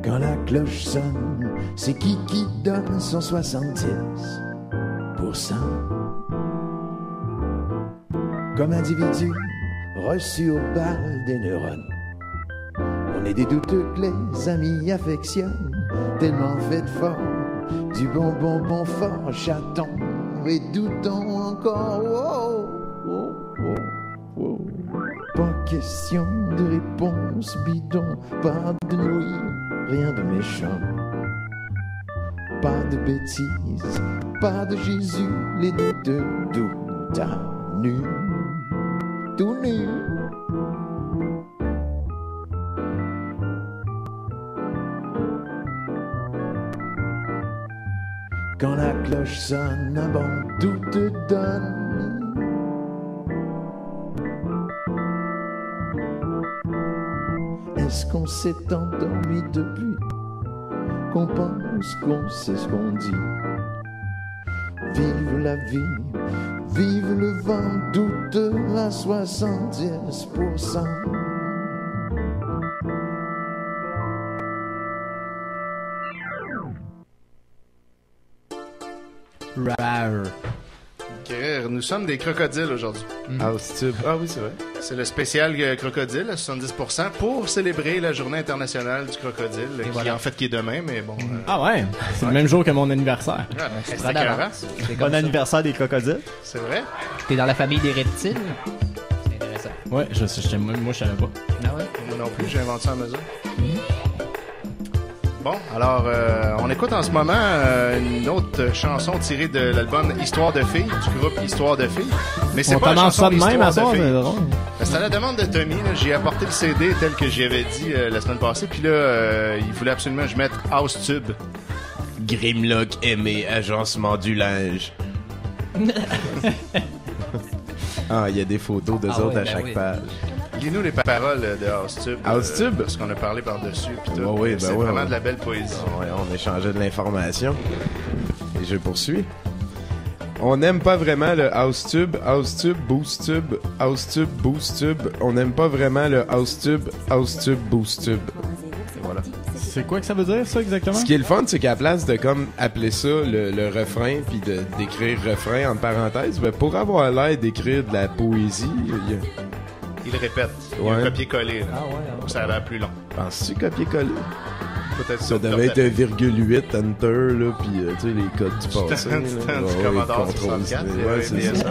Quand la cloche sonne, c'est qui donne son 70%? Comme individu reçu au bal des neurones, on est des douteux que les amis affectionnent, tellement fait fort, du bon fort, chatons et doutons encore. Wow, wow, wow, wow. Pas question de réponse bidon, pas de nouilles, rien de méchant. Pas de bêtises, pas de Jésus, les douteux doutent à nu, tout nu. Quand la cloche sonne, un bon doute te donne. Est-ce qu'on s'est endormi depuis qu'on pense qu'on sait ce qu'on dit? Vive la vie, vive le vent, doute à 70%. Rar. Nous sommes des crocodiles aujourd'hui. House Tube. Ah oui, c'est vrai. C'est le spécial crocodile à 70% pour célébrer la journée internationale du crocodile, qui est demain, mais bon. Ah ouais, c'est le même jour que mon anniversaire. C'est écœurant. Bon anniversaire des crocodiles. C'est vrai? T'es dans la famille des reptiles? C'est intéressant. Ouais, moi je savais pas. Ah ouais? Moi non plus, j'ai inventé ça à mesure. Bon, alors, on écoute en ce moment une autre chanson tirée de l'album Histoire de filles, du groupe Histoire de filles. Mais c'est on pas la commence chanson ça de même à Histoire soir, de filles. c'est drôle. C'est à la demande de Tommy, là, j'ai apporté le CD tel que j'y avais dit la semaine passée, puis là, il voulait absolument que je mette House Tube. Grimlock aimé, agencement du linge. Ah, il y a des photos d'eux autres à chaque page. Lis-nous les paroles de House Tube. House Tube? Parce qu'on a parlé par-dessus. Puis tout. Oui, c'est vraiment de la belle poésie. Ouais, on échangeait de l'information. Et je poursuis. On n'aime pas vraiment le House Tube, Boost Tube, House Tube, Boost Tube. On n'aime pas vraiment le House Tube, Boost Tube. Voilà. C'est quoi que ça veut dire, ça, exactement? Ce qui est le fun, c'est qu'à la place de comme appeler ça le refrain puis d'écrire refrain entre parenthèses, ben pour avoir l'air d'écrire de la poésie, il répète. Il y a un copier-coller. Là. Ah ouais. Donc ça a l'air plus long. Penses-tu copier-coller? Peut-être ça devait être 1,8 Enter, là, puis tu sais, les codes du passé. Du Commodore 64. Ouais, c'est ça.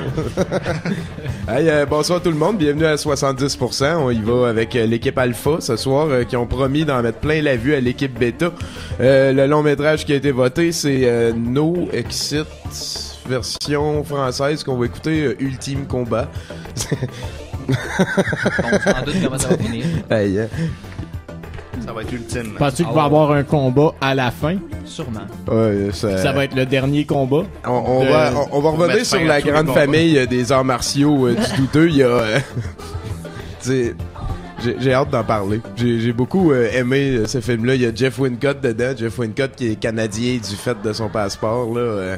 Hey, bonsoir tout le monde, bienvenue à 70%. On y va avec l'équipe Alpha ce soir, qui ont promis d'en mettre plein la vue à l'équipe Beta. Le long métrage qui a été voté, c'est No Exit, version française qu'on va écouter, Ultime Combat. On s'en doute comment ça va finir. Hey, ça va être ultime. Penses-tu qu'il va y avoir un combat à la fin? Sûrement. Ouais, ça va être le dernier combat. On va revenir sur la grande famille des arts martiaux du douteux. Il y a... J'ai hâte d'en parler. J'ai beaucoup aimé ce film-là. Il y a Jeff Wincott dedans. Jeff Wincott qui est canadien du fait de son passeport. Là.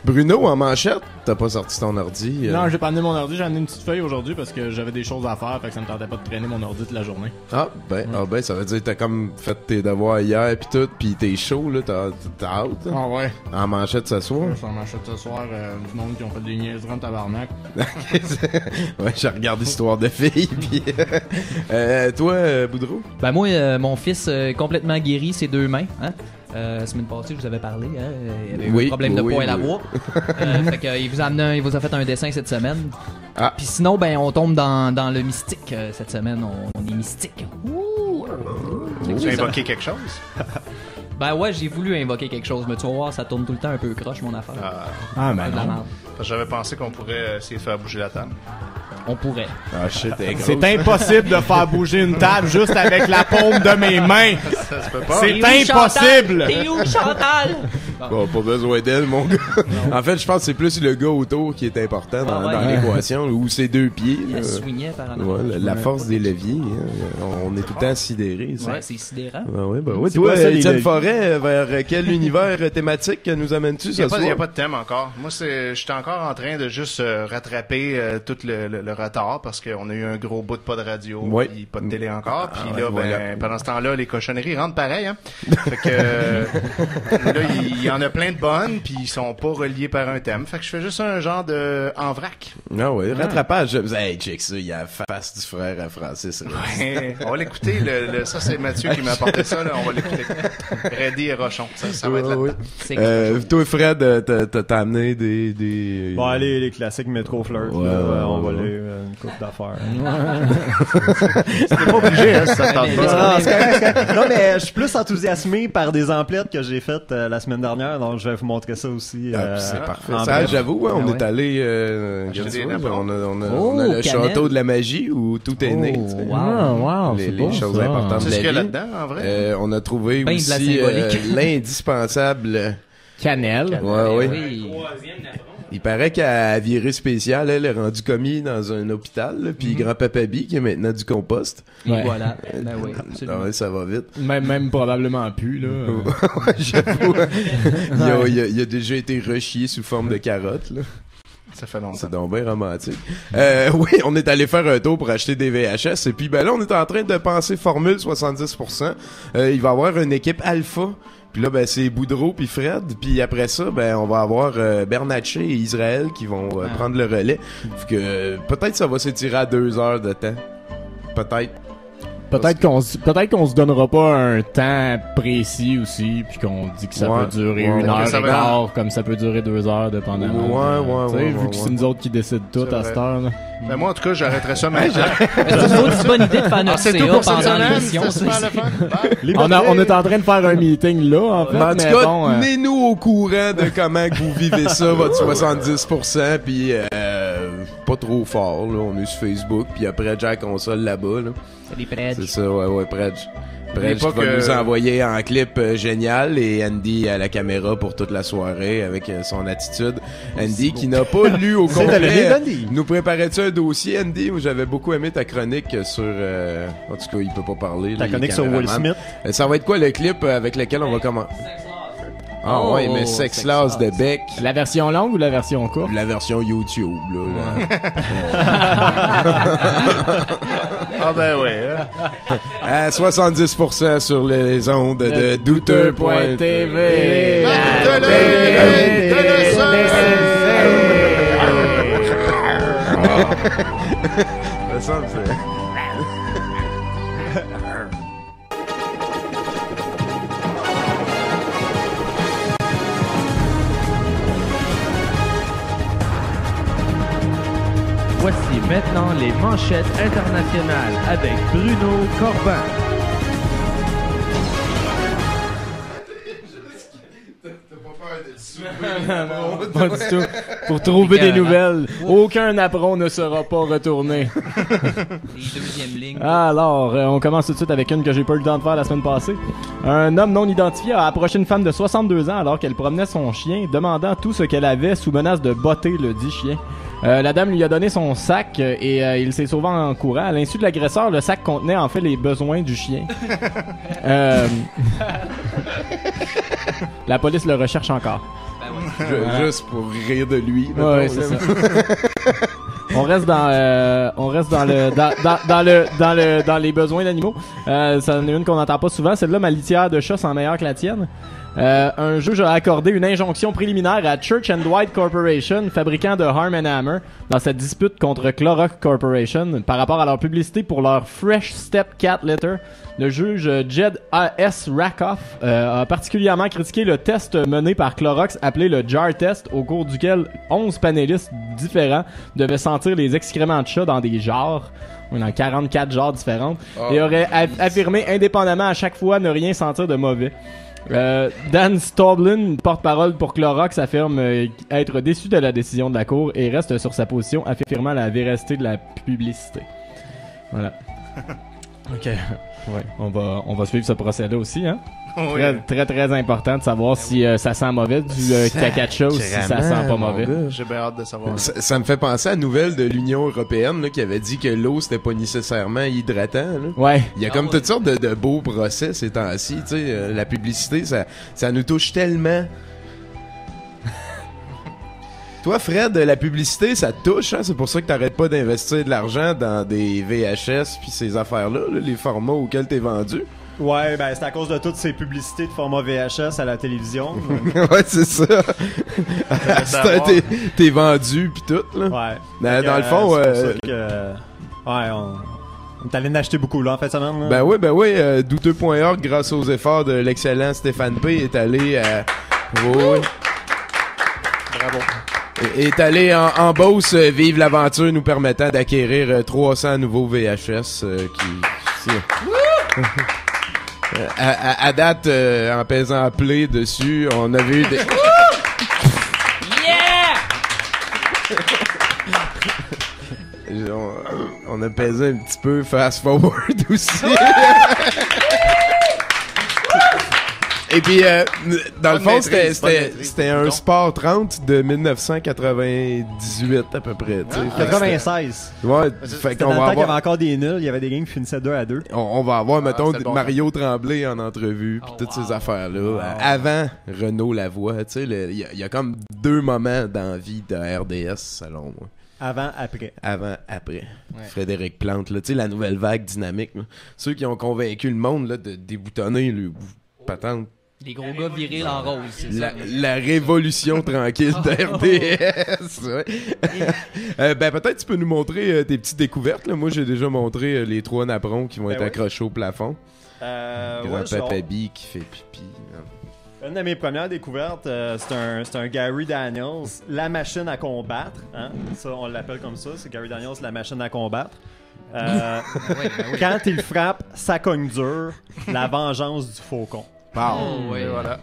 Bruno, en manchette, t'as pas sorti ton ordi? Non, j'ai pas amené mon ordi, j'ai amené une petite feuille aujourd'hui parce que j'avais des choses à faire, fait que ça me tentait pas de traîner mon ordi toute la journée. Ah ben, ça veut dire que t'as comme fait tes devoirs hier pis tout, pis t'es chaud, là, t'as hâte. Hein? Ah ouais. En manchette ce soir? En manchette ce soir, du monde qui ont fait des niaiseries en tabarnak. Ouais, je regarde Histoire de filles, pis... toi, Boudreau? Ben moi, mon fils complètement guéri, ses 2 mains, hein? La semaine passée, je vous avais parlé, hein? Il avait eu un problème de poêle à bois. Fait que, il vous a fait un dessin cette semaine. Ah. Puis sinon, ben, on tombe dans le mystique cette semaine. On est mystique. Ouh! Tu as invoqué quelque chose? Ben ouais, j'ai voulu invoquer quelque chose, mais tu vas voir, ça tourne tout le temps un peu croche, mon affaire. Ah, ben de la non. merde. J'avais pensé qu'on pourrait essayer de faire bouger la table. On pourrait. Ah, shit, t'es grosse. C'est impossible de faire bouger une table juste avec la paume de mes mains. Ça se peut pas. C'est impossible! T'es où, Chantal? Pas besoin d'elle, mon gars. En fait, je pense que c'est plus le gars autour qui est important dans l'équation, ou ses 2 pieds. Il swingait par en Ouais, la force des leviers. Hein. On est tout le temps sidérés. Ouais, c'est sidérant. Ouais. Toi, Étienne Forêt, vers quel univers thématique nous amènes-tu ce soir? Il n'y a pas de thème encore. Moi, j'étais encore en train de juste rattraper tout le retard parce qu'on a eu un gros bout de pas de radio puis pas de télé encore. Puis là, pendant ce temps-là, les cochonneries rentrent pareil. Hein. Fait que là, il y en a plein de bonnes puis ils sont pas reliés par un thème. Fait que je fais juste un genre de en vrac. Ah ouais, rattrapage. Hey, check ça, il y a la face du frère à Francis. Ouais, on va l'écouter. Ça, c'est Mathieu qui m'a apporté ça. Là. On va l'écouter. Reddy et Rochon. Ça va être là-dedans. Toi, Fred, t'as amené des... Bon, allez, les classiques Metro Flirt. On va aller une coupe d'affaires. C'était pas obligé, hein, si ça te tente pas. C'est correct. Non, mais je suis plus enthousiasmé par des emplettes que j'ai faites la semaine dernière, donc je vais vous montrer ça aussi. C'est parfait. Ça, j'avoue, on est allé... on a le château de la magie où tout est né. Wow, les choses importantes de la vie. C'est ce qu'il y a là-dedans, en vrai? On a trouvé aussi l'indispensable... Cannelle. Oui. Il paraît qu'à Virée Spéciale, elle est rendue commis dans un hôpital, puis Grand-Papa B, qui est maintenant du compost. Et voilà. Ça va vite. Même probablement plus, là. J'avoue. Il a déjà été rechié sous forme de carotte, là. Ça fait longtemps. C'est donc bien romantique. Oui, on est allé faire un tour pour acheter des VHS, et puis là, on est en train de penser formule 70%. Il va y avoir une équipe alpha. Puis là, c'est Boudreau puis Fred. Puis après ça, on va avoir Bernatchez et Israël qui vont prendre le relais. Fait que peut-être ça va s'étirer à 2 heures de temps. Peut-être. Peut-être qu'on se donnera pas un temps précis aussi, puis qu'on dit que ça peut durer 1 heure et quart, comme ça peut durer 2 heures, dépendamment. Vu que c'est nous autres qui décident tout à cette heure. Ben moi, en tout cas, j'arrêterais ça maintenant. C'est une autre bonne idée de faire notre CA pendant l'émission. On est en train de faire un meeting là, en fait. En tout cas, tenez-nous au courant de comment que vous vivez ça, votre 70%, puis pas trop fort, là. On est sur Facebook, puis après Jack Console là-bas, là. C'est des Predge. C'est ça, ouais, Predge. Predge qui va nous envoyer en clip génial, et Andy à la caméra pour toute la soirée avec son attitude. Andy qui n'a pas lu au complet. Nous préparais-tu un dossier, Andy, où j'avais beaucoup aimé ta chronique sur... en tout cas, il peut pas parler. Ta chronique sur Will Smith. Ça va être quoi le clip avec lequel on va commencer? Ouais, mais Sexlas de Beck. La version longue ou la version courte? La version YouTube, là. Ah ben ouais. À 70% sur les ondes de douteux.tv. Ça semble ça. Voici maintenant les manchettes internationales avec Bruno Corbin. Pas du tout. Pour trouver des nouvelles, aucun apron ne sera pas retourné. Deuxième ligne. Alors, on commence tout de suite avec une que j'ai pas eu le temps de faire la semaine passée. Un homme non identifié a approché une femme de 62 ans alors qu'elle promenait son chien, demandant tout ce qu'elle avait sous menace de botter le dit chien. La dame lui a donné son sac et il s'est sauvé en courant. À l'insu de l'agresseur, le sac contenait en fait les besoins du chien. La police le recherche encore. Juste pour rire de lui. Ouais, c'est ça. On reste dans les besoins d'animaux. Ça en est une qu'on n'entend pas souvent. Celle-là, ma litière de chat sent meilleure que la tienne. Un juge a accordé une injonction préliminaire à Church & Dwight Corporation, fabricant de Arm & Hammer, dans cette dispute contre Clorox Corporation par rapport à leur publicité pour leur Fresh Step Cat Litter. Le juge Jed A.S. Rakoff a particulièrement critiqué le test mené par Clorox appelé le Jar Test, au cours duquel 11 panélistes différents devaient sentir les excréments de chat dans des jarres. Dans 44 jarres différentes. Et aurait affirmé indépendamment à chaque fois ne rien sentir de mauvais. Dan Staublin, porte-parole pour Clorox, affirme être déçu de la décision de la cour et reste sur sa position, affirmant la véracité de la publicité. Voilà. OK. Ouais. On va suivre ce procès-là aussi, hein? Oui. Très, très important de savoir si ça sent mauvais du caca de chat ou si ça sent pas mauvais. J'ai bien hâte de savoir. Ça me fait penser à la nouvelle de l'Union européenne là, qui avait dit que l'eau c'était pas nécessairement hydratant. Là. Ouais. Il y a comme toutes sortes de beaux procès ces temps-ci. Tu sais, la publicité, ça nous touche tellement. Toi, Fred, la publicité, ça te touche, hein? C'est pour ça que t'arrêtes pas d'investir de l'argent dans des VHS puis ces affaires-là, là, les formats auxquels t'es vendu. Ouais, ben c'est à cause de toutes ces publicités de format VHS à la télévision. Ouais, c'est ça. T'es vendu pis tout, là. Ouais. Dans le fond, c'est pour ça que, ouais, on est allé en acheter beaucoup là en fait semaine. Là. Ben oui, douteux.org, grâce aux efforts de l'excellent Stéphane P, est allé oui. Bravo. Est allé en Beauce vivre l'aventure nous permettant d'acquérir 300 nouveaux VHS à date, en pesant play dessus, on avait eu des... on a pesé un petit peu fast forward aussi. Et puis, dans le fond, c'était un Sport 30 de 1998 à peu près. 96. Ouais, fait qu'on va avoir... qu'il y avait encore des nuls, il y avait des games qui finissaient 2-2. On va avoir, mettons, Mario Tremblay en entrevue, puis toutes ces affaires-là. Avant Renaud Lavoie, tu sais, il y a comme 2 moments dans la vie de RDS, selon moi. Avant, après. Ouais. Frédéric Plante, là, tu sais, la nouvelle vague dynamique. Là. Ceux qui ont convaincu le monde là, de déboutonner le patente. Les gros gars virils en rose, c'est ça. La révolution tranquille de RDS. Ouais. Ben peut-être tu peux nous montrer tes petites découvertes. Là. Moi j'ai déjà montré les 3 napperons qui vont être accrochés au plafond. Grand-papa Bee qui fait pipi. Une de mes premières découvertes, c'est un Gary Daniels, la machine à combattre. Hein? Ça, on l'appelle comme ça, c'est Gary Daniels, la machine à combattre. Quand il frappe, ça cogne dur. La vengeance du faucon. Oh, oui, voilà.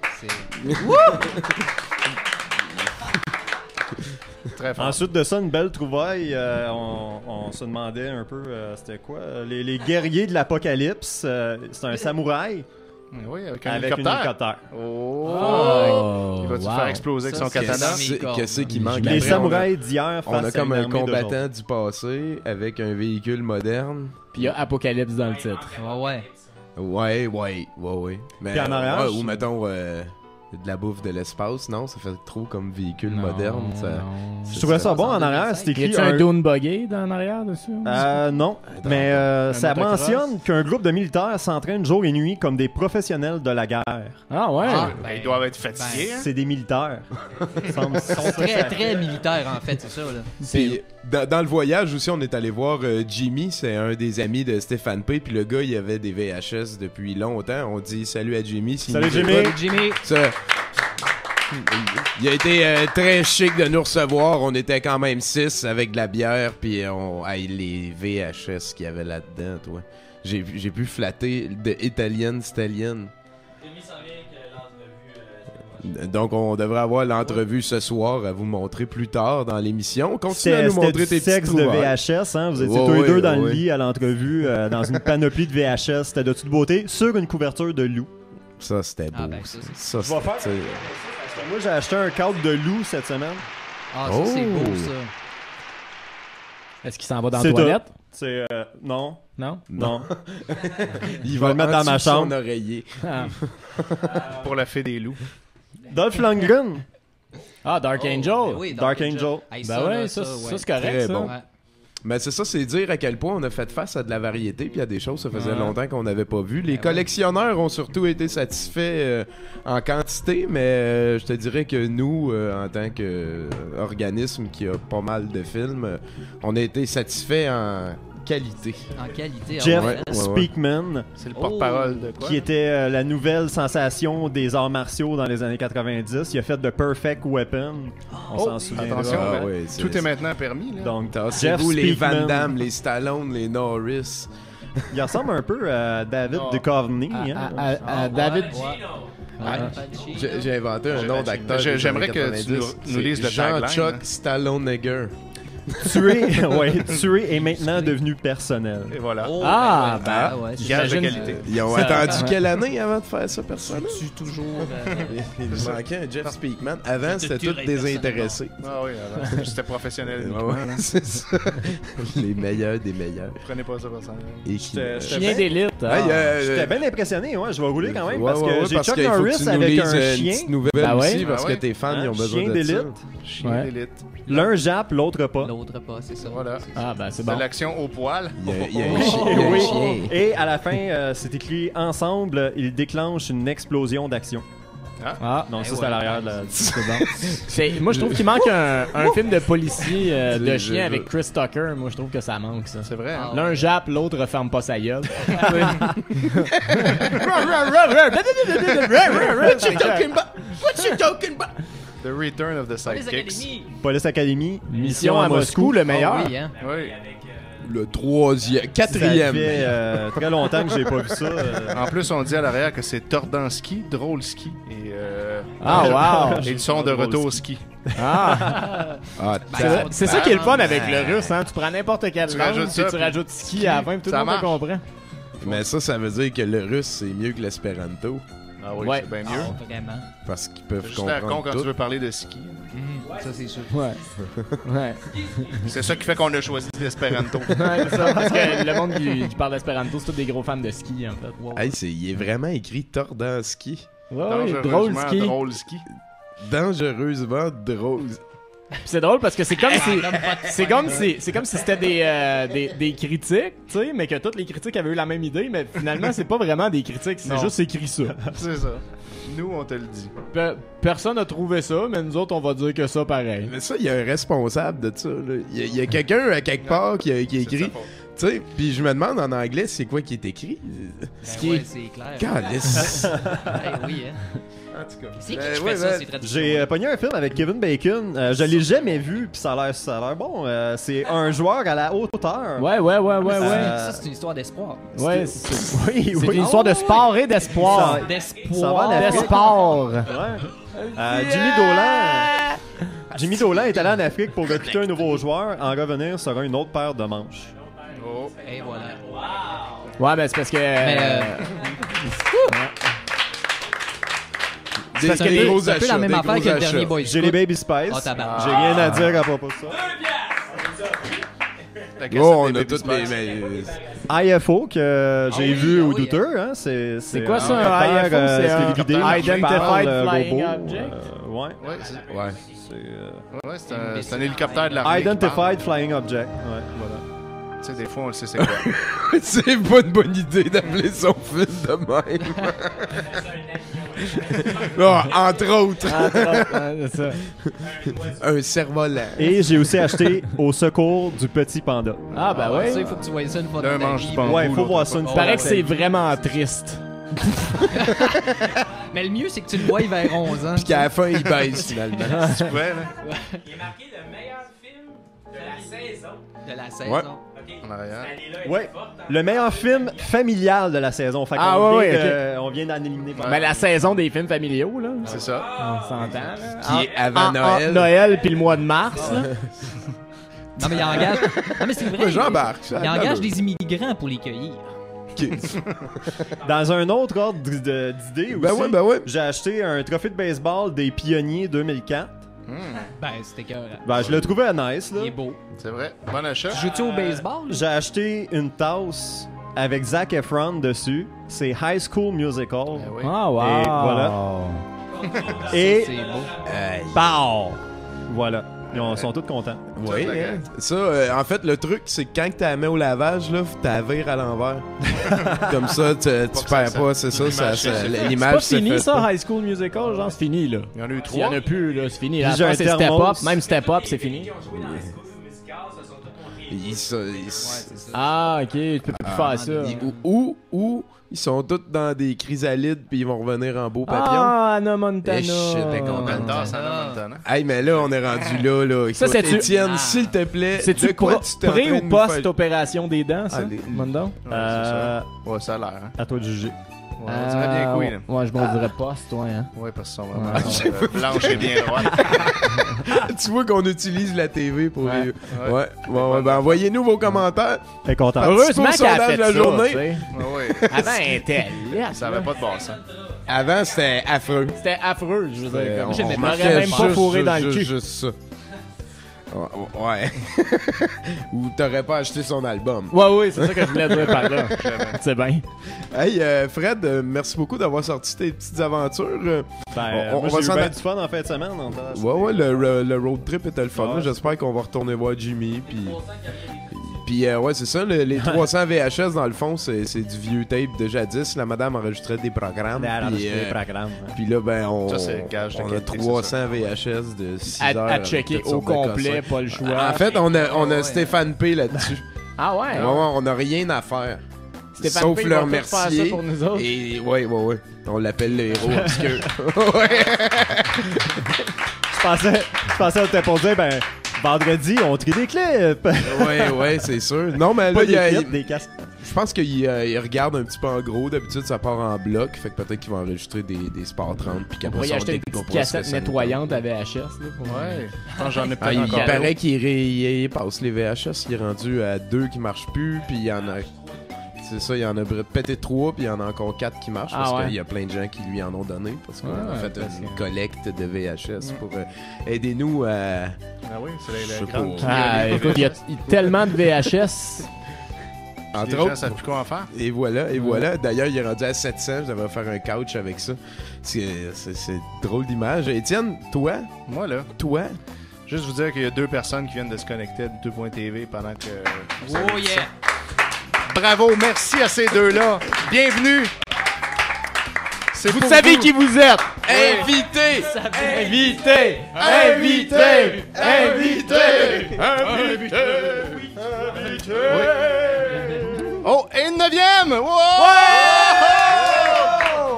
Très fort. Ensuite de ça, une belle trouvaille. On se demandait un peu, c'était quoi? Les guerriers de l'apocalypse. C'est un samouraï. Oui, avec un hélicoptère. Il va-tu faire exploser avec son katana? Qu'est-ce qui manque? Les samouraïs d'hier face à on a comme un combattant du passé avec un véhicule moderne. Puis il y a Apocalypse dans le titre. Ouais. Mais, puis en arrière, ou mettons de la bouffe de l'espace, non? Ça fait trop comme véhicule moderne. Je trouvais ça bon en arrière. C'était écrit un dune buggy en arrière dessus? Non. Mais ça mentionne qu'un groupe de militaires s'entraîne jour et nuit comme des professionnels de la guerre. Ah ouais? Ils doivent être fatigués. C'est des militaires. Ils sont très, très militaires en fait, c'est ça. Là. Puis, dans le voyage aussi, on est allé voir Jimmy, c'est un des amis de Stéphane P. Puis le gars, il avait des VHS depuis longtemps. On dit salut à Jimmy. Salut Jimmy! Salut Jimmy! Il a été très chic de nous recevoir. On était quand même 6 avec de la bière. Puis les VHS qu'il y avait là-dedans, toi. J'ai pu flatter de Italienne Stallion. Donc, on devrait avoir l'entrevue ce soir à vous montrer plus tard dans l'émission. Continuez à nous montrer tes petits sexe de VHS, hein? Vous étiez tous les deux dans le lit à l'entrevue, dans une panoplie de VHS. C'était de toute beauté, sur une couverture de loup. Ça, c'était beau. Je vais faire... Moi, j'ai acheté un cadre de loup cette semaine. Ah, ça, c'est beau, ça. Est-ce qu'il s'en va dans la toilette? C'est... non. Non? Non. Il va le mettre dans ma chambre. Son oreiller. Pour la fée des loups. Dolph Lundgren. Ah, Dark Angel. Oui, Dark Angel. Hey, ben ouais, ça c'est correct. Très bon. Mais c'est ça, c'est dire à quel point on a fait face à de la variété, puis à des choses, ça faisait longtemps qu'on n'avait pas vu. Les collectionneurs ont surtout été satisfaits en quantité, mais je te dirais que nous, en tant qu'organisme qui a pas mal de films, on a été satisfaits en qualité. En qualité. Jeff Speakman, c'est le porte-parole de quoi? Qui était la nouvelle sensation des arts martiaux dans les années 90. Il a fait The Perfect Weapon. On s'en souvient. Attention, tout est maintenant permis. Là. Donc, c'est vous les Van Damme, les Stallone, les Norris. Il ressemble un peu à David Duchovny. À David... J'ai inventé un nom d'acteur. J'aimerais que tu nous lises le tagline. Jean-Chuck Stallone-Neger. Tuer est maintenant devenu personnel. Et voilà. Oh, ouais. Gage de qualité. Ils ont attendu quelle année avant de faire ça, personnel? Tu toujours. Il manquait un Jeff Speakman. Avant, c'était tous désintéressés. Ah oui, alors, c'était professionnel. Ouais, c'est ça. Les meilleurs des meilleurs. Prenez pas ça personnel. Et Chien d'élite. J'étais bien impressionné, ouais. Je vais rouler quand même Ouais, parce ouais, que ouais, j'ai parce Chuck qu'il faut que Norris tu nous avec lises un une chien. petite nouvelle Ben ouais. aussi, parce Ben que ouais. tes fans, ils ont besoin Chien de d'élite. ça. Chien Ouais. d'élite. L'un jappe, l'autre pas. L'autre pas, c'est ça. Voilà. Ah, ben c'est C'est bon. l'action au poil. Il y a un chien. Il y a un Oui. chien. Et à la fin, c'est écrit ensemble, ils déclenchent une explosion d'action. Ah, Non, ça c'est à l'arrière de la. c'est bon. Moi, je trouve qu'il manque un film de policier de chien avec Chris Tucker. Moi, je trouve que ça manque, ça. C'est vrai. Hein? L'un jappe, l'autre referme pas sa gueule. What you talking about? The Return of the Sidekicks. Police Academy, Mission à Moscou, le meilleur. Ah oui, hein. Oui. Le troisième. Quatrième. Ça fait très longtemps que j'ai pas vu ça. En plus, on dit à l'arrière que c'est Tordanski, drôle ski. Et, Ah, wow! et ils sont de retour au ski. Ah! Ah, C'est ça qui est le fun avec le russe, hein? Tu prends n'importe quelle Tu langue, rajoutes ça, puis tu puis rajoutes ski à la fin, puis tout le ça monde te marche. comprend. mais ça veut dire que le russe, c'est mieux que l'espéranto. Ah oui, Ouais. c'est bien mieux. Ah, vraiment. Parce qu'ils peuvent C'est juste la con comprendre quand tu tout. veux parler de ski. Ça, c'est sûr. Ouais. Ouais. C'est ça qui fait qu'on a choisi l'espéranto. Ouais, c'est ça, parce que le monde qui parle d'espéranto, c'est tous des gros fans de ski, en fait. Wow. Hey, il est vraiment écrit Tordanski. Ouais, ouais, drôle Dangereusement ski. drôle ski. Dangereusement drôle. Puis c'est drôle parce que c'est comme si c'est comme si c'était des critiques, tu sais, mais que toutes les critiques avaient eu la même idée, mais finalement c'est pas vraiment des critiques, c'est Non. juste écrit ça. C'est ça. Nous, on te le dit. Personne n'a trouvé ça, mais nous autres on va dire que ça pareil. Mais ça, il y a un responsable de ça. Là. Il y a quelqu'un à quelque part qui a écrit. Tu sais, puis je me demande en anglais c'est quoi qui est écrit. Ouais, c'est clair. Calice. Ouais, oui, hein. En tout cas. C'est qui fait ça, ces traditions? J'ai pogné un film avec Kevin Bacon. Je l'ai jamais vu, puis ça a l'air bon. C'est un joueur à la haute hauteur. Ouais. Ça, c'est une histoire d'espoir. Ouais, Oui, c'est une histoire de sport et d'espoir. Ça va en Afrique. D'espoir. Ouais. Jimmy Dolan est allé en Afrique pour recruter un nouveau joueur. En revenir sera une autre paire de manches. Oh. Et voilà. Ouais, mais c'est parce que Des parce que des c'est gros C'est un peu la achats, même des affaire gros que le achats. dernier Boy J'ai les Baby Spice. Oh, tabarnak. J'ai rien à dire à propos de ça. La cassette Oh, on des a Baby toutes les. Spice. IFO que j'ai vu au oui, douteux. Hein, c'est quoi ça, un un capteur, IFO? C'est c'est un des vidéos Identified qui parlent, Flying robot. Object? Ouais. Ouais, c'est Ouais. c'est un hélicoptère de l'armée. qui parle. Identified Flying Object. Ouais, voilà. Tu sais, des fois, on le sait c'est quoi. C'est pas une bonne idée d'appeler son film de même. Entre autres. c'est ça. Un cerf-volant. Et j'ai aussi acheté Au secours du petit panda. Ah, ben ouais. Ça, il faut que tu voyes ça une fois D'un dans ta manche vie. du bambou. Ouais, il faut l'autre voir pas. ça une Il fois. paraît que c'est vraiment triste. Mais le mieux, c'est que tu le vois vers 11 ans. Puis qu'à la fin, il baisse finalement. Tu pouvais, là, Il est marqué le meilleur film de la saison. De la saison. Ouais. en arrière. Ouais. Le meilleur film familial de la saison. Fait Ah, qu'on ouais, vient ouais, de- on vient d'en éliminer. pas mal. Mais la saison des films familiaux, là. C'est ça. On s'entend, là. Qui est avant Noël. Noël puis le mois de mars, là. Non, mais il engage. Non, mais c'est vrai. Moi, j'embarque. ça Il a engage l'allure. des immigrants pour les cueillir. Dans un autre ordre d'idée aussi, Ben ouais. j'ai acheté un trophée de baseball des Pionniers 2004. Ben, c'était écœurant. Ben, je l'ai trouvé nice, là. Il est beau. C'est vrai. Bon achat. Joues-tu au baseball? J'ai acheté une tasse avec Zac Efron dessus. C'est High School Musical. Eh oui. Ah, wow. Et voilà. Et C'est beau. pow! Voilà. Ils sont tous contents. Oui, hein. Ça, en fait, le truc, c'est que quand tu la mets au lavage, là, faut la vire à l'envers. Comme ça, tu perds pas, c'est ça, C'est l'image pas se fini, fait ça, pas. High School Musical? Genre, c'est fini, là. Il y en a eu Il y en 3. a plus, là. C'est fini. Puis Là, j'ai après, un c'est Step thermos. Up. Même Step Up, c'est fini. Qui ont joué dans High School Musical se sont tous montrés. Il- ça- il- Ouais, c'est ça. Ah, ok. Tu peux plus faire ça. Ou Ils sont tous dans des chrysalides puis ils vont revenir en beau papillon. Ah, Anna Montana. Et j'étais content. Anna Montana. Hey, mais là, on est rendu là. Ça, Écoute, c'est-tu... Étienne, s'il te plaît, C'est-tu de quoi tu t'es en pré train ou de nous post-opération des dents, ça? Mondon? Ouais, c'est ça. Ouais, ça a l'air. Hein. À toi de juger. Ouais, on dirait bien que oui. Là. Ouais, je m'en dirais post, toi, hein. Ouais, parce qu'ils sont vraiment blanches et bien droites. Tu vois qu'on utilise la TV pour Ouais. les... Ouais. Bon, ben, envoyez-nous vos commentaires. T'es content. Heureusement Participez qu'elle au a fait sondage de la ça, journée. tu sais. Ouais. Avant, elle était laide. Ça avait pas de bon sens. Avant, c'était affreux. C'était affreux, je veux dire. Comme je On m'aurais remarquait même pas fourré dans le cul. Juste ça. Ouais. Ou t'aurais pas acheté son album. Ouais, c'est ça que je voulais dire par là. C'est bien. Hey, Fred, merci beaucoup d'avoir sorti tes petites aventures. On va s'en du fun en fin de semaine. Ouais, le road trip était le fun. Ouais. J'espère qu'on va retourner voir Jimmy. Puis ouais, c'est ça. Les 300 VHS, dans le fond, c'est du vieux tape de jadis. La madame enregistrait des programmes. Puis là, ben, on Ça, c'est le gage de a qualité, 300 VHS de 6 heures. À checker avec toutes au sortes de complet, cossins. pas le choix. En fait, on a Stéphane P là-dessus. Ah ouais? Ouais, on n'a rien à faire. Stéphane Sauf P, leur va tout faire remercier. ça pour nous autres. Et ouais. On l'appelle le héros obscur. Je pensais que t'étais pour dire, ben, vendredi, on trie des clips. Ouais, c'est sûr. Non, mais Pas là, des clips, des casques. je pense qu'il regarde un petit peu en gros. D'habitude, ça part en bloc. Fait que peut-être qu'il va enregistrer des Sport 30. Puis On qu'après pourrait y ça, on acheter une petite découpera ce que cassette ça nous nettoyante à VHS. Là, pour... Ouais. Je pense que j'en ai pas Il encore. paraît qu'il passe les VHS. Il est rendu à 2 qui marchent plus. Puis il y en a. C'est ça, il y en a pété 3. Puis il y en a encore 4 qui marchent. Parce qu'il y a plein de gens qui lui en ont donné. Parce qu'on a fait une collecte de VHS pour aider nous à. Ah oui, c'est Je sais la grande. pas. Ah, écoute, il y a tellement de VHS. Entre Les gens autres. savent plus quoi en faire. Et voilà. D'ailleurs, il est rendu à 700. Je devrais faire un couch avec ça. C'est drôle d'image. Étienne, toi, Moi, là, juste vous dire qu'il y a 2 personnes qui viennent de se connecter à 2.tv pendant que... vous avez dit ça. Bravo, merci à ces deux-là. Bienvenue. Vous savez qui vous êtes! invité! Oh, et une 9e! Wow!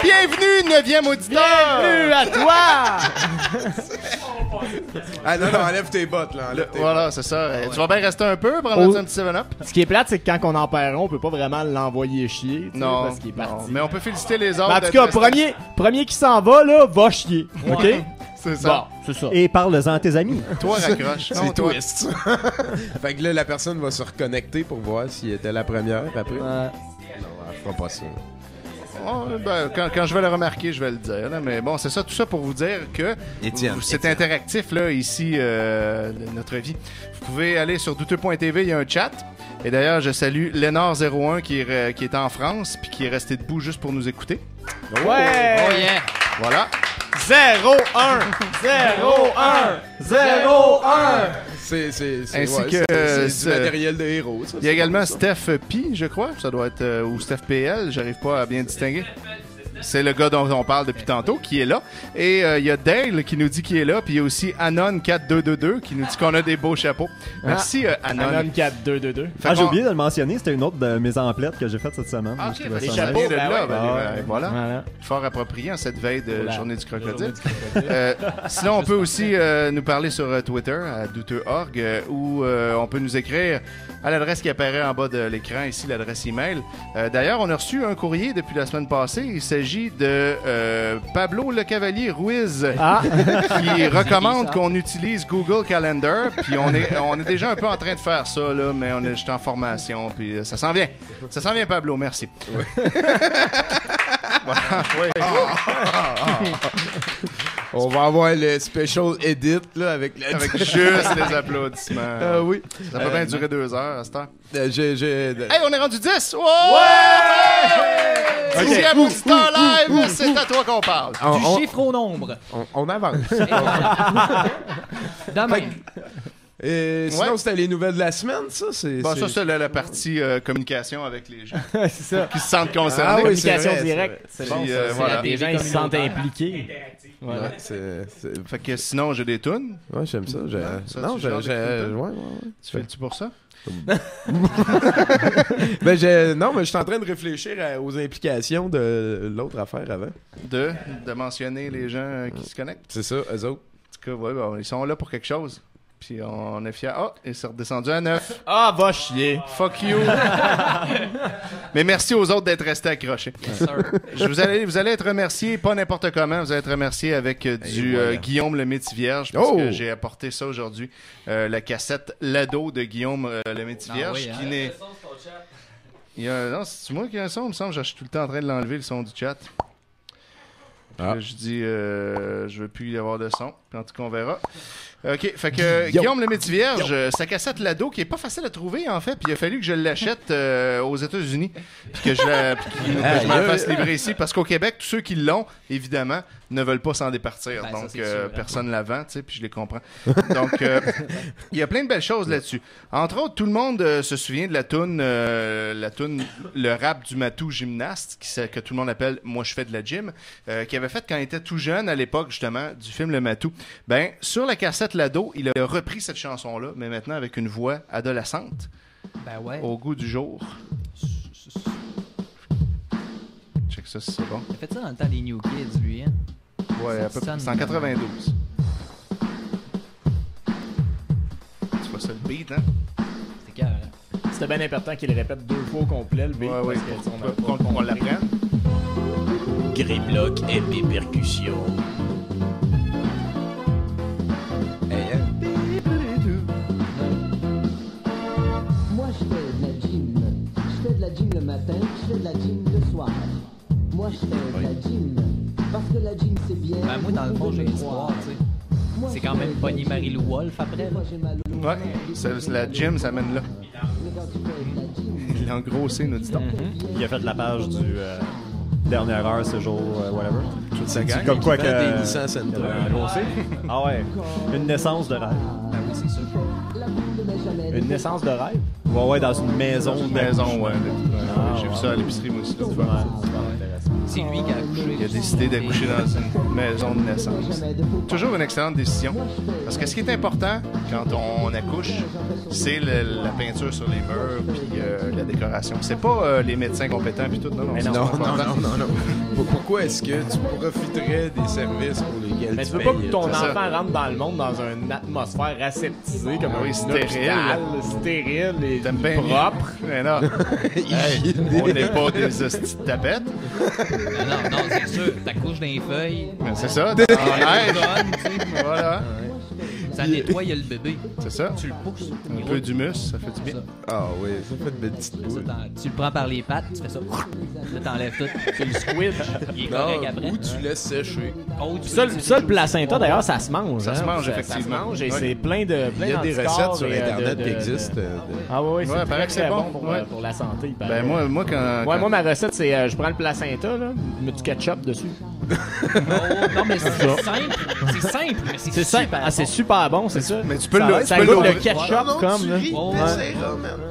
Bienvenue, 9e auditeur! Bienvenue à toi! Ah non, enlève tes bottes, là. Enlève tes Voilà, c'est ça. Tu vas bien rester un peu, prendre un petit 7-up? Ce qui est plate, c'est que quand on en perd un, on peut pas vraiment l'envoyer chier. Tu sais, Non, parce qu'il est parti. mais on peut féliciter les autres. Mais en tout cas, premier qui s'en va, là, va chier. OK? C'est ça. Bon, c'est ça. Et parle-en à tes amis. Toi, raccroche. Non, C'est toi. twist. Fait que là, la personne va se reconnecter pour voir s'il était la première après. Non, elle fera pas ça. Oh, ben, quand je vais le remarquer, je vais le dire. Là. Mais bon, c'est ça, tout ça pour vous dire que c'est interactif, là, ici, notre vie. Vous pouvez aller sur douteux.tv, il y a un chat. Et d'ailleurs, je salue Lénard01 qui est en France puis qui est resté debout juste pour nous écouter. Ouais! Oh yeah! Voilà. 0-1! C'est Ainsi ouais, que, c'est du matériel de héros. Ça, Il y a également Steph Pi, je crois. Ça doit être... ou Steph PL, j'arrive pas à bien distinguer. C'est le gars dont on parle depuis tantôt qui est là. Et il y a Dale qui nous dit qu'il est là. Puis il y a aussi Anon4222 qui nous dit qu'on a des beaux chapeaux. Merci Anon. Anon4222. Ah, j'ai oublié de le mentionner, c'était une autre de mes emplettes que j'ai faite cette semaine. Ah, Je ok, trouvais les ça chapeaux, nice. de là, ouais. voilà. Voilà. Fort approprié en cette veille de Voilà. Journée du crocodile. Sinon, on peut aussi nous parler sur Twitter, à douteux.org, où on peut nous écrire à l'adresse qui apparaît en bas de l'écran, ici, l'adresse email. D'ailleurs, on a reçu un courrier depuis la semaine passée. Il s'agit de Pablo Le Cavalier Ruiz, qui recommande qu'on utilise Google Calendar. Puis on est déjà un peu en train de faire ça, là, mais on est juste en formation. Puis ça s'en vient. Ça s'en vient, Pablo. Merci. Oui. Voilà. Oui. On va avoir le special edit là, avec juste les applaudissements. Oui. Ça va bien durer 2 heures à cette heure. Hey, on est rendu 10! Ouais! 10e auditeur live, c'est à toi qu'on parle. Du chiffre au nombre. On avance. Demain. Et sinon, c'était les nouvelles de la semaine, ça? Ça, c'est la partie communication avec les gens. C'est ça. Qui se sentent concernés. Communication directe. C'est bon. Voilà. Les gens, ils se sentent impliqués. Voilà. Fait que sinon, j'ai des tunes. Ouais, j'aime ça. Non, ouais. Tu fais-tu pour ça? Non, mais je suis en train de réfléchir aux implications de l'autre affaire avant. De mentionner les gens qui se connectent. C'est ça, eux autres. En tout cas, ils sont là pour quelque chose. Puis on est fiers. Et c'est redescendu à 9. Ah, va chier. Fuck you. Mais merci aux autres d'être restés accrochés. Vous allez être remerciés, pas n'importe comment. Vous allez être remerciés avec du Guillaume le Métis-Vierge, parce que j'ai apporté ça aujourd'hui. La cassette Lado de Guillaume le Métis-Vierge, qui n'est... Non, c'est moi qui ai un son, il me semble. Je suis tout le temps en train de l'enlever, le son du chat. Je dis, je veux plus y avoir de son. Puis en tout cas, on verra. OK, fait que Guillaume le Métis-Vierge, sa cassette Lado, qui est pas facile à trouver, en fait, puis il a fallu que je l'achète aux États-Unis, puis que je m'en fasse livrer ici, parce qu'au Québec, tous ceux qui l'ont, évidemment, ne veulent pas s'en départir. Donc, personne ne la vend, tu sais, puis je les comprends. Donc, il y a plein de belles choses là-dessus. Entre autres, tout le monde se souvient de la toune Le rap du matou gymnaste, que tout le monde appelle « Moi, je fais de la gym », qu'il avait fait quand il était tout jeune, à l'époque, justement, du film Le Matou. Ben, sur la cassette Lado, il a repris cette chanson-là, mais maintenant avec une voix adolescente, au goût du jour. Check ça si c'est bon. Il a fait ça dans le temps des New Kids, lui, hein? Ouais, à peu près. C'est en 92. Tu vois ça le beat, hein? C'était carré. C'était bien important qu'il le répète 2 fois au complet, le beat. Ouais, parce qu'on l'apprenne. Griblock et des percussions. Moi je fais de la gym. Je fais de la gym le matin, je fais de la gym le soir. Moi je fais de la gym parce que la gym c'est bien. Ben, moi dans le fond j'ai l'histoire, tu sais. C'est quand même Bonnie Marie-Lou Wolfe après. Là. Ouais, c'est la gym, ça mène là. Il a engrossé, nous dit-on. Il a fait la page du dernière heure, ce jour, whatever. Toute sa gang. Comme quoi que. Des Nissan Sentra. Ah ouais. Une naissance de rêve. Ben oui, c'est sûr. Une naissance de rêve? Ouais, dans une maison. J'ai vu ça à l'épicerie, moi aussi. C'est lui qui a accouché. Il a décidé d'accoucher dans une maison de naissance. Toujours une excellente décision. Parce que ce qui est important quand on accouche, c'est la peinture sur les murs puis la décoration. C'est pas les médecins compétents puis tout. Non. Pourquoi est-ce que tu profiterais des services pour lesquels tu veux pas que ton enfant rentre dans le monde dans une atmosphère aseptisée comme un stérile et propre? Mais non. On n'est pas des hosties de tapettes. Non, c'est sûr. T'accouches dans les feuilles. C'est ça. Dans la neige. Voilà. Ça nettoie le bébé. C'est ça. Tu le pousses. Un peu d'humus, ça fait du bien. Ah oui, ça fait de belles petites boules. Tu le prends par les pattes, tu fais ça. Là, t'enlèves tout. Tu le squidges. Il est correct après. Ou tu laisses sécher. Ça, le placenta, d'ailleurs, ça se mange. Ça se mange, effectivement. Ça se mange et c'est plein de. Il y a des recettes sur Internet qui existent. Ah oui, c'est paraît que c'est bon pour la santé. Ben moi, quand. Ma recette, c'est je prends le placenta, là, je mets du ketchup dessus. Non, mais c'est simple. C'est simple, mais c'est super. Ah, c'est super bon, c'est ça. Mais tu peux le ketchup comme là.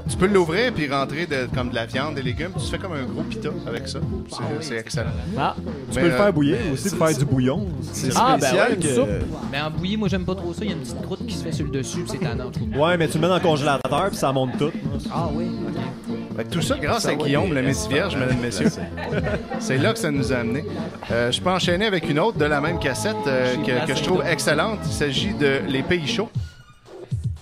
Tu peux l'ouvrir puis rentrer comme de la viande, des légumes. Tu fais comme un gros pita avec ça. C'est excellent. Tu peux le faire bouillir aussi pour faire du bouillon. C'est spécial une soupe. Mais en bouillie, moi j'aime pas trop ça. Il y a une petite croûte qui se fait sur le dessus, c'est tannant. Ouais, mais tu le mets dans le congélateur puis ça monte tout. Ah oui, ok. Tout ça grâce à Guillaume, le Métis-Vierge, mesdames et messieurs. C'est là que ça nous a amené. Je peux enchaîner avec une autre de la même cassette que je trouve excellente. Il s'agit de Les Pays Chauds.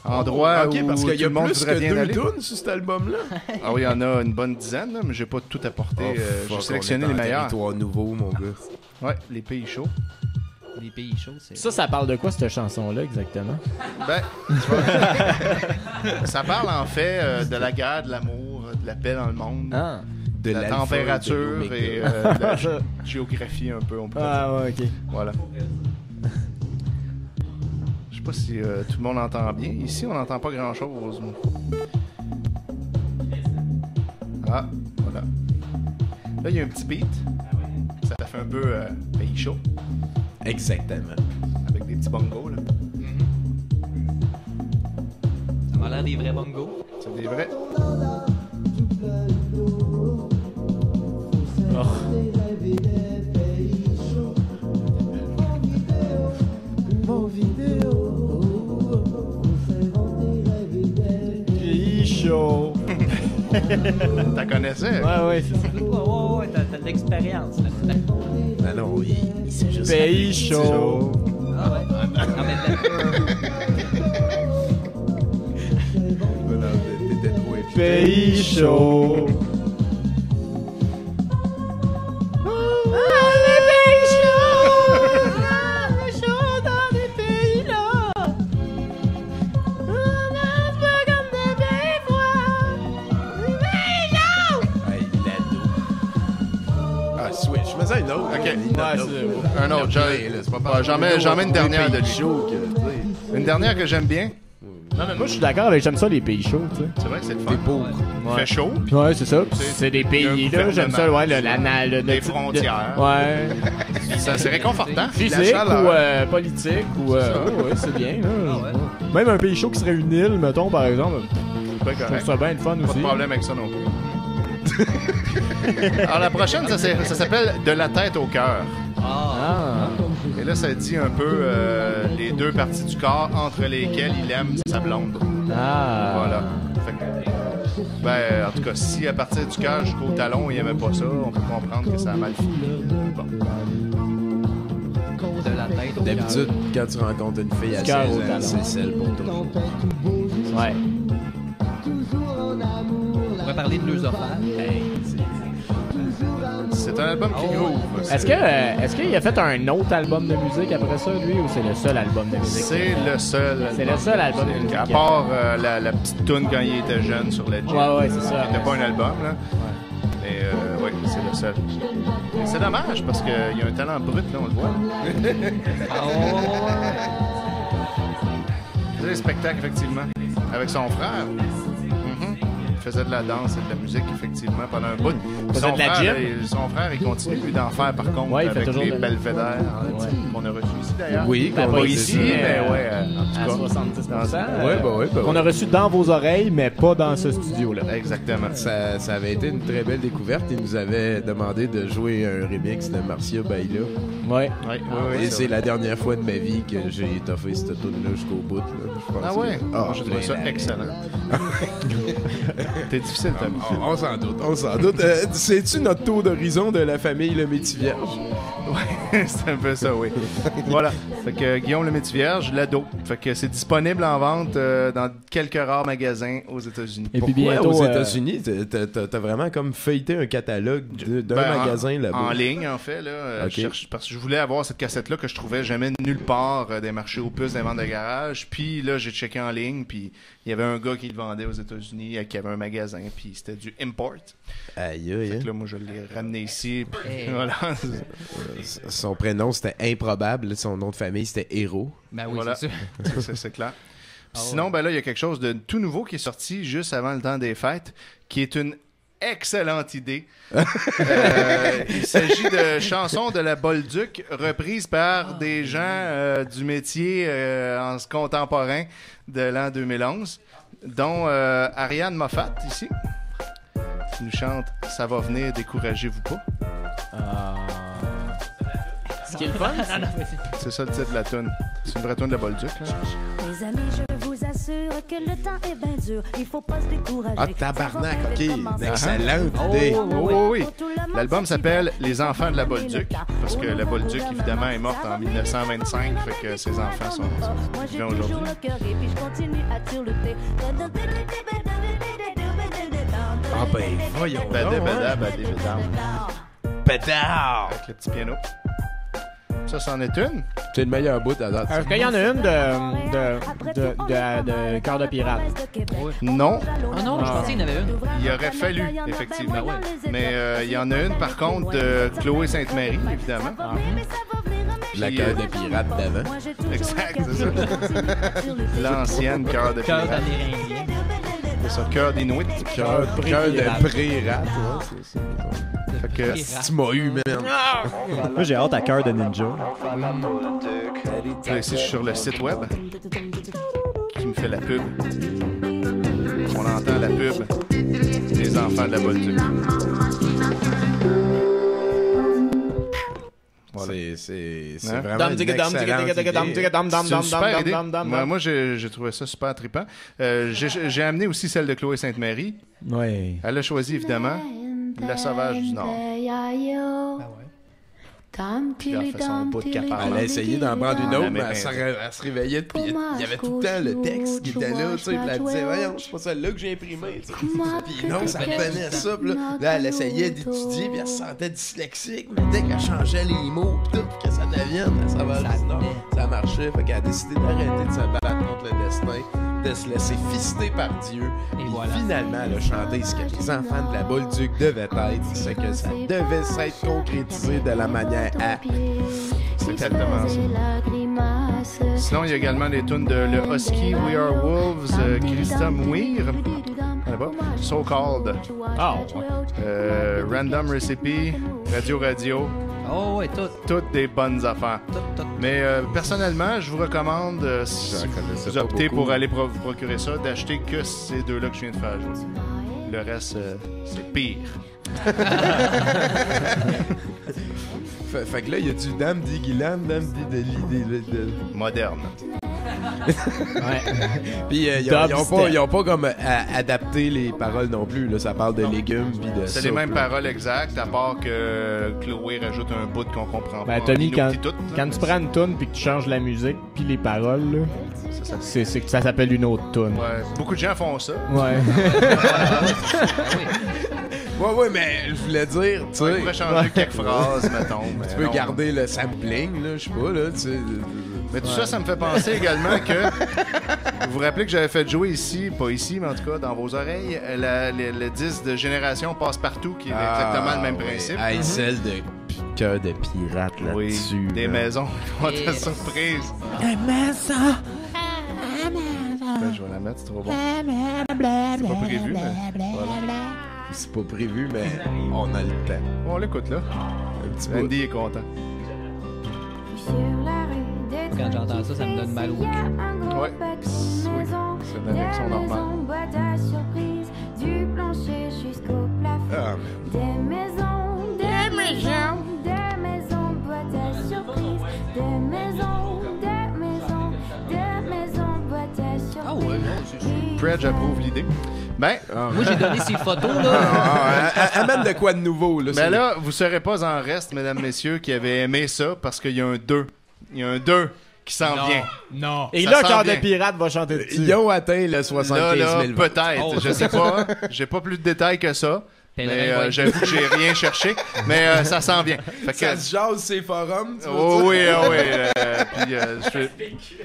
Endroit où parce qu'il y tout a le monde plus voudrait que bien 2 aller. tunes sur cet album-là. Ah oui, il y en a une bonne dizaine, là, mais j'ai pas tout apporté. J'ai sélectionné les meilleurs. Territoire nouveau, mon gars. Ouais, Les Pays Chauds. Les Pays Chauds, c'est... Ça parle de quoi, cette chanson-là, exactement? Ben, tu vois, ça parle en fait de la guerre, de l'amour, de la paix dans le monde. De la température et de la géographie un peu, on peut dire. Ah ouais, ok. Voilà. Je sais pas si tout le monde entend bien. Ici, on n'entend pas grand-chose. Ah, voilà. Là, il y a un petit beat. Ça fait un peu Pays Chaud. Exactement. Avec des petits bongos, là. Ça a l'air des vrais bongos. C'est des vrais. Pays chaud. T'as connaissais? Ouais, c'est ça. Ouais, t'as de l'expérience là-dedans. Ah non, il s'est juste... Pays chaud. Ah ouais. En même temps. T'étais trop efficace. Pays chaud. Switch, mais ça une autre. Ok. Ouais, un autre. J'en mets une dernière de lui. Une dernière que j'aime bien. Non, mais moi, je suis d'accord avec j'aime ça, les pays chauds, tu sais. C'est vrai que c'est le fun. T'es pauvre. Il fait chaud. Ouais, c'est ça. C'est- C'est des il y a pays, un là. J'aime ça, ouais, des frontières. Ouais. C'est réconfortant. Physique La ou chaleur. politique ou. Ouais, c'est bien, là. Ah ouais. Même un pays chaud qui serait une île, mettons, par exemple. Pas Je trouve correct. ça bien le fun Pas aussi. de problème avec ça non plus. Alors la prochaine, ça s'appelle De la tête au cœur. Ah. Et là, ça dit un peu les deux parties du corps entre lesquelles il aime sa blonde. Ah. Voilà. Fait que, ben, en tout cas, si à partir du cœur jusqu'au talon, il aimait pas ça, on peut comprendre que ça a mal fini. Bon. De la tête au D'habitude, quand tu rencontres une fille à Cœur 16 au ans, talon. c'est celle pour toi. Ouais. On va parler de l'œsophage. C'est un album qui groove. Est-ce qu'il a fait un autre album de musique après ça, lui, ou c'est le seul album de musique? C'est le seul. C'est le seul album de musique. À part la petite toune quand il était jeune sur Legend. Ouais, c'est ça. C'était pas un album, là. Mais oui, c'est le seul. Et c'est dommage parce qu'il y a un talent brut, là, on le voit. Il faisait des spectacles, effectivement, avec son frère. Il faisait de la danse et de la musique, effectivement, pendant un bout. faisait de la gym. Son frère, il continue lui d'en faire, par contre, Ouais, il fait avec toujours les de- belvédères qu'on a reçus ici, d'ailleurs. Oui, Ben, qu'on pas a ici, reçu. mais ouais, en à tout cas. 70%. Ouais, Qu'on a reçu dans vos oreilles, mais pas dans ce studio-là. Exactement. Ça avait été une très belle découverte. Il nous avait demandé de jouer un remix de Marcia Baila. Ouais. Et c'est la dernière fois de ma vie que j'ai toffé cette tune-là jusqu'au bout. Là. Je pense Ah ouais? que- Moi, j'ai trouvé ça excellent. T'es difficile, t'as On s'en doute, on s'en doute. C'est-tu notre tour d'horizon de la famille Le Métis-Vierge? Ouais, c'est un peu ça, oui. Voilà. Fait que Guillaume le Métis-Vierge, l'ado. Fait que c'est disponible en vente dans quelques rares magasins aux États-Unis. Et puis Pourquoi bientôt, aux États-Unis, t'as vraiment comme feuilleté un catalogue d'un Ben, magasin là-bas? En ligne, en fait. Là, Ok. je cherche, parce que je voulais avoir cette cassette-là que je trouvais jamais nulle part des marchés aux puces, des ventes de garage. Puis là, j'ai checké en ligne, puis il y avait un gars qui le vendait aux États-Unis, qui avait un magasin, puis c'était du import. Aïe, Fait aïe. que là, moi, je l'ai ramené ici, puis Hey. voilà. Son prénom, c'était Improbable. Son nom de famille, c'était Héros. Ben oui, Voilà. c'est sûr. C'est clair. Puis sinon, ben là, il y a quelque chose de tout nouveau qui est sorti juste avant le temps des fêtes, qui est une excellente idée. Il s'agit de chansons de la Bolduc reprises par des gens du métier en contemporain de l'an 2011, dont Ariane Moffat, ici, qui nous chante « Ça va venir, découragez-vous pas Ce qui est le fun, ». C'est ça le titre de la toune. C'est une vraie toune de la Bolduc. là. Les amis, je vous assure que le temps est bien dur. Il faut pas se décourager. Ah, tabarnak, ok. Commencer. Excellente idée. Oui. L'album s'appelle Les enfants de la Bolduc, parce que la Bolduc, évidemment, est morte en 1925, fait que ses enfants sont Moi, j'ai vivants toujours aujourd'hui. le cœur gai, puis je continue à tireluter. Ah ben, voyons donc. Pétard! Avec le petit piano. Ça, c'en est une. C'est le meilleur bout à date. Est-ce qu'il y en a une de Cœur de pirate? Non, Ah non, je pensais qu'il y en avait une. il aurait fallu, effectivement. Mais il y en a une, par contre, de Chloé Sainte-Marie, évidemment. La cœur de pirate d'avant. Exact, c'est ça. L'ancienne Cœur de Cœur pirate. d'Amérindien. C'est ça, Cœur d'Inuit. Cœur de pré-rat. Ouais, c'est ça. Fait que Tu m'as eu, man. Moi, j'ai hâte à cœur de ninja. là, ici, je suis sur le site web qui me fait la pub. on entend la pub des enfants de la Bolduc. Voilà. C'est vraiment une excellente idée. Moi, j'ai trouvé ça super trippant. J'ai amené aussi celle de Chloé Sainte-Marie. Oui. Elle a choisi, évidemment, La Sauvage du Nord. Puis elle fait son bout de capable. Elle a essayé d'en prendre une autre, mais elle se réveillait, puis il y avait tout le temps le texte qui était là, tu sais, puis elle disait, voyons, c'est pas celle-là que j'ai imprimée, tu sais. Puis non, ça revenait ça, puis là, elle essayait d'étudier, puis elle se sentait dyslexique, mais dès qu'elle changeait les mots, puis tout, puis que ça devienne, ça va, ça marchait, fait qu'elle a décidé d'arrêter de se battre contre le destin, de se laisser fister par Dieu, et voilà. Finalement, elle a chanté ce que les enfants de la Bolduc devaient être, c'est que ça devait s'être concrétisé de la manière à... C'est exactement ça. Sinon, il y a également des tunes de Le Husky, We Are Wolves, Christa Mouir, So Called, Random Recipe, Radio. Oh, ouais, toutes des bonnes affaires. Mais personnellement, je vous recommande, si vous optez pour aller vous procurer ça, d'acheter que ces deux-là que je viens de faire jouer. Le reste, c'est pire. Fait que là, il y a du Dame d'Iguilan, Dame de moderne. Ouais. Puis ils ont pas comme adapté les paroles non plus. Là, ça parle de légumes puis de c'est les mêmes paroles exactes, à part que Chloé rajoute un bout qu'on comprend pas. Tommy, quand tu prends une toune puis que tu changes la musique puis les paroles, là, c'est que ça s'appelle une autre toune. Ouais. Beaucoup de gens font ça. Ouais. Ouais, mais je voulais dire, tu sais... On pourrait changer quelques phrases, mettons. Tu peux garder le sampling, là, je sais pas, là, tu sais... Mais tout ça me fait penser également que... Vous vous rappelez que j'avais fait jouer ici, pas ici, mais en tout cas, dans vos oreilles, le disque de Génération Passe-Partout, qui est exactement le même principe. Celle de Cœur de pirate là-dessus. Oui, des maisons qui vont être surprises. Des maisons! Je vais la mettre, c'est trop bon. C'est pas prévu, mais voilà. C'est pas prévu, mais on a le temps. On l'écoute, là. Andy est content. Quand j'entends ça, ça me donne mal au cul. Ouais. Oui, c'est la réaction normale. Ah, des maisons, boîtes à surprise. Des maisons, boîtes à surprise. Ah ouais, Fred, j'approuve l'idée. Ben, moi j'ai donné ces photos là. Amène de quoi de nouveau là. Mais là, vous serez pas en reste, mesdames, messieurs, qui avaient aimé ça parce qu'il y a un 2. Il y a un 2 qui s'en vient. Non. Et là, Cœur de pirate va chanter dessus. Ils ont atteint le 75 000. Là, peut-être. Je sais pas. J'ai pas plus de détails que ça. Mais j'avoue que j'ai rien cherché. Mais ça s'en vient. Fait que, ça se jase ces forums. Tu oui.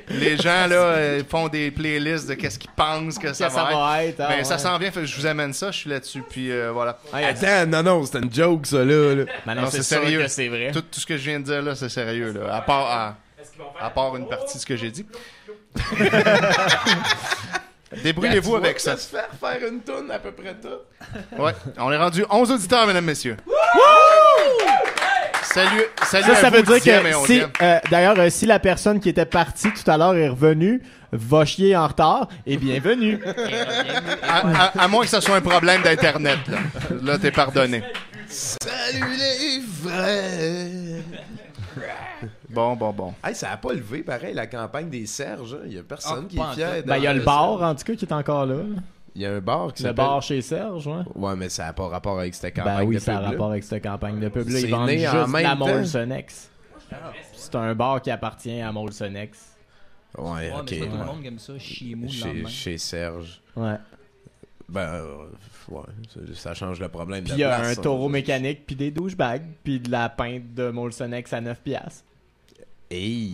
Puis les gens là font des playlists de qu'est-ce qu'ils pensent que ça va être. Mais ça s'en vient. Fait que je vous amène ça. Je suis là-dessus. Puis voilà. Attends, non, c'est une joke ça là. Ben non, c'est sérieux. Que c'est vrai. Tout ce que je viens de dire là, c'est sérieux là. À part une partie de ce que j'ai dit. Débrouillez-vous avec ça. Se faire une toune à peu près tout. Ouais, on est rendu 11 auditeurs, mesdames, messieurs. Salut ça à veut vous, dire que si, d'ailleurs, si la personne qui était partie tout à l'heure est revenue, va chier en retard, et bienvenue. À moins que ce soit un problème d'internet, là. Là, t'es pardonné. Salut les vrais. Bon. Hey, ça a pas levé, pareil, la campagne des Serges. Il y a personne qui est fier. Ben, il y a le bar, en tout cas, qui est encore là. Il y a un bar qui s'appelle... Le bar chez Serge, ouais. Ouais, mais ça n'a pas rapport avec cette campagne de pub. Ben oui, ça a rapport avec cette campagne de pub. Là, C'est ils vendent né juste en même la temps. Molson X. C'est un bar qui appartient à Molson X. Ouais, ok. Mais pas tout le monde aime ça, chier mou le lendemain. Chez Serge. Ouais. Ben, ouais, ça change le problème de Puis il y a place, un taureau mécanique, puis des douchebags, puis de la pinte de Molson X à 9$. Hey!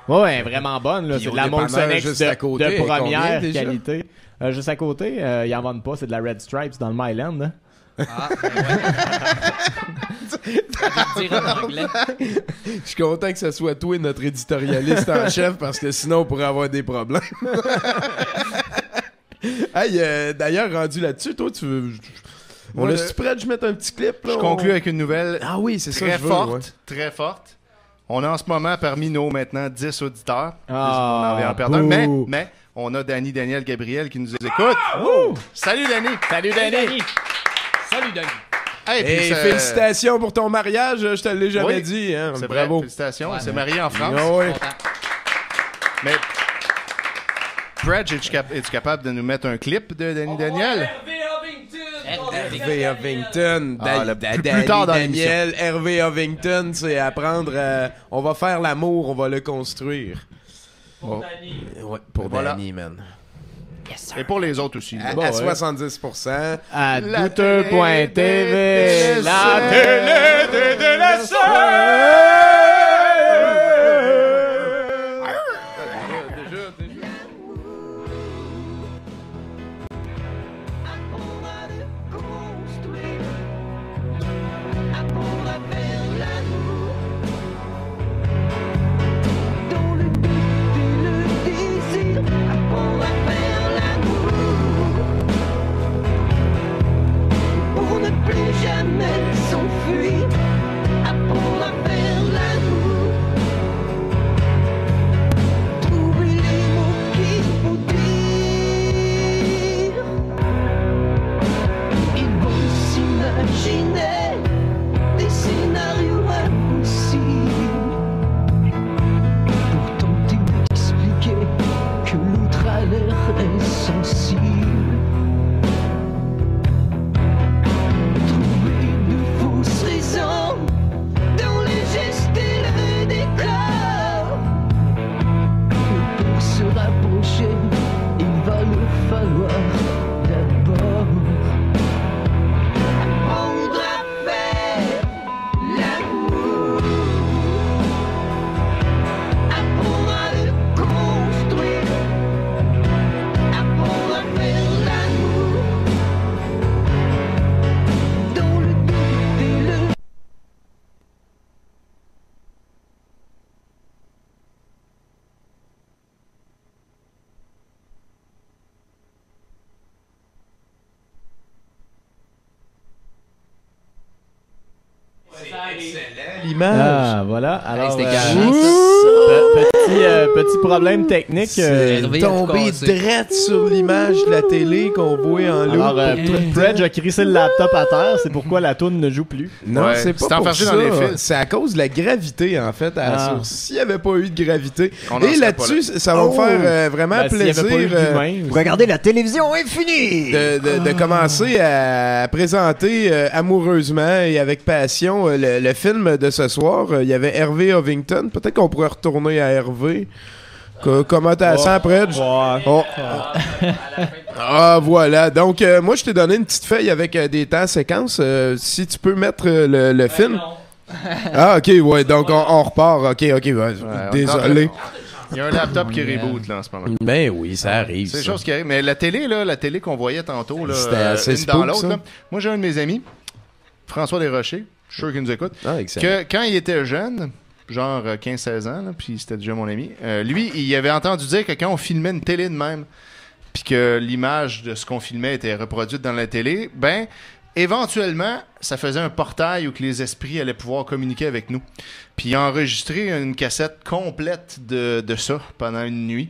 Ouais, vraiment bonne, là. C'est de la Molson X juste à côté, de première combien, déjà? qualité. Juste à côté, ils en vendent pas, c'est de la Red Stripes dans le Myland. Hein? Ah, ben ouais. Je suis content que ce soit toi notre éditorialiste en chef parce que sinon on pourrait avoir des problèmes. Hey, d'ailleurs, rendu là-dessus, toi, tu veux... On est-tu prêt que je mette un petit clip? Là, je conclue avec une nouvelle très forte. Très forte. On a en ce moment parmi nos maintenant 10 auditeurs. Ah, on en vient en perdre un. Mais on a Daniel Gabriel qui nous écoute. Salut Danny! Salut Danny! Salut, Danny! Hey, félicitations pour ton mariage, je te l'ai jamais dit. Hein? C'est bravo. Vrai, félicitations, il s'est marié en France. Oui. Mais Brad, es-tu capable de nous mettre un clip de Daniel? Hervé Ovington. Plus tard dans Daniel, Hervé Ovington, c'est apprendre. On va faire l'amour, on va le construire. Pour Danny. Ouais, pour Danny, man. Yes, Et pour les autres aussi. À 70%. À douteux.tv, la télé de la L'image. Ah, voilà. Alors, c'était petit problème technique. C'est tombé direct sur l'image de la télé qu'on voit en loup. Alors, Fred a crissé le laptop à terre. C'est pourquoi la toune ne joue plus. Non, Ouais, c'est pas c'est pour enfargé ça. dans les fils. C'est à cause de la gravité, en fait, à la source. S'il n'y avait pas eu de gravité. On en Et serait là-dessus, pas là. ça va me faire vraiment Ben, s'il y plaisir avait pas eu d'humain aussi. Regardez, la télévision est finie! de commencer à présenter amoureusement et avec passion le film de ce soir. Il y avait Hervé Ovington. Peut-être qu'on pourrait retourner à Hervé. Comment t'as ça après? Ah, voilà. Donc, moi, je t'ai donné une petite feuille avec des temps séquences. Si tu peux mettre le film. Ah, ok, ouais. Donc, on repart. Ok, ouais, désolé. Il y a un laptop qui reboot là en ce moment. Ben oui, ça arrive. C'est des ça. choses qui arrivent. Mais la télé qu'on voyait tantôt, là, C'était assez une dans spook, l'autre. ça. Là. Moi, j'ai un de mes amis, François Desrochers, je suis sûr qu'il nous écoute, Ah, excellent. que quand il était jeune, genre 15-16 ans, là, puis c'était déjà mon ami, lui, il avait entendu dire que quand on filmait une télé de même, puis que l'image de ce qu'on filmait était reproduite dans la télé, ben, éventuellement, ça faisait un portail où que les esprits allaient pouvoir communiquer avec nous. Puis il a enregistré une cassette complète de ça pendant une nuit.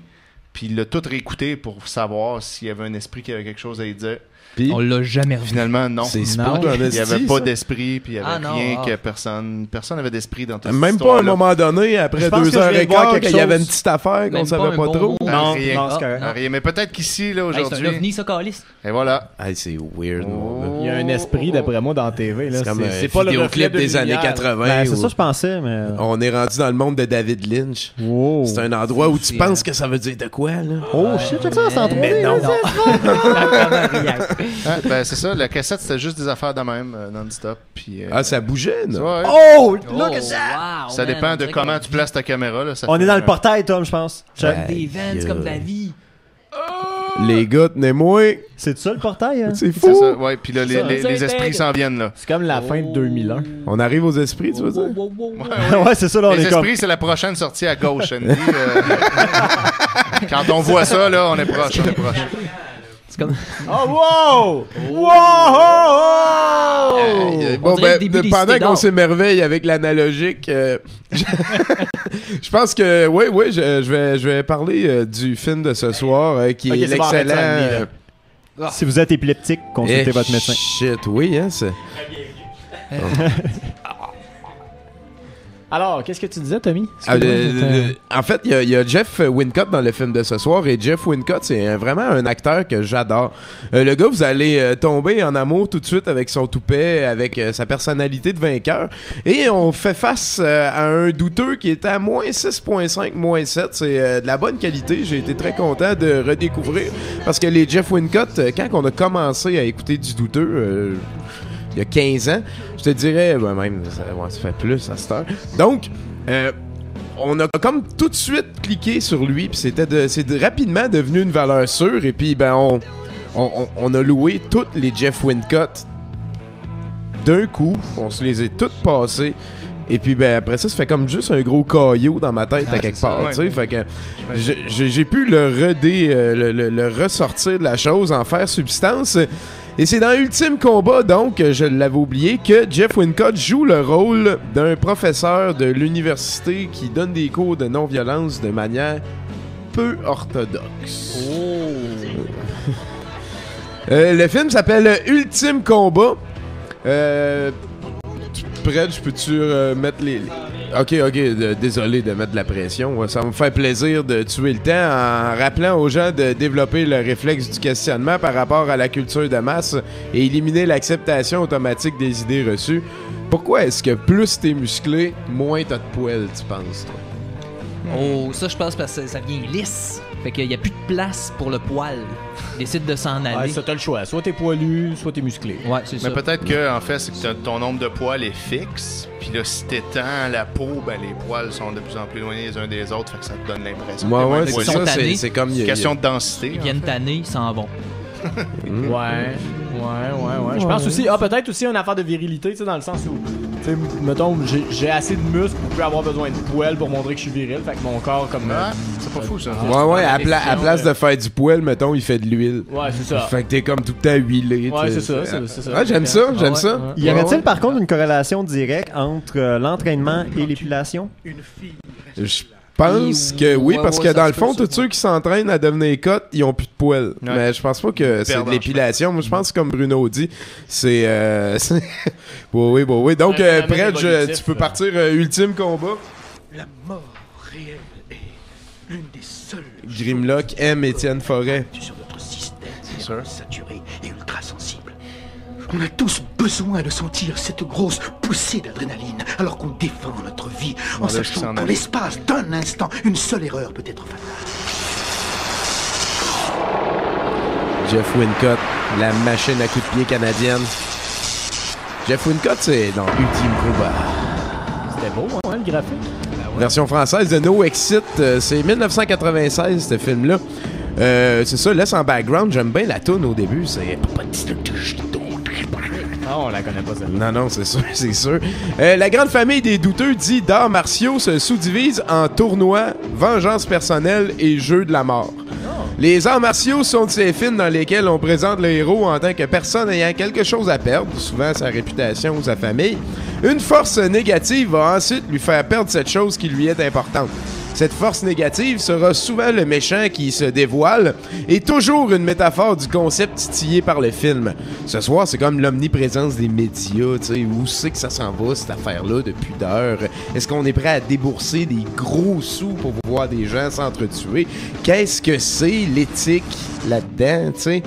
Puis il l'a tout réécouté pour savoir s'il y avait un esprit qui avait quelque chose à y dire. Puis, On l'a jamais revu. Finalement, non. c'est Non. sport Il n'y avait pas ça. d'esprit, puis il n'y avait Ah, non, rien ah. que personne n'avait d'esprit dans toute cette Même pas à un histoire-là. moment donné, après Je pense que je viens de voir 2h15, quelque qu'il y avait chose. une petite affaire qu'on Même savait pas pas un trop. bon mot. Non, rien. non, c'est Ah, correct. non. Rien, mais peut-être qu'ici, là, Hey, c'est un aujourd'hui... ovni, ça, Calis. et voilà. Hey, c'est weird, mon gars. Il y a un esprit, d'après moi, dans la TV. Là. C'est comme un c'est pas le reflet vidéoclip de des années lumière. 80. Ben, c'est où ça, je pensais, mais. on est rendu dans le monde de David Lynch. Wow. C'est un endroit où tu C'est, penses que ça veut dire de quoi, là? Oh shit, check ça, c'est en 3D. Mais non. Hein, ben, c'est ça, la cassette, c'était juste des affaires de même, non-stop. Puis, Ah, ça bougeait, non? ouais. Oh, Oh, look at that! wow, Ça man, dépend on de dirait comment qu'on- tu places ta caméra. Là, ça On fait est dans un- le portail, Tom, je pense. Check. Des vents comme la vie. Les gars, tenez-moi. C'est ça le portail, hein? C'est C'est fou. ça, ouais, puis là, Ça, les esprits s'en viennent, là. C'est comme la fin de 2001. On arrive aux esprits, tu veux dire? Ouais, c'est ça, là, on Les est comme. esprits, c'est la prochaine sortie à gauche, Andy. Quand on voit ça, là, on est proche, C'est comme... Oh, wow! Bon, pendant qu'on s'émerveille avec l'analogique, je pense que, oui, je vais parler du film de ce soir, qui est l'excellent... Si vous êtes épileptique, consultez votre médecin. Shit, oui, hein, c'est... Alors, qu'est-ce que tu disais, Tommy? En fait, il y a Jeff Wincott dans le film de ce soir, et Jeff Wincott, c'est vraiment un acteur que j'adore. Le gars, vous allez tomber en amour tout de suite avec son toupet, avec sa personnalité de vainqueur, et on fait face à un douteux qui est à moins 6.5, moins 7. C'est de la bonne qualité. J'ai été très content de redécouvrir, parce que les Jeff Wincott, quand on a commencé à écouter du douteux... il y a 15 ans, je te dirais, même, ça fait plus à cette heure. Donc, on a comme tout de suite cliqué sur lui, puis c'est rapidement devenu une valeur sûre, et puis on a loué toutes les Jeff Wincott d'un coup, on se les a toutes passées, et puis après ça fait comme juste un gros caillou dans ma tête à quelque part, tu sais, fait que j'ai pu le ressortir de la chose, en faire substance. Et c'est dans Ultime Combat, donc, je l'avais oublié, que Jeff Wincott joue le rôle d'un professeur de l'université qui donne des cours de non-violence de manière peu orthodoxe. Le film s'appelle Ultime Combat. Prêt, je peux-tu mettre les... Ok, désolé de mettre de la pression. Ça va me faire plaisir de tuer le temps en rappelant aux gens de développer le réflexe du questionnement par rapport à la culture de masse et éliminer l'acceptation automatique des idées reçues. Pourquoi est-ce que plus t'es musclé, moins t'as de poils, tu penses, toi? Oh, ça, je pense parce que ça devient lisse. Fait qu'il n'y a plus de place pour le poil. Il décide de s'en aller. Ouais, ça, t'as le choix. Soit t'es poilu, soit t'es musclé. Ouais, c'est ça. Mais peut-être que, en fait, c'est que ton nombre de poils est fixe. Puis là, si t'étends la peau, ben les poils sont de plus en plus éloignés les uns des autres. Fait que ça te donne l'impression. Ouais, c'est ça. C'est comme... une question de densité. Ils viennent tanner, ils s'en vont. Ouais. Je pense aussi, peut-être aussi une affaire de virilité, tu sais, dans le sens où, tu sais, mettons, j'ai assez de muscles pour plus avoir besoin de poêle pour montrer que je suis viril, fait que mon corps, comme. C'est pas fou, ça. Ouais, à place de faire du poêle, mettons, il fait de l'huile. Ouais, c'est ça. Fait que t'es comme tout le temps huilé. Ouais, c'est ça. Ouais, j'aime ça. Y aurait-il par contre une corrélation directe entre l'entraînement et l'épilation? Je pense que oui, parce que dans le fond, tous ceux qui s'entraînent à devenir cote, ils ont plus de poils. Ouais. Mais je pense pas que c'est de l'épilation. Moi, je pense que comme Bruno dit, c'est... oui. Donc, prêt, tu peux partir Ultime Combat. La mort réelle est l'une des seules... Grimlock aime Étienne Forêt. ...sur notre système saturé et ultra sensible. On a tous besoin de sentir cette grosse poussée d'adrénaline alors qu'on défend notre vie en sachant qu'en l'espace d'un instant, une seule erreur peut être fatale. Jeff Wincott, la machine à coups de pied canadienne. Jeff Wincott, c'est dans Ultime Combat. C'était beau, hein, le graphique? Version française de No Exit, c'est 1996, ce film-là. C'est ça, laisse en background, j'aime bien la toune au début, c'est... Ah, on la connaît pas, celle-là. Non, c'est sûr. La grande famille des douteux dit d'arts martiaux se sous-divise en tournois, vengeance personnelle et jeux de la mort. Les arts martiaux sont de ces films dans lesquels on présente le héros en tant que personne ayant quelque chose à perdre, souvent sa réputation ou sa famille. Une force négative va ensuite lui faire perdre cette chose qui lui est importante. Cette force négative sera souvent le méchant qui se dévoile et toujours une métaphore du concept titillé par le film. Ce soir, c'est comme l'omniprésence des médias, tu sais, où c'est que ça s'en va cette affaire-là depuis d'heures? Est-ce qu'on est prêt à débourser des gros sous pour voir des gens s'entretuer? Qu'est-ce que c'est l'éthique là-dedans, tu sais?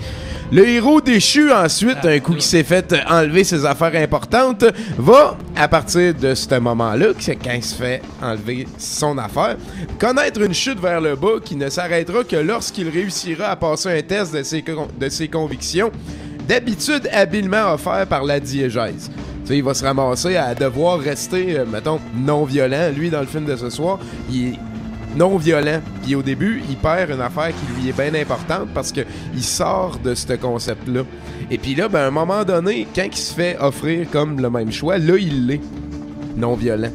Le héros déchu, ensuite, un coup qui s'est fait enlever ses affaires importantes, va, à partir de ce moment-là, quand il se fait enlever son affaire, connaître une chute vers le bas qui ne s'arrêtera que lorsqu'il réussira à passer un test de ses convictions, d'habitude habilement offert par la diégèse. Tu sais, il va se ramasser à devoir rester, mettons, non-violent. Lui, dans le film de ce soir, il est non-violent. Puis au début, il perd une affaire qui lui est bien importante parce que il sort de ce concept-là. Et puis là, à un moment donné, quand il se fait offrir comme le même choix, là, il l'est non-violent.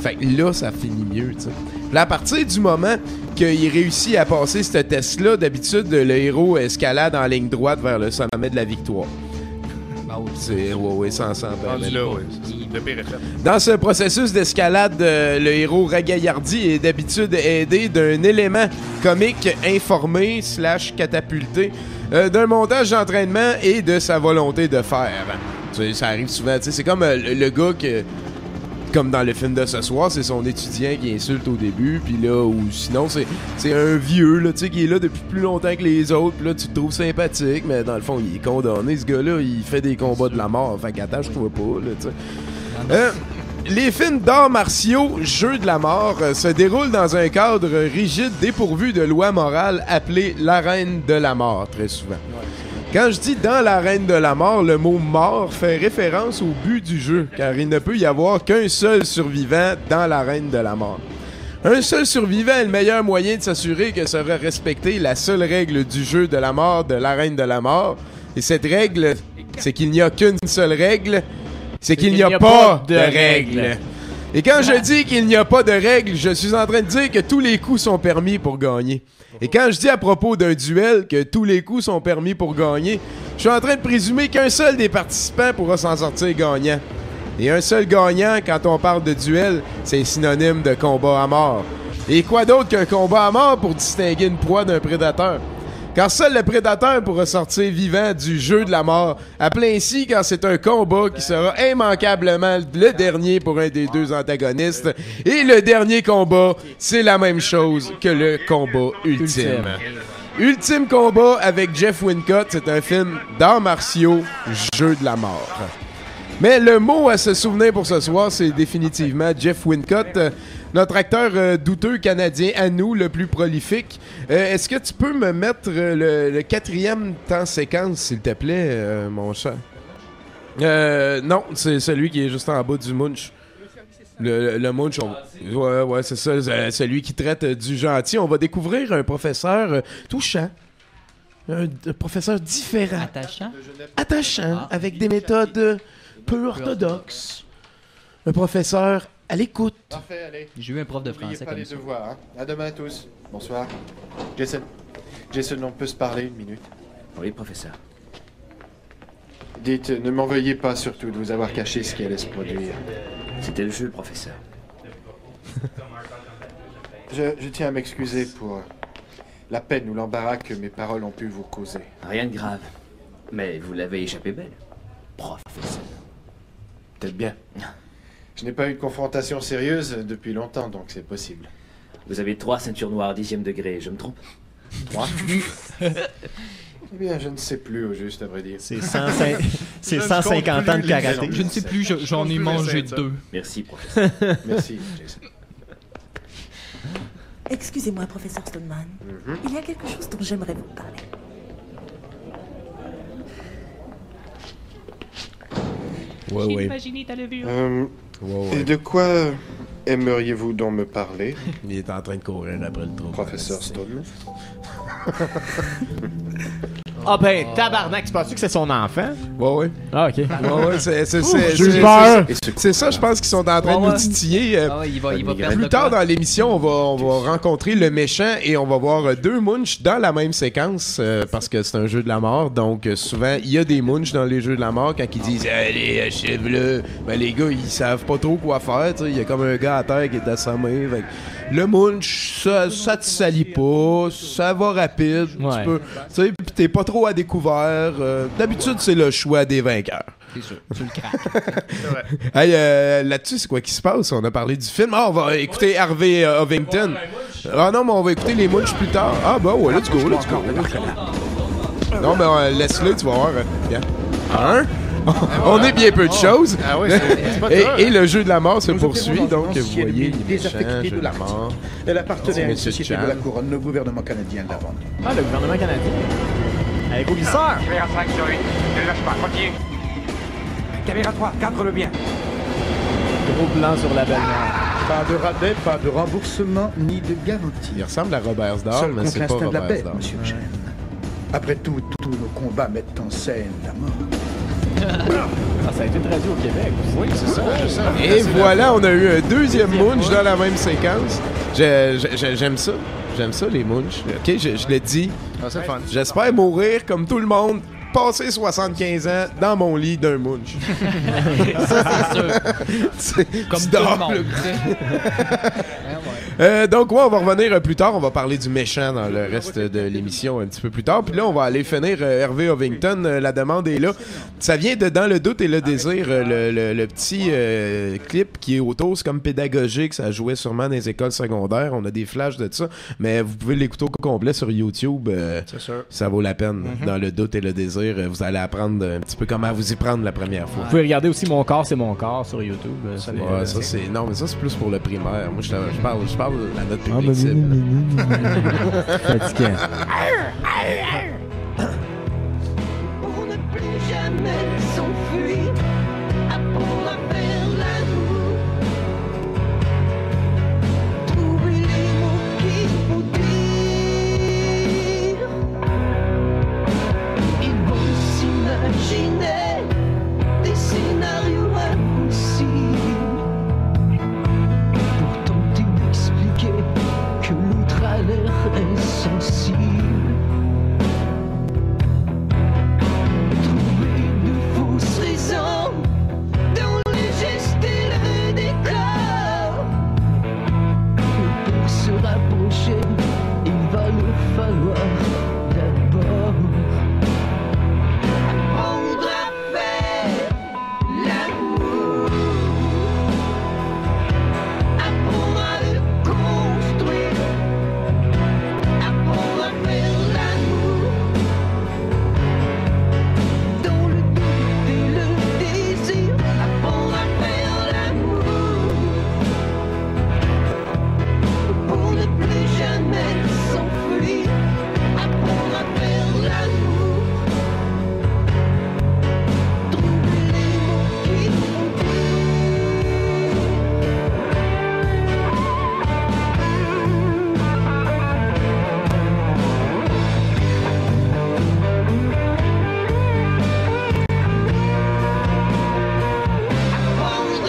Fait que là, ça finit mieux, tu sais. Là, à partir du moment qu'il réussit à passer ce test-là, d'habitude, le héros escalade en ligne droite vers le sommet de la victoire. C'est ça ensemble. Dans ce processus d'escalade, le héros ragaillardi est d'habitude aidé d'un élément comique informé / catapulté, d'un montage d'entraînement et de sa volonté de faire. Ça arrive souvent, c'est comme le gars que... Comme dans le film de ce soir, c'est son étudiant qui insulte au début, puis là, ou sinon, c'est un vieux, là, tu sais, qui est là depuis plus longtemps que les autres, puis là, tu te trouves sympathique, mais dans le fond, il est condamné, ce gars-là, il fait des combats de la mort, fait qu'attache-toi pas, là, tu sais. Les films d'arts martiaux, jeux de la mort, se déroulent dans un cadre rigide dépourvu de loi morale appelé l'arène de la mort, très souvent. Quand je dis dans l'arène de la mort, le mot mort fait référence au but du jeu, car il ne peut y avoir qu'un seul survivant dans l'arène de la mort. Un seul survivant est le meilleur moyen de s'assurer que sera respectée la seule règle du jeu de la mort de l'arène de la mort. Et cette règle, c'est qu'il n'y a qu'une seule règle, c'est qu'il n'y a pas de règle. Et quand je dis qu'il n'y a pas de règle, je suis en train de dire que tous les coups sont permis pour gagner. Et quand je dis à propos d'un duel que tous les coups sont permis pour gagner, je suis en train de présumer qu'un seul des participants pourra s'en sortir gagnant. Et un seul gagnant, quand on parle de duel, c'est synonyme de combat à mort. Et quoi d'autre qu'un combat à mort pour distinguer une proie d'un prédateur? Car seul le prédateur pourra sortir vivant du jeu de la mort, appelé ainsi car c'est un combat qui sera immanquablement le dernier pour un des deux antagonistes. Et le dernier combat, c'est la même chose que le combat ultime. Ultime combat avec Jeff Wincott, c'est un film d'arts martiaux, jeu de la mort. Mais le mot à se souvenir pour ce soir, c'est définitivement Jeff Wincott, notre acteur douteux canadien à nous, le plus prolifique. Est-ce que tu peux me mettre le quatrième temps séquence, s'il te plaît, mon cher? Non, c'est celui qui est juste en bas du munch. Le munch, ouais, c'est ça, celui qui traite du gentil. On va découvrir un professeur touchant. Un professeur différent. Attachant, avec des méthodes peu orthodoxes. Un professeur à l'écoute. Parfait, allez. J'ai eu un prof de français comme ça. Devoirs, hein. À demain à tous. Bonsoir. Jason, on peut se parler une minute? Oui, professeur. Dites, ne m'en veuillez pas surtout de vous avoir caché ce qui allait se produire. C'était le jeu, professeur. Je tiens à m'excuser pour la peine ou l'embarras que mes paroles ont pu vous causer. Rien de grave. Mais vous l'avez échappé belle, professeur. Peut-être bien. Je n'ai pas eu de confrontation sérieuse depuis longtemps, donc c'est possible. Vous avez 3 ceintures noires 10e degré, je me trompe? 3? Eh bien, je ne sais plus au juste, à vrai dire. C'est 150 ans de karaté. Je ne sais plus, j'en ai mangé 2. Merci, professeur. Merci, Jason. Excusez-moi, professeur Stoneman. Il y a quelque chose dont j'aimerais vous parler. J'ai imaginé ta levure. Et de quoi aimeriez-vous donc me parler? Il est en train de courir après le trou. Professeur Stoneman. Ah ben, tabarnak, c'est pas sûr que c'est son enfant? Ouais. Ah, ok. Ouais, c'est ça, je pense qu'ils sont en train de nous titiller. Il va Plus tard dans l'émission, on va rencontrer le méchant et on va voir 2 munchs dans la même séquence parce que c'est un jeu de la mort. Donc, souvent, il y a des munchs dans les jeux de la mort quand ils disent « Allez, achève-le », ben les gars, ils savent pas trop quoi faire. Il y a comme un gars à terre qui est assommé. Le munch, ça te salit pas, ça va rapide. Ouais. Tu peux, pis t'es pas trop à découvert. D'habitude, c'est le choix des vainqueurs. C'est sûr, tu le craques. Hey, là-dessus, c'est quoi qui se passe? On a parlé du film. Ah, on va écouter Harvey Ovington. Ah non, mais on va écouter les munchs plus tard. Ah bah ouais, let's go. Non, mais laisse-le, tu vas voir. Bien. On est bien peu de choses. Ah oui, c'est pas dur. Et le jeu de la mort se poursuit, donc vous voyez les méchants, désaffecté de l'artiste. Elle appartenait à une société de la couronne, le gouvernement canadien l'a vendue. Ah, le gouvernement canadien. Avec Oulissard. Caméra 5 sur 8. Ne lâche pas, continue. Caméra 3, cadre-le bien. Gros plan sur la belle-mère. Pas de rabais, pas de remboursement, ni de garantie. Il ressemble à Robert Zdar, Seul mais contre c'est pas l'instinct de la Robert paix, Zdar. monsieur Chen. Après tout, tous nos combats mettent en scène la mort. Ah, ça a été traduit au Québec aussi. Oui, c'est ça. Et voilà, on a eu un deuxième munch dans la même séquence. J'aime ça. J'aime ça, les munchs. OK, je l'ai dit. Ah, c'est fun. J'espère mourir comme tout le monde, passer 75 ans dans mon lit d'un munch. Ça, c'est sûr. Comme tout le monde. Donc, ouais, on va revenir plus tard. On va parler du méchant dans le reste de l'émission un petit peu plus tard. Puis là, on va aller finir Hervé Ovington. La demande est là. Ça vient de Dans le doute et le désir, le petit clip qui est autour. C'est comme pédagogique. Ça jouait sûrement dans les écoles secondaires. On a des flashs de ça. Mais vous pouvez l'écouter au complet sur YouTube. C'est sûr. Ça vaut la peine. Dans le doute et le désir, vous allez apprendre un petit peu comment vous y prendre la première fois. Vous pouvez regarder aussi Mon corps, c'est mon corps sur YouTube. Ouais, ça c'est... Non, mais ça c'est plus pour le primaire. Moi, je parle à notre public cible. Fatiguant. Pour ne plus jamais s'enfuir, apprendre à faire l'amour. Trouver les mots qu'il faut dire. Ils vont s'imaginer des scénarios impossibles pour tenter d'expliquer que l'autre a l'air insensible. Trouver de fausses raisons dans les gestes et le décor. Mais pour se rapprocher, il va leur falloir d'abord apprendre à faire l'amour. Apprendre à le construire. Apprendre à faire l'amour. Dans le doute et le désir. Apprendre à faire l'amour. Pour ne plus jamais s'enfuir. Apprendre à faire l'amour. Trouver les mots qu'il faut apprendre à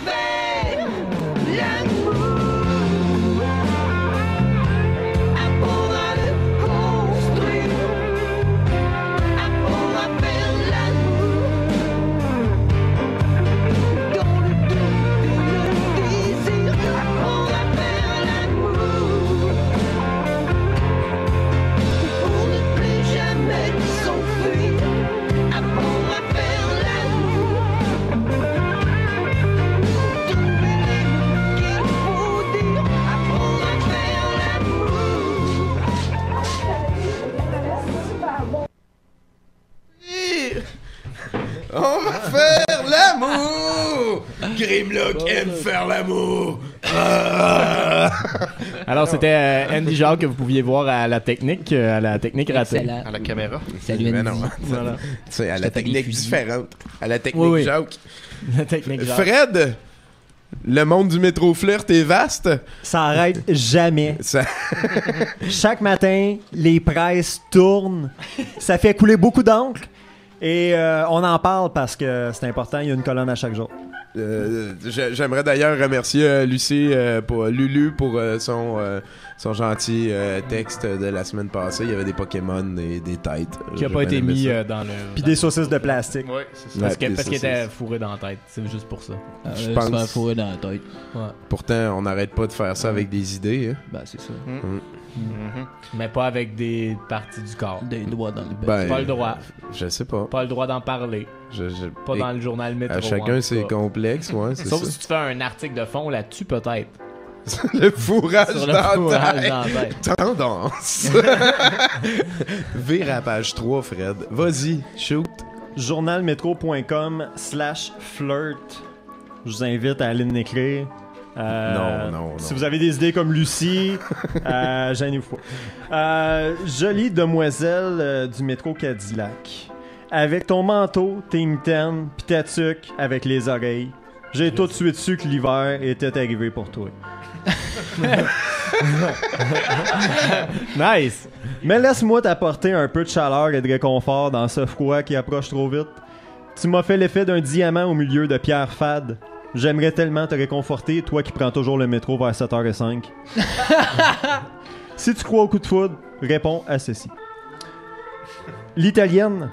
faire l'amour. Apprendre à le construire. Apprendre à faire l'amour. Dans le doute et le désir. Apprendre à faire l'amour. Pour ne plus jamais s'enfuir. Apprendre à faire l'amour. Trouver les mots qu'il faut dire. Apprendre à faire On va faire l'amour! Grimlock aime faire l'amour! Alors, c'était Andy Jacques que vous pouviez voir à la technique ratée. Excellent. À la caméra. Salut, Mais Andy. non, Voilà. c'est à la technique différente. À la technique Oui, oui. Jacques. La technique Jacques. Fred, le monde du métro flirt est vaste. Ça arrête jamais. Chaque matin, les presses tournent. Ça fait couler beaucoup d'encre. Et on en parle parce que c'est important. Il y a une colonne à chaque jour. J'aimerais d'ailleurs remercier Lulu pour son gentil texte de la semaine passée. Il y avait des Pokémon et des têtes. Qui n'a pas été mis dans le... Puis des saucisses de plastique. Oui, c'est ça. Parce qu'il était fourré dans la tête. C'est juste pour ça. Je pense. Se faire fourrer dans la tête. Ouais. Pourtant, on n'arrête pas de faire ça avec des idées. Hein. Ben, c'est ça. Mais pas avec des parties du corps. Des doigts dans le bec. Ben, Pas le droit. Je sais pas. Pas le droit d'en parler. Pas dans le journal Métro. À chacun ses complexes, ouais, c'est Sauf ça. si tu fais un article de fond là-dessus, peut-être. Le fourrage Sur le dans fourrage la dans la tête. Tendance. Vire à page 3, Fred. Vas-y, shoot. Journalmetro.com/flirt. Je vous invite à aller l'écrire. Non. Si vous avez des idées comme Lucie, gênez-vous pas. Jolie demoiselle du métro Cadillac. Avec ton manteau, tes mitaines, pis ta tuque avec les oreilles. J'ai tout de suite su que l'hiver était arrivé pour toi. Nice! Mais laisse-moi t'apporter un peu de chaleur et de réconfort dans ce froid qui approche trop vite. Tu m'as fait l'effet d'un diamant au milieu de pierres fades. J'aimerais tellement te réconforter, toi qui prends toujours le métro vers 7h05. Si tu crois au coup de foudre, réponds à ceci. L'italienne,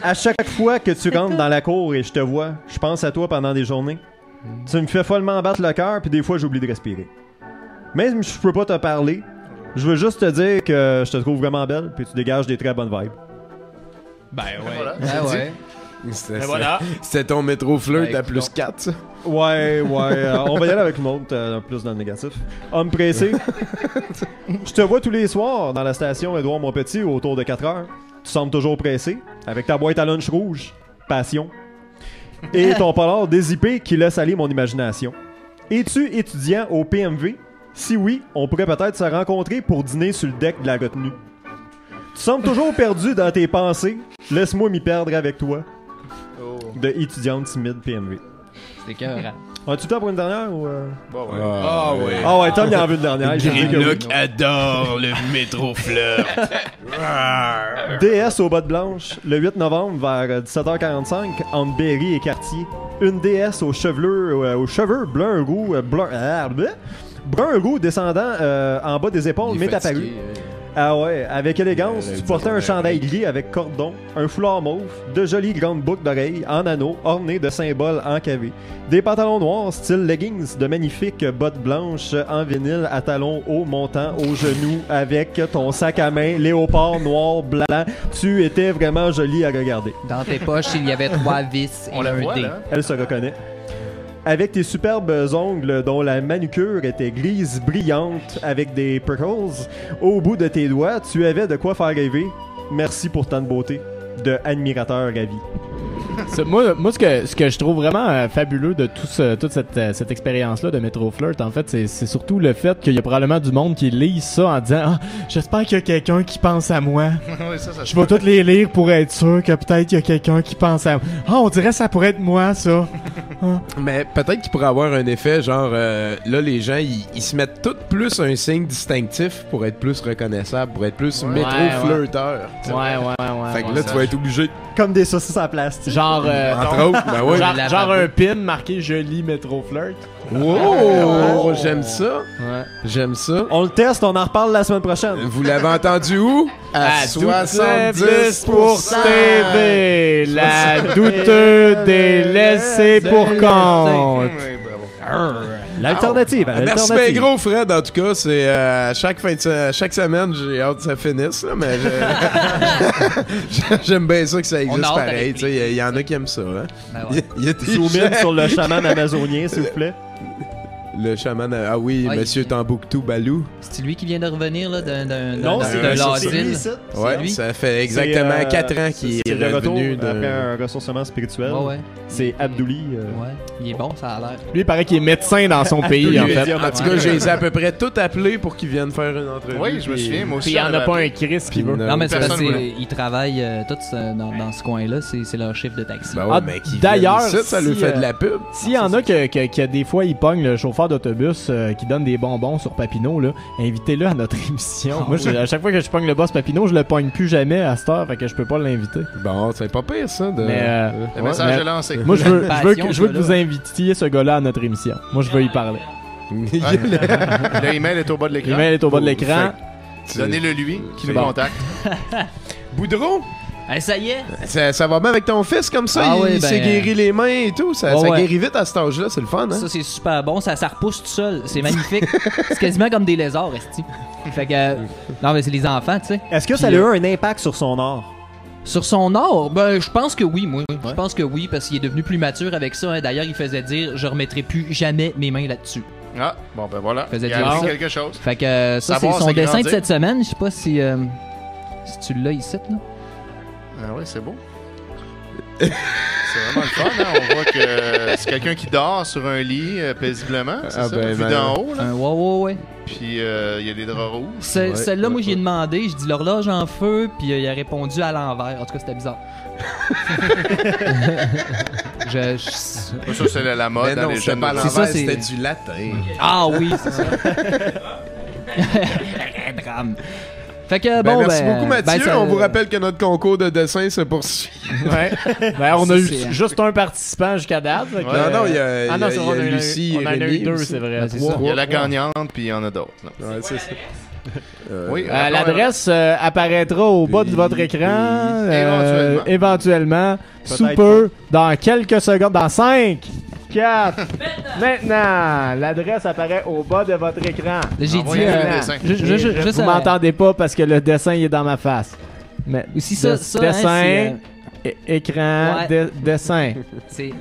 à chaque fois que tu rentres dans la cour et je te vois, je pense à toi pendant des journées. Tu me fais follement battre le cœur, puis des fois j'oublie de respirer. Même si je peux pas te parler, je veux juste te dire que je te trouve vraiment belle, puis tu dégages des très bonnes vibes. Ben ouais. Voilà, Ah ouais. C'était ton métro flirt à plus 4, ça? Ouais, on va y aller avec une autre, plus dans le négatif. Homme pressé. Je te vois tous les soirs dans la station Édouard Montpetit autour de 4 heures. Tu sembles toujours pressé, avec ta boîte à lunch rouge, passion, et ton polar dézippé qui laisse aller mon imagination. Es-tu étudiant au PMV? Si oui, on pourrait peut-être se rencontrer pour dîner sur le deck de la retenue. Tu sembles toujours perdu dans tes pensées. Laisse-moi m'y perdre avec toi. De étudiante timide PMV. C'est écœurant. As-tu le temps pour une dernière ou Bon, ouais. Ah ouais. Ah ouais, Tom il en veut une dernière. Greenlock adore le métro flirt. DS aux bottes blanches, le 8 novembre vers 17h45 entre Berry et Cartier. Une DS aux cheveux brun roux descendant en bas des épaules m'est apparu. Ah ouais, avec élégance, tu portais un chandail gris avec cordon, un foulard mauve, de jolies grandes boucles d'oreilles en anneaux ornées de symboles encavés, des pantalons noirs style leggings, de magnifiques bottes blanches en vinyle à talons hauts montant aux genoux avec ton sac à main léopard noir blanc. Tu étais vraiment jolie à regarder. Dans tes poches, il y avait 3 vis et un dé. Elle se reconnaît. Avec tes superbes ongles dont la manucure était grise brillante avec des prickles au bout de tes doigts, tu avais de quoi faire rêver. Merci pour tant de beauté. De admirateur ravi. Moi, ce que je trouve vraiment fabuleux de toute cette expérience-là de Métro Flirt, en fait, c'est surtout le fait qu'il y a probablement du monde qui lise ça en disant « Ah, j'espère qu'il y a quelqu'un qui pense à moi. Oui, ça Je vais toutes les lire pour être sûr que peut-être il y a quelqu'un qui pense à moi. Ah, on dirait que ça pourrait être moi, ça. Ah. » Mais peut-être qu'il pourrait avoir un effet, genre, là, les gens, ils se mettent tout plus un signe distinctif pour être plus reconnaissable, pour être plus métro-flirteur. Ouais. Fait que là, tu vas être obligé. Comme des saucisses à plastique. Genre, entre autres, ben ouais. genre un pin marqué joli Métro Flirt. Wow! J'aime ça. Ouais. J'aime ça. On le teste, on en reparle la semaine prochaine. Vous l'avez entendu où? À 70%. TV, la douteuse des laissés pour compte. L'alternative. Merci bien gros, Fred. En tout cas, c'est chaque semaine, j'ai hâte que ça finisse. Là, mais j'aime bien ça que ça existe pareil. Il y en a qui aiment ça. Hein? Ben ouais. Il y a des Zoom in sur le chaman amazonien, s'il vous plaît. Le chaman, ah oui, Monsieur Tambouctou Balou. C'est lui qui vient de revenir là d'un l'asile. Ouais, ça fait exactement 4 ans qu'il est revenu après un ressourcement spirituel. Ouais. C'est Abdouli. Ouais, il est bon, ça a l'air. Lui, il paraît qu'il est médecin dans son pays, en fait. En tout cas, j'ai à peu près tout appelé pour qu'il vienne faire une entrevue. Oui, je me souviens, moi aussi. Puis il n'y en a pas un Chris qui veut. Non, mais c'est parce qu'ils travaillent tous dans ce coin-là, c'est leur chiffre de taxi. D'ailleurs, ça lui fait de la pub. S'il y en a que des fois, ils pognent le chauffeur d'autobus qui donne des bonbons sur Papineau, là, invitez-le à notre émission. Moi, à chaque fois que je pogne le boss Papineau, je le pogne plus jamais à cette heure, fait que je peux pas l'inviter. Bon, c'est pas pire, ça. Le message est lancé. Moi, je veux que vous invitiez ce gars-là à notre émission. Moi, je veux y parler. L'email est au bas de l'écran. L'email est au bas de l'écran. Donnez-le lui, qui nous contacte. Boudreau? Ça y est. Ça va bien avec ton fils comme ça? Il s'est guéri les mains et tout. Ça guérit vite à cet âge-là, c'est le fun. Hein? Ça, c'est super bon. Ça repousse tout seul. C'est magnifique. C'est quasiment comme des lézards, esti. Fait que. Non, mais c'est les enfants, tu sais. Est-ce que ça a eu un impact sur son art? Sur son art? Ben, je pense que oui, moi. Je pense que oui, parce qu'il est devenu plus mature avec ça. Hein. D'ailleurs, il faisait dire je remettrai plus jamais mes mains là-dessus. Ah, bon, ben voilà. Il y a quelque chose. Fait que ça, c'est son dessin de cette semaine. Je sais pas si tu l'as ici, là. Ah oui, c'est beau. C'est vraiment le fun, hein? On voit que c'est quelqu'un qui dort sur un lit paisiblement, c'est ça? Vu d'en haut, là. Ouais. Puis il y a des draps rouges. Celle-là, moi, j'ai demandé, je dis l'horloge en feu, puis il a répondu à l'envers. En tout cas, c'était bizarre. Ça, c'est la mode dans les jeunes. Pas à l'envers, c'était du latin. Ah oui, c'est ça. Drame. Fait que bon, merci beaucoup Mathieu. On vous rappelle que notre concours de dessin se poursuit. Ouais. On a eu juste un participant jusqu'à date. Non, il y a Lucie et Rémi. On en a eu 2, c'est vrai. Il y a la gagnante, puis il y en a d'autres. Ouais, c'est ça. L'adresse apparaîtra au bas de votre écran éventuellement sous Peut-être peu, dans quelques secondes, dans 5, 4, maintenant, l'adresse apparaît au bas de votre écran. J'ai dit, vous m'entendez pas parce que le dessin il est dans ma face. Mais aussi ça dessin, écran, dessin. C'est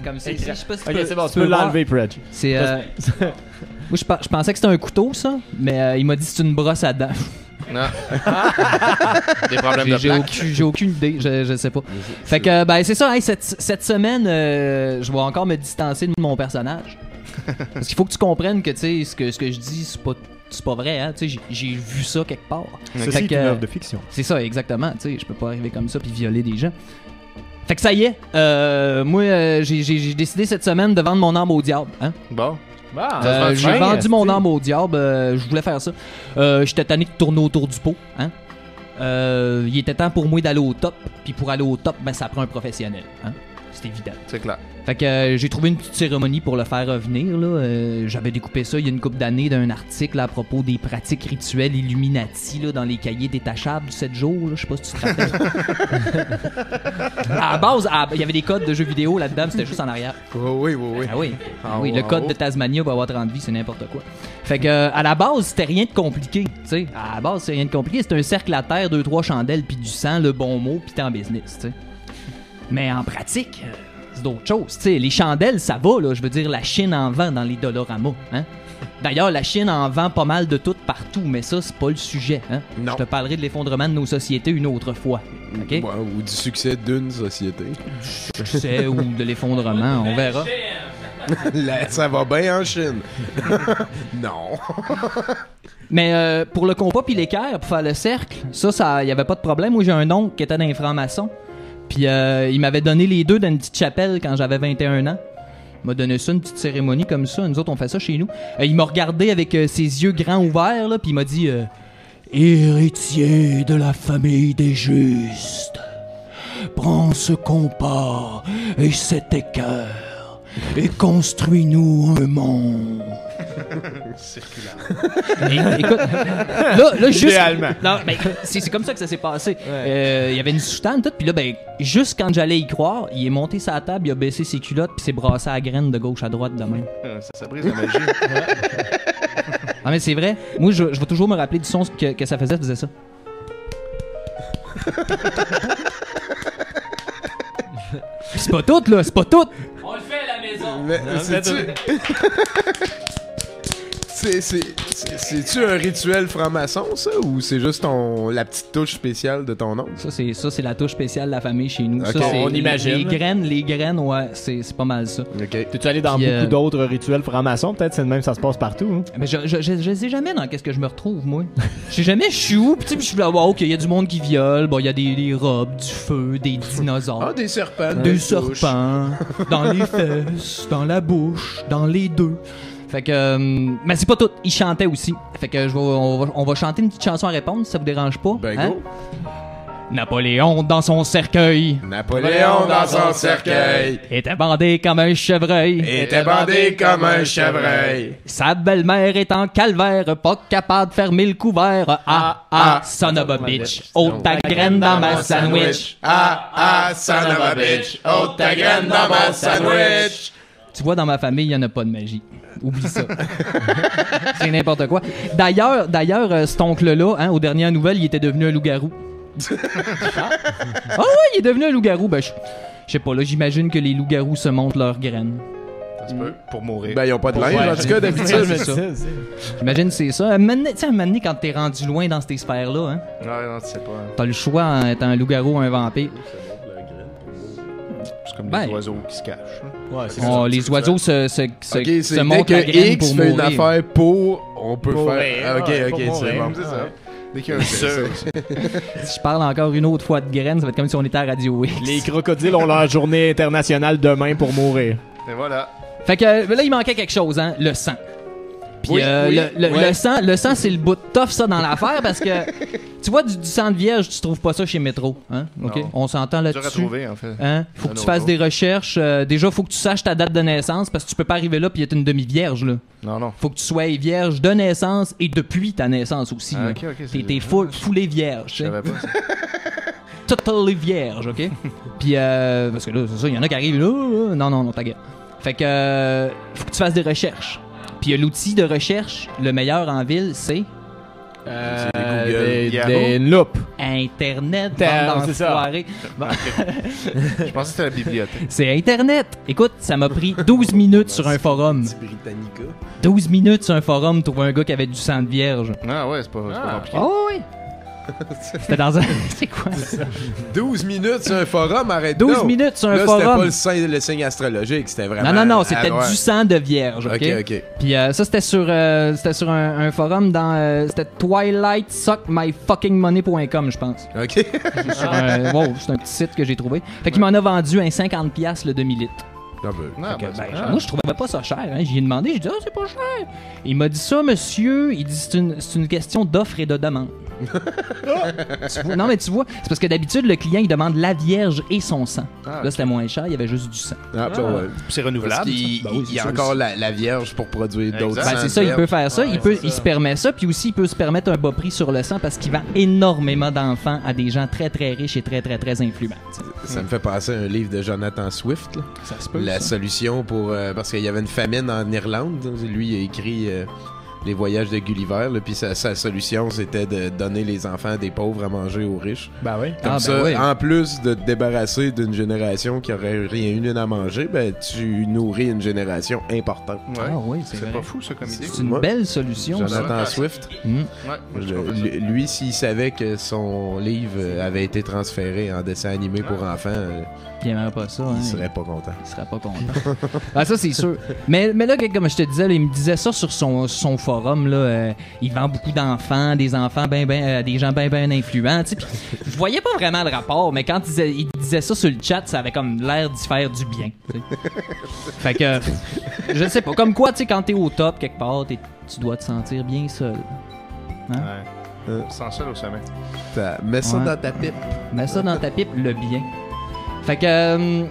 comme ça. Je sais pas si ok, c'est bon, tu peux l'enlever, Predge. C'est moi, je pensais que c'était un couteau, ça, mais il m'a dit que c'est une brosse à dents. Non. Des problèmes de plaque. J'ai aucune idée, je sais pas. Fait que, c'est ça, cette semaine, je vais encore me distancer de mon personnage. Parce qu'il faut que tu comprennes que, tu sais, ce que je dis, c'est pas vrai, hein. Tu sais, j'ai vu ça quelque part. Ceci est une œuvre de fiction. C'est ça, exactement. Tu sais, je peux pas arriver comme ça puis violer des gens. Fait que ça y est, moi, j'ai décidé cette semaine de vendre mon âme au diable, hein. Bon. J'ai vendu mon âme au diable, je voulais faire ça. J'étais tanné de tourner autour du pot, hein. Il était temps pour moi d'aller au top, puis pour aller au top, ça prend un professionnel, hein. C'est évident. C'est clair. Fait que j'ai trouvé une petite cérémonie pour le faire revenir, là. J'avais découpé ça il y a une couple d'années d'un article à propos des pratiques rituelles Illuminati là, dans les cahiers détachables du 7 jours. Je sais pas si tu te rappelles. À la base, il y avait des codes de jeux vidéo là-dedans, c'était juste en arrière. Oui. Ah oui. Le code de Tasmania va avoir 30 vies, c'est n'importe quoi. Fait que à la base, c'était rien de compliqué. T'sais. À la base, c'est rien de compliqué. C'était un cercle à terre, 2-3 chandelles, puis du sang, le bon mot, puis t'es en business. T'sais. Mais en pratique, c'est d'autres choses. T'sais, les chandelles, ça va, là. Je veux dire, la Chine en vend dans les Dollarama. Hein? D'ailleurs, la Chine en vend pas mal de tout partout, mais ça, c'est pas le sujet. Hein? Je te parlerai de l'effondrement de nos sociétés une autre fois. Okay? Ou du succès d'une société. Du succès ou de l'effondrement, on verra. Ça va bien en Chine. Non. Mais pour le compas puis l'équerre, pour faire le cercle, ça y avait pas de problème. Moi, j'ai un oncle qui était dans les francs-maçons. Puis il m'avait donné les deux dans une petite chapelle quand j'avais 21 ans. Il m'a donné ça, une petite cérémonie comme ça. Nous autres, on fait ça chez nous. Il m'a regardé avec ses yeux grands ouverts, là, puis il m'a dit héritier de la famille des justes, prends ce compas et cet équerre et construis-nous un monde. Circulaire. Écoute, là juste. Idéalement. Non, mais c'est comme ça que ça s'est passé. Il y avait une soutane, tout, puis là, juste quand j'allais y croire, il est monté sur la table, il a baissé ses culottes, puis s'est brassé à la graine de gauche à droite de même. Ça brise la magie. Ah, mais c'est vrai. Moi, je vais toujours me rappeler du son que ça faisait ça. C'est pas tout, là, c'est pas tout. On le fait à la maison. Mais c'est-tu un rituel franc-maçon, ça? Ou c'est juste la petite touche spéciale de ton oncle? Ça, c'est la touche spéciale de la famille chez nous. Okay. Ça, on imagine. Les graines, ouais, c'est pas mal ça. Okay. T'es-tu allé dans beaucoup d'autres rituels francs-maçons? Peut-être c'est le même, ça se passe partout. Hein? Mais je sais jamais dans qu'est-ce que je me retrouve, moi. Je sais jamais, je suis où, puis je suis là, ok, il y a du monde qui viole, il y a des robes, du feu, des dinosaures. Ah, des serpents. Des serpents, dans les fesses, dans la bouche, dans les deux. Fait que, mais c'est pas tout, il chantait aussi. Fait que on va chanter une petite chanson à répondre, si ça vous dérange pas. Ben hein? go. Napoléon dans son cercueil. Napoléon dans son cercueil. Était bandé comme un chevreuil. Était bandé comme un chevreuil. Sa belle-mère est en calvaire, pas capable de fermer le couvert. Son of a bitch. Ôte ta graine dans ma sandwich. Son of a bitch. Ôte ta graine dans ma sandwich. Tu vois, dans ma famille, il n'y en a pas de magie. Oublie ça. C'est n'importe quoi. D'ailleurs, cet oncle-là, hein, aux dernières nouvelles, il était devenu un loup-garou. Ah ouais, il est devenu un loup-garou. Ben, je sais pas, là, j'imagine que les loups-garous se montent leurs graines. Ça se peut, pour mourir. Ben, ils ont pas de linge, en tout cas, d'habitude. C'est ça. J'imagine que c'est ça. Tu sais, à un moment donné, quand t'es rendu loin dans ces sphères-là, hein, non, tu sais pas. T'as le choix en étant un loup-garou ou un vampire. C'est comme des oiseaux qui se cachent. Ouais, c'est ça. Les oiseaux se montent la graine X pour fait mourir. une affaire on peut Pour faire... Ok, c'est bon. C'est ça. Dès qu'il y a un Si je parle encore une autre fois de graines, ça va être comme si on était à Radio X. Les crocodiles ont leur journée internationale demain pour mourir. Et voilà. Fait que là, il manquait quelque chose, hein, le sang. Puis le sang, c'est le bout de tough, ça, dans l'affaire, parce que tu vois, du sang de vierge, tu trouves pas ça chez Métro. Hein? OK? On s'entend là-dessus. Dur à trouver, en fait. Hein? Faut que tu fasses des recherches. Déjà, faut que tu saches ta date de naissance, parce que tu peux pas arriver là puis être une demi-vierge, là. Non. Faut que tu sois vierge de naissance et depuis ta naissance aussi. Ah, OK. T'es foulé vierge. Je savais pas ça. Totally vierge, OK? Puis, parce que là, c'est ça, il y en a qui arrivent là. Non, ta gueule. Fait que, faut que tu fasses des recherches. Puis l'outil de recherche, le meilleur en ville, c'est... Des loupes. Internet. C'est ça. Bon. Je pensais que c'était la bibliothèque. C'est Internet. Écoute, ça m'a pris 12 minutes sur un forum. 12 minutes sur un forum pour trouver un gars qui avait du sang de vierge. Ah ouais, c'est pas compliqué. Oh oui. C'était dans un... C'est quoi ça? 12 minutes sur un forum, arrête 12 minutes sur un forum. C'était pas le signe astrologique, c'était vraiment... Non, c'était du sang de vierge, OK? Puis ça, c'était sur un forum dans... c'était twilightsuckmyfuckingmoney.com, je pense. OK. C'est un petit site que j'ai trouvé. Fait qu'il m'en a vendu un 50$ le demi-litre. Moi, je trouvais pas ça cher. Hein. J'y ai demandé, j'ai dit, c'est pas cher. Il m'a dit ça, monsieur. Il dit, c'est une question d'offre et de demande. Non, mais tu vois, c'est parce que d'habitude, le client, il demande la vierge et son sang. Là, c'était moins cher, il y avait juste du sang. C'est renouvelable. Il y a encore la vierge pour produire d'autres sangs. C'est ça, il peut faire ça. Il se permet ça. Puis aussi, il peut se permettre un bas prix sur le sang parce qu'il vend énormément d'enfants à des gens très, très riches et très, très, très influents. Ça me fait penser à un livre de Jonathan Swift. Là. Ça se peut. La solution pour... parce qu'il y avait une famine en Irlande. Lui, il a écrit... les voyages de Gulliver, là, puis sa solution, c'était de donner les enfants des pauvres à manger aux riches. Ben oui. Comme ça, en plus de te débarrasser d'une génération qui aurait rien eu à manger, ben tu nourris une génération importante. Ouais. Ah oui, c'est pas fou, ça, comme idée. C'est une belle solution. Jonathan Swift. Lui, s'il savait que son livre avait été transféré en dessin animé pour enfants... il aimerait pas ça. Il serait pas content. Ça, c'est sûr. Mais là, comme je te disais, là, il me disait ça sur son forum. Là, il vend beaucoup d'enfants, des enfants des gens bien influents. Je voyais pas vraiment le rapport, mais quand il disait ça sur le chat, ça avait comme l'air d'y faire du bien. Fait que, je sais pas. Comme quoi, quand t'es au top quelque part, tu dois te sentir bien seul. Hein? Ouais. Sans seul au sommet. Mets ça dans ta pipe. Mets ça dans ta pipe, le bien. Fait que...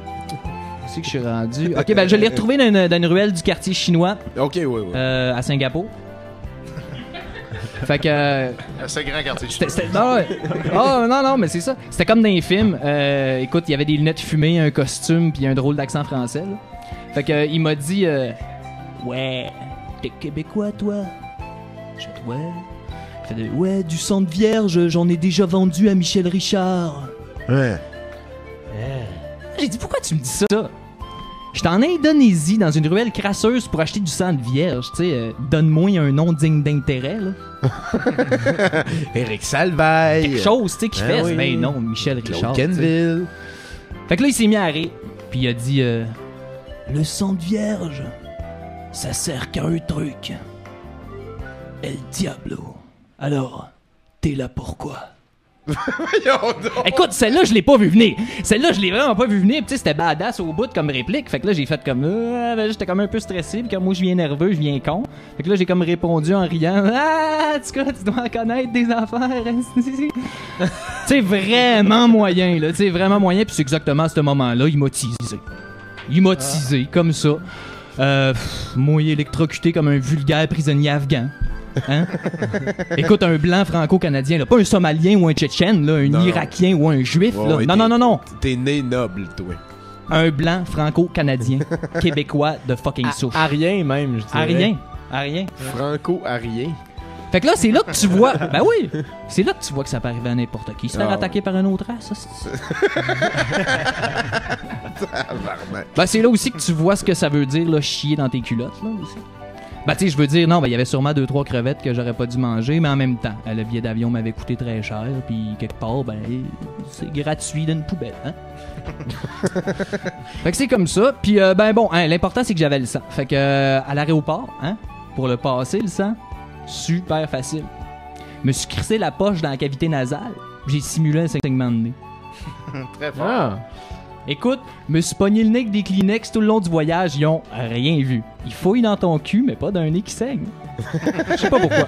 c'est que je suis rendu. Ok, ben je l'ai retrouvé dans une ruelle du quartier chinois. Ok, oui. À Singapour. Fait que. C'est grand quartier chinois. Non, mais c'est ça. C'était comme dans les films. Écoute, il y avait des lunettes fumées, un costume, puis un drôle d'accent français. Là. Fait que il m'a dit ouais, t'es québécois, toi? Je fais ouais. Il fait ouais, du sang de vierge, j'en ai déjà vendu à Michel Richard. Ouais. J'ai dit, pourquoi tu me dis ça? J'étais en Indonésie, dans une ruelle crasseuse pour acheter du sang de vierge. Tu sais, donne-moi un nom digne d'intérêt, là. Éric Salvaille. Quelque chose, tu sais, qui fait. Oui. Mais non, Michel Richard. Kenville. Fait que là, il s'est mis à rire. Puis il a dit, le sang de vierge, ça sert qu'à un truc. El Diablo. Alors, t'es là pourquoi? Écoute, celle-là, je l'ai pas vu venir. Celle-là, je l'ai vraiment pas vu venir. Puis c'était badass au bout comme réplique. Fait que là, j'ai fait comme... j'étais comme un peu stressé. Puis comme moi, je viens nerveux, je viens con. Fait que là, j'ai comme répondu en riant. Ah, tu dois en connaître des affaires. Tu sais, vraiment moyen, là. Tu sais, vraiment moyen. Puis c'est exactement à ce moment-là, il m'a teasé. Comme ça. Moi, électrocuté comme un vulgaire prisonnier afghan. Hein? Écoute, un blanc franco-canadien, là, pas un somalien ou un tchétchène, là, un irakien ou un juif. Là. Ouais, non. T'es né noble, toi. Un blanc franco-canadien, québécois de fucking souche. Arien même, je dirais. Arien. Franco-arien. Fait que là, c'est là que tu vois... Ben oui! C'est là que tu vois que ça peut arriver à n'importe qui. Se faire attaquer par un autre race, ça, ben, c'est là aussi que tu vois ce que ça veut dire, là, chier dans tes culottes, là, aussi. Ben, tu sais, je veux dire, non, ben, il y avait sûrement 2-3 crevettes que j'aurais pas dû manger, mais en même temps, le billet d'avion m'avait coûté très cher, puis quelque part, ben, c'est gratuit d'une poubelle, hein? Fait que c'est comme ça, puis ben bon, hein, l'important, c'est que j'avais le sang. Fait que, à l'aéroport, hein, pour le passer, le sang, super facile. Je me suis crissé la poche dans la cavité nasale, j'ai simulé un saignement de nez. Très fort. Écoute, me suis pogné le nez avec des Kleenex tout le long du voyage, ils ont rien vu. Ils fouillent dans ton cul, mais pas d'un nez qui saigne. Je sais pas pourquoi.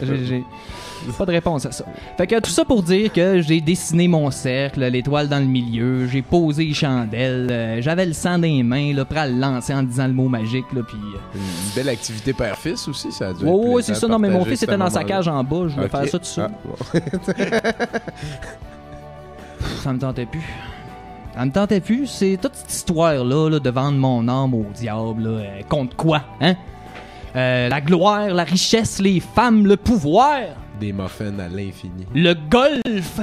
J'ai pas de réponse à ça. Fait que tout ça pour dire que j'ai dessiné mon cercle, l'étoile dans le milieu, j'ai posé les chandelles, j'avais le sang dans les mains, là, prêt à le lancer en disant le mot magique, là, puis... Une belle activité père-fils aussi, ça a dû ouais, c'est ça. Non, mais mon fils était dans sa cage en bas, je voulais faire ça tout seul. Ça me tentait plus. C'est toute cette histoire-là là, de vendre mon âme au diable. Là, contre quoi, hein? La gloire, la richesse, les femmes, le pouvoir. Des muffins à l'infini. Le golf.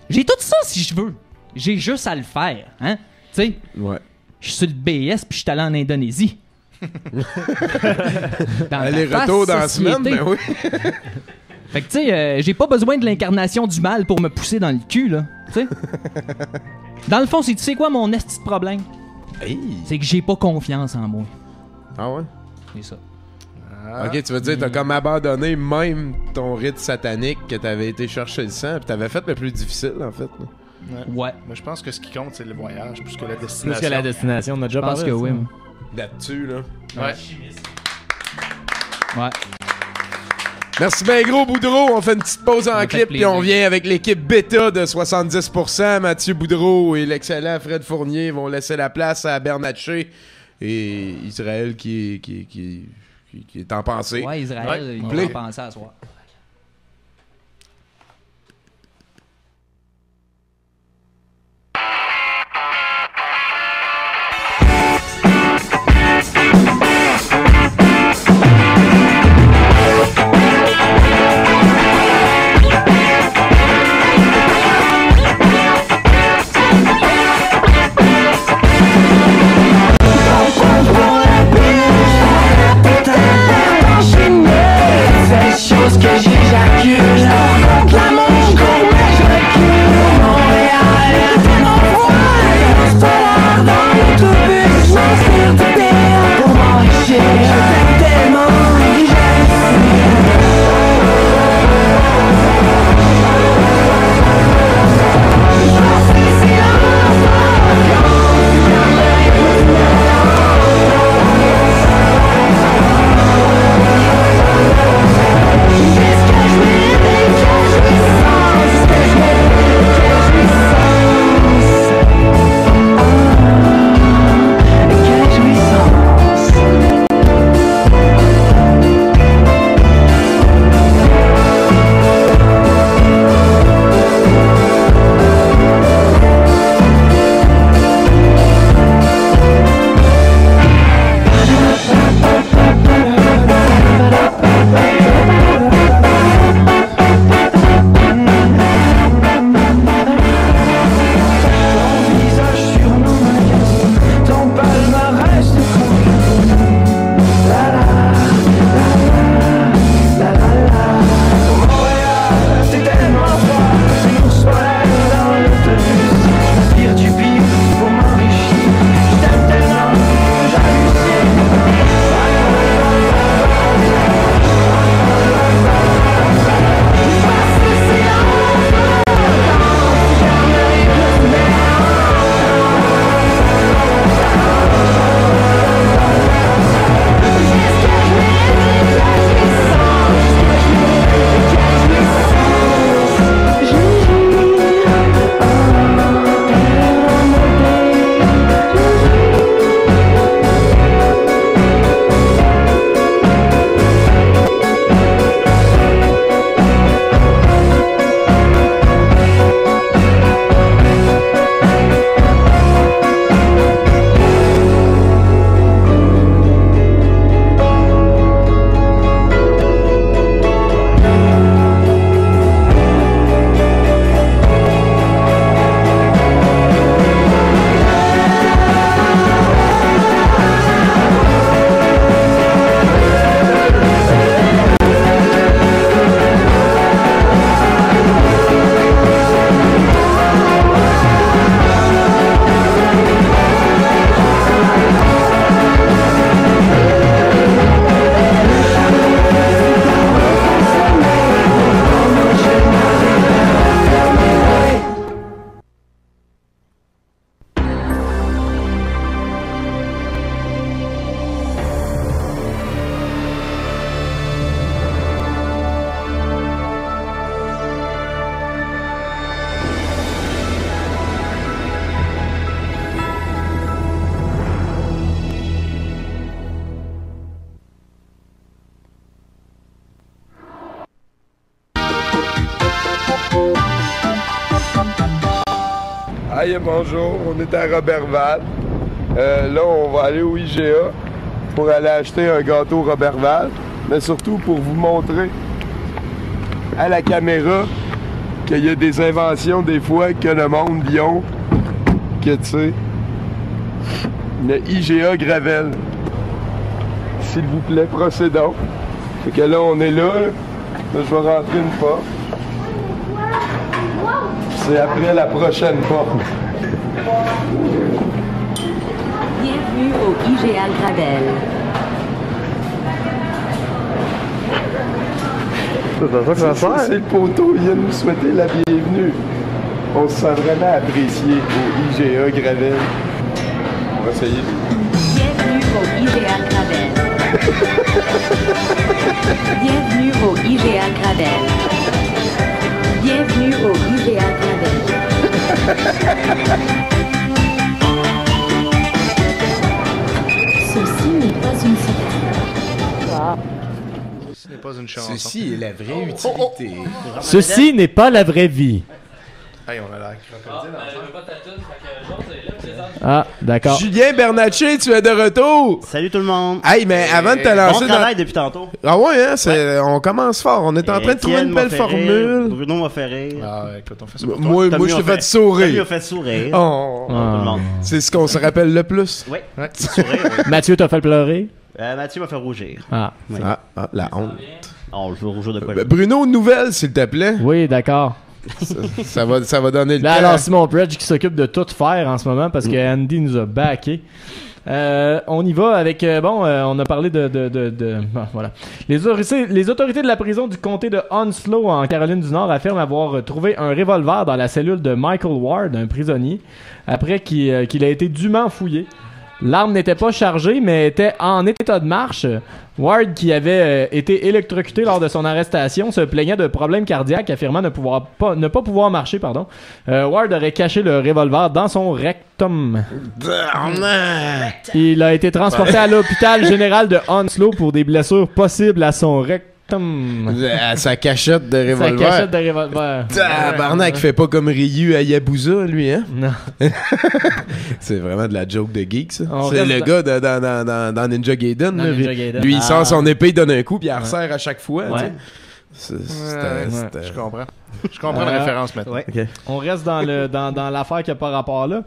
J'ai tout ça si je veux. J'ai juste à le faire, hein? Tu sais, ouais. Je suis sur le BS puis je suis allé en Indonésie. Aller-retour dans la semaine, ben oui. Fait que tu sais, j'ai pas besoin de l'incarnation du mal pour me pousser dans le cul, là. Tu sais? Dans le fond, tu sais quoi mon esti de problème? Hey. C'est que j'ai pas confiance en moi. Ah ouais? C'est ça. Ok, tu veux dire, t'as comme abandonné même ton rite satanique que t'avais été chercher le sang, pis t'avais fait le plus difficile, en fait. Ouais. Moi, je pense que ce qui compte, c'est le voyage, plus que la destination. Plus que la destination, on a déjà parlé. Je pense que oui, moi. Là-dessus, là. Ouais. Ouais. Merci bien gros, Boudreau. On fait une petite pause en clip, puis on vient avec l'équipe bêta de 70%. Mathieu Boudreau et l'excellent Fred Fournier vont laisser la place à Bernatchez et Israël qui est en pensée. Ouais, Israël, il va en penser à soir. Chose que Aïe, bonjour, on est à Roberval. Là, on va aller au IGA pour aller acheter un gâteau Roberval, mais surtout pour vous montrer à la caméra qu'il y a des inventions des fois que le monde y ont, que tu sais, le IGA Gravel. S'il vous plaît, procédons. Fait que là, on est là. Là, je vais rentrer une porte. C'est après la prochaine porte. Bienvenue au IGA Gravel. C'est le poteau, il vient de nous souhaiter la bienvenue. On se sent vraiment apprécié au IGA Gravel. On va essayer. Bienvenue au IGA Gravel. Bienvenue au IGA Gravel. Bienvenue au IGA Gravel. Ceci n'est pas une cigarette. Ce n'est pas une chanson. Ceci est la vraie utilité. Ceci n'est pas la vraie vie. Hey, on a l'air crocodile Ah, d'accord. Julien Bernatchez, tu es de retour. Salut tout le monde. Hey, mais avant de te lancer bon travail depuis tantôt. Ah ouais, hein, on commence fort. On est en train de trouver une belle formule. Bruno m'a fait rire. Ah, écoute, on fait ça. Moi, je t'ai fait sourire. Tommy a fait sourire. Oh. Tout le monde. C'est ce qu'on se rappelle le plus. Oui, sourire. Oui. Mathieu t'a fait pleurer? Mathieu m'a fait rougir. Ah, oui. La honte. Oh, je veux rougir de quoi? Bruno, nouvelle, s'il te plaît. Oui, d'accord. Ça va donner le là, temps. alors Simon Predge qui s'occupe de tout faire en ce moment parce que Andy nous a backé. On y va avec on a parlé bon, voilà. Les autorités de la prison du comté de Onslow en Caroline du Nord affirment avoir trouvé un revolver dans la cellule de Michael Ward, un prisonnier, après qu'il a été dûment fouillé. L'arme n'était pas chargée, mais était en état de marche. Ward, qui avait été électrocuté lors de son arrestation, se plaignait de problèmes cardiaques, affirmant ne pas pouvoir marcher. Ward aurait caché le revolver dans son rectum. Il a été transporté à l'hôpital général de Onslow pour des blessures possibles à son rectum. À sa cachette de revolver. Sa cachette de revolver. Barnac fait pas comme Ryu à Yabusa, lui, hein? Non. C'est vraiment de la joke de geek, ça. C'est le gars dans Ninja Gaiden. Lui, il sort son épée, il donne un coup, puis il resserre à chaque fois. Ouais. Je comprends. Je comprends la référence maintenant. Ouais. Okay. On reste dans l'affaire qui n'a pas rapport là.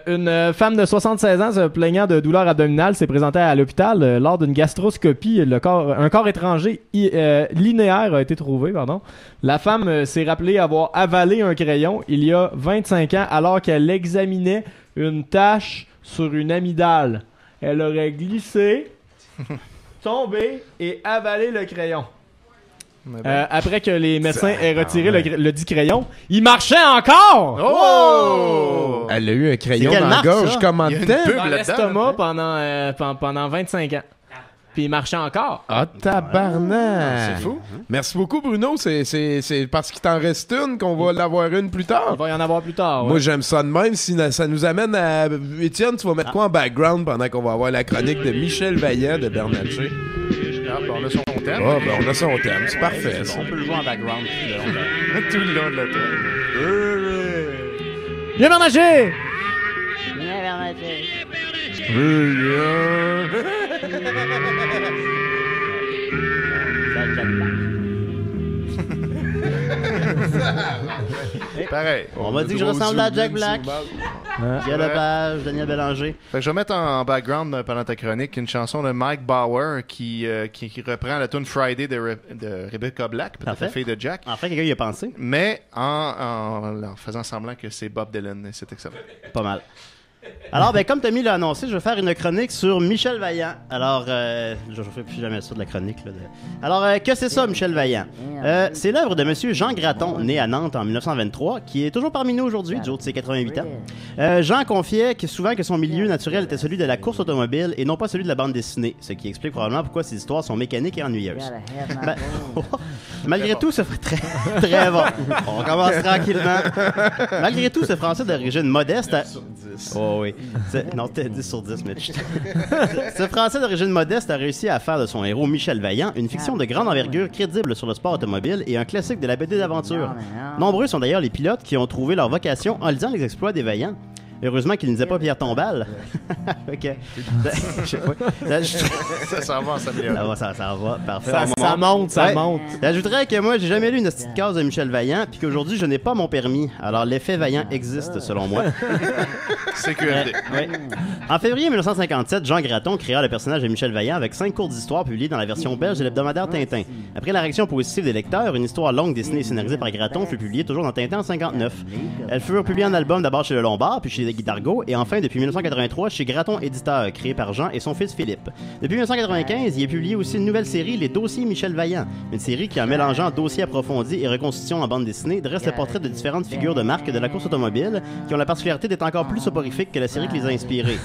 Une femme de 76 ans se plaignant de douleurs abdominales s'est présentée à l'hôpital lors d'une gastroscopie. Un corps étranger linéaire a été trouvé. La femme s'est rappelée avoir avalé un crayon il y a 25 ans alors qu'elle examinait une tache sur une amygdale. Elle aurait glissé, tombé et avalé le crayon. Après que les médecins aient retiré le dit crayon, il marchait encore! Oh! Elle a eu un crayon dans la gorge comme en temps? Dans l'estomac pendant 25 ans. Puis il marchait encore. Ah, tabarnak! C'est fou. Merci beaucoup, Bruno. C'est parce qu'il t'en reste une qu'on va l'avoir une plus tard. Il va y en avoir plus tard. Ouais. Moi, j'aime ça de même. Si ça nous amène à... Étienne, tu vas mettre quoi en background pendant qu'on va avoir la chronique de Michel Vaillant de Bernatchez? On a son thème. On a son thème. C'est parfait. On peut le jouer en background tout le long de la thème. Viens Bernatcher! Viens Bernatcher! Pareil. On m'a dit que je ressemble à Jack Black. Pierre Lepage, Daniel Bélanger. Fait que je vais mettre en background pendant ta chronique une chanson de Mike Bauer qui reprend la tune Friday de Rebecca Black, peut-être la fille de Jack. En fait, quelqu'un y a pensé. Mais en faisant semblant que c'est Bob Dylan, et c'est excellent. Pas mal. Alors, comme Tommy l'a annoncé, je vais faire une chronique sur Michel Vaillant. Alors, je fais plus jamais ça de la chronique. Alors, que c'est ça, Michel Vaillant? C'est l'œuvre de M. Jean Graton, né à Nantes en 1923, qui est toujours parmi nous aujourd'hui, du haut de ses 88 ans. Jean confiait souvent que son milieu naturel était celui de la course automobile et non pas celui de la bande dessinée, ce qui explique probablement pourquoi ces histoires sont mécaniques et ennuyeuses. Malgré tout, ce très, très bon. On commence tranquillement. Malgré tout, ce Français d'origine modeste... Oh, oui. Non, t'es 10 sur 10, mais Ce Français d'origine modeste a réussi à faire de son héros Michel Vaillant une fiction de grande envergure crédible sur le sport automobile et un classique de la BD d'aventure. Nombreux sont d'ailleurs les pilotes qui ont trouvé leur vocation en lisant les exploits des Vaillants. Heureusement qu'il ne disait pas Pierre Tombal. OK. Ça s'en va, ça s'améliore. Ça va, parfait. Ça monte. J'ajouterais que moi, j'ai jamais lu une petite case de Michel Vaillant, puis qu'aujourd'hui, je n'ai pas mon permis. Alors, l'effet Vaillant existe, selon moi. Sécurité. En février 1957, Jean Graton créa le personnage de Michel Vaillant avec 5 courtes histoires publiées dans la version belge de l'hebdomadaire Tintin. Après la réaction positive des lecteurs, une histoire longue dessinée et scénarisée par Graton fut publiée toujours dans Tintin en 59. Elles furent publiées en album d'abord chez Le Lombard, puis chez Guy Dargaud, et enfin depuis 1983 chez Graton Éditeur, créé par Jean et son fils Philippe. Depuis 1995, il est publié aussi une nouvelle série, Les Dossiers Michel Vaillant, une série qui, en mélangeant dossiers approfondis et reconstitutions en bande dessinée, dresse le portrait de différentes figures de marque de la course automobile qui ont la particularité d'être encore plus soporifiques que la série qui les a inspirés.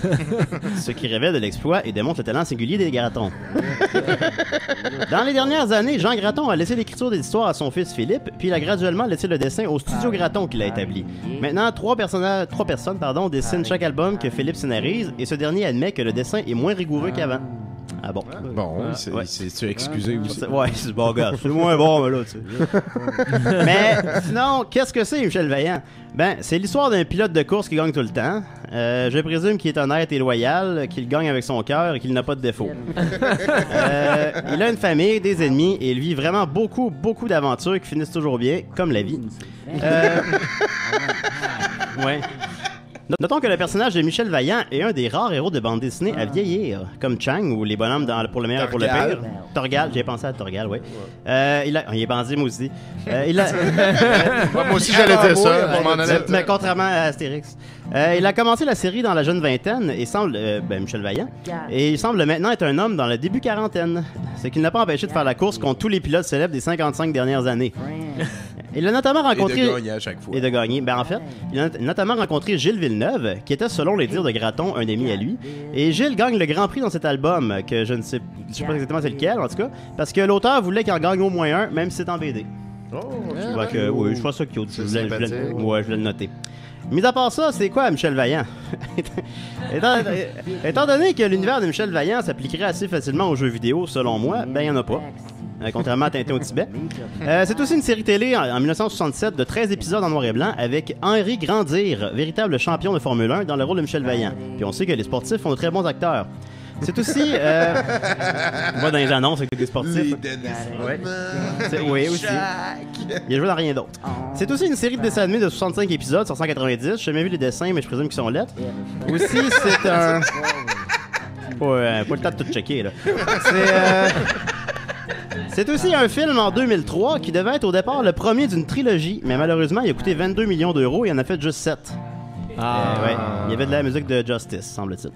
Ce qui révèle de l'exploit et démontre le talent singulier des Graton. Dans les dernières années, Jean Graton a laissé l'écriture des histoires à son fils Philippe, puis il a graduellement laissé le dessin au studio Graton qu'il a établi. Maintenant, trois personnes dessinent chaque album que Philippe scénarise, et ce dernier admet que le dessin est moins rigoureux qu'avant. Ah bon? Bon, c'est excusé aussi. Ouais, c'est bon, gars. C'est moins bon, mais là, tu sais. Mais sinon, qu'est-ce que c'est, Michel Vaillant? Ben, c'est l'histoire d'un pilote de course qui gagne tout le temps. Je présume qu'il est honnête et loyal, qu'il gagne avec son cœur et qu'il n'a pas de défaut. Il a une famille, des ennemis, et il vit vraiment beaucoup d'aventures qui finissent toujours bien, comme la vie. Ouais. Notons que le personnage de Michel Vaillant est un des rares héros de bande dessinée à vieillir, comme Chang ou les bonhommes pour le meilleur et pour le pire. Torgal, j'ai pensé à Torgal, oui. Il est bandé, moi aussi. Moi aussi, j'allais dire ça. Mais contrairement à Astérix. Il a commencé la série dans la jeune vingtaine et semble, Michel Vaillant, et il semble maintenant être un homme dans le début quarantaine, ce qui ne l'a pas empêché de faire la course contre tous les pilotes célèbres des 55 dernières années. Il a notamment rencontré... Et de gagner à chaque fois. Et de gagner. Ben, en fait, il a notamment rencontré Gilles Villeneuve, qui était, selon les dires de Graton, un ami à lui. Et Gilles gagne le Grand Prix dans cet album, que je ne sais pas exactement c'est lequel, en tout cas, parce que l'auteur voulait qu'il en gagne au moins un, même si c'est en BD. Oui, je pense ça cute. Je voulais le noter. Mis à part ça, c'est quoi Michel Vaillant? Étant donné que l'univers de Michel Vaillant s'appliquerait assez facilement aux jeux vidéo, selon moi, ben il n'y en a pas. Contrairement à Tintin au Tibet. C'est aussi une série télé en 1967 de 13 épisodes en noir et blanc avec Henri Grandir, véritable champion de Formule 1 dans le rôle de Michel Vaillant. Puis on sait que les sportifs font de très bons acteurs. C'est aussi... on voit dans les annonces avec des sportifs. Oui, aussi. Il a joué dans rien d'autre. C'est aussi une série de dessins animés de 65 épisodes sur 190. Je n'ai jamais vu les dessins, mais je présume qu'ils sont lettres. Aussi, c'est un... Pas le temps de tout checker, là. C'est aussi un film en 2003 qui devait être au départ le premier d'une trilogie, mais malheureusement, il a coûté 22 millions d'euros et il en a fait juste 7. Ouais. Il y avait de la musique de Justice, semble-t-il.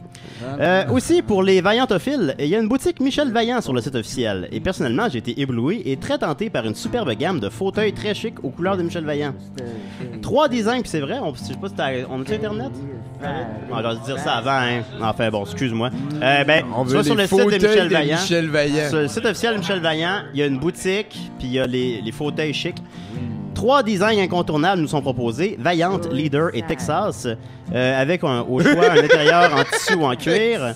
Aussi, pour les vaillantophiles, il y a une boutique Michel Vaillant sur le site officiel. Et personnellement, j'ai été ébloui et très tenté par une superbe gamme de fauteuils très chics aux couleurs de Michel Vaillant. 3 designs, puis c'est vrai, je sais pas si on a-tu Internet? J'aurais dû dire ça avant, hein. Enfin bon, excuse-moi. Soit sur le site de Michel Vaillant. Sur le site officiel de Michel Vaillant, il y a une boutique, puis il y a les fauteuils chics. 3 designs incontournables nous sont proposés, Vaillant, Leader et Texas, avec au choix un intérieur en tissu ou en cuir.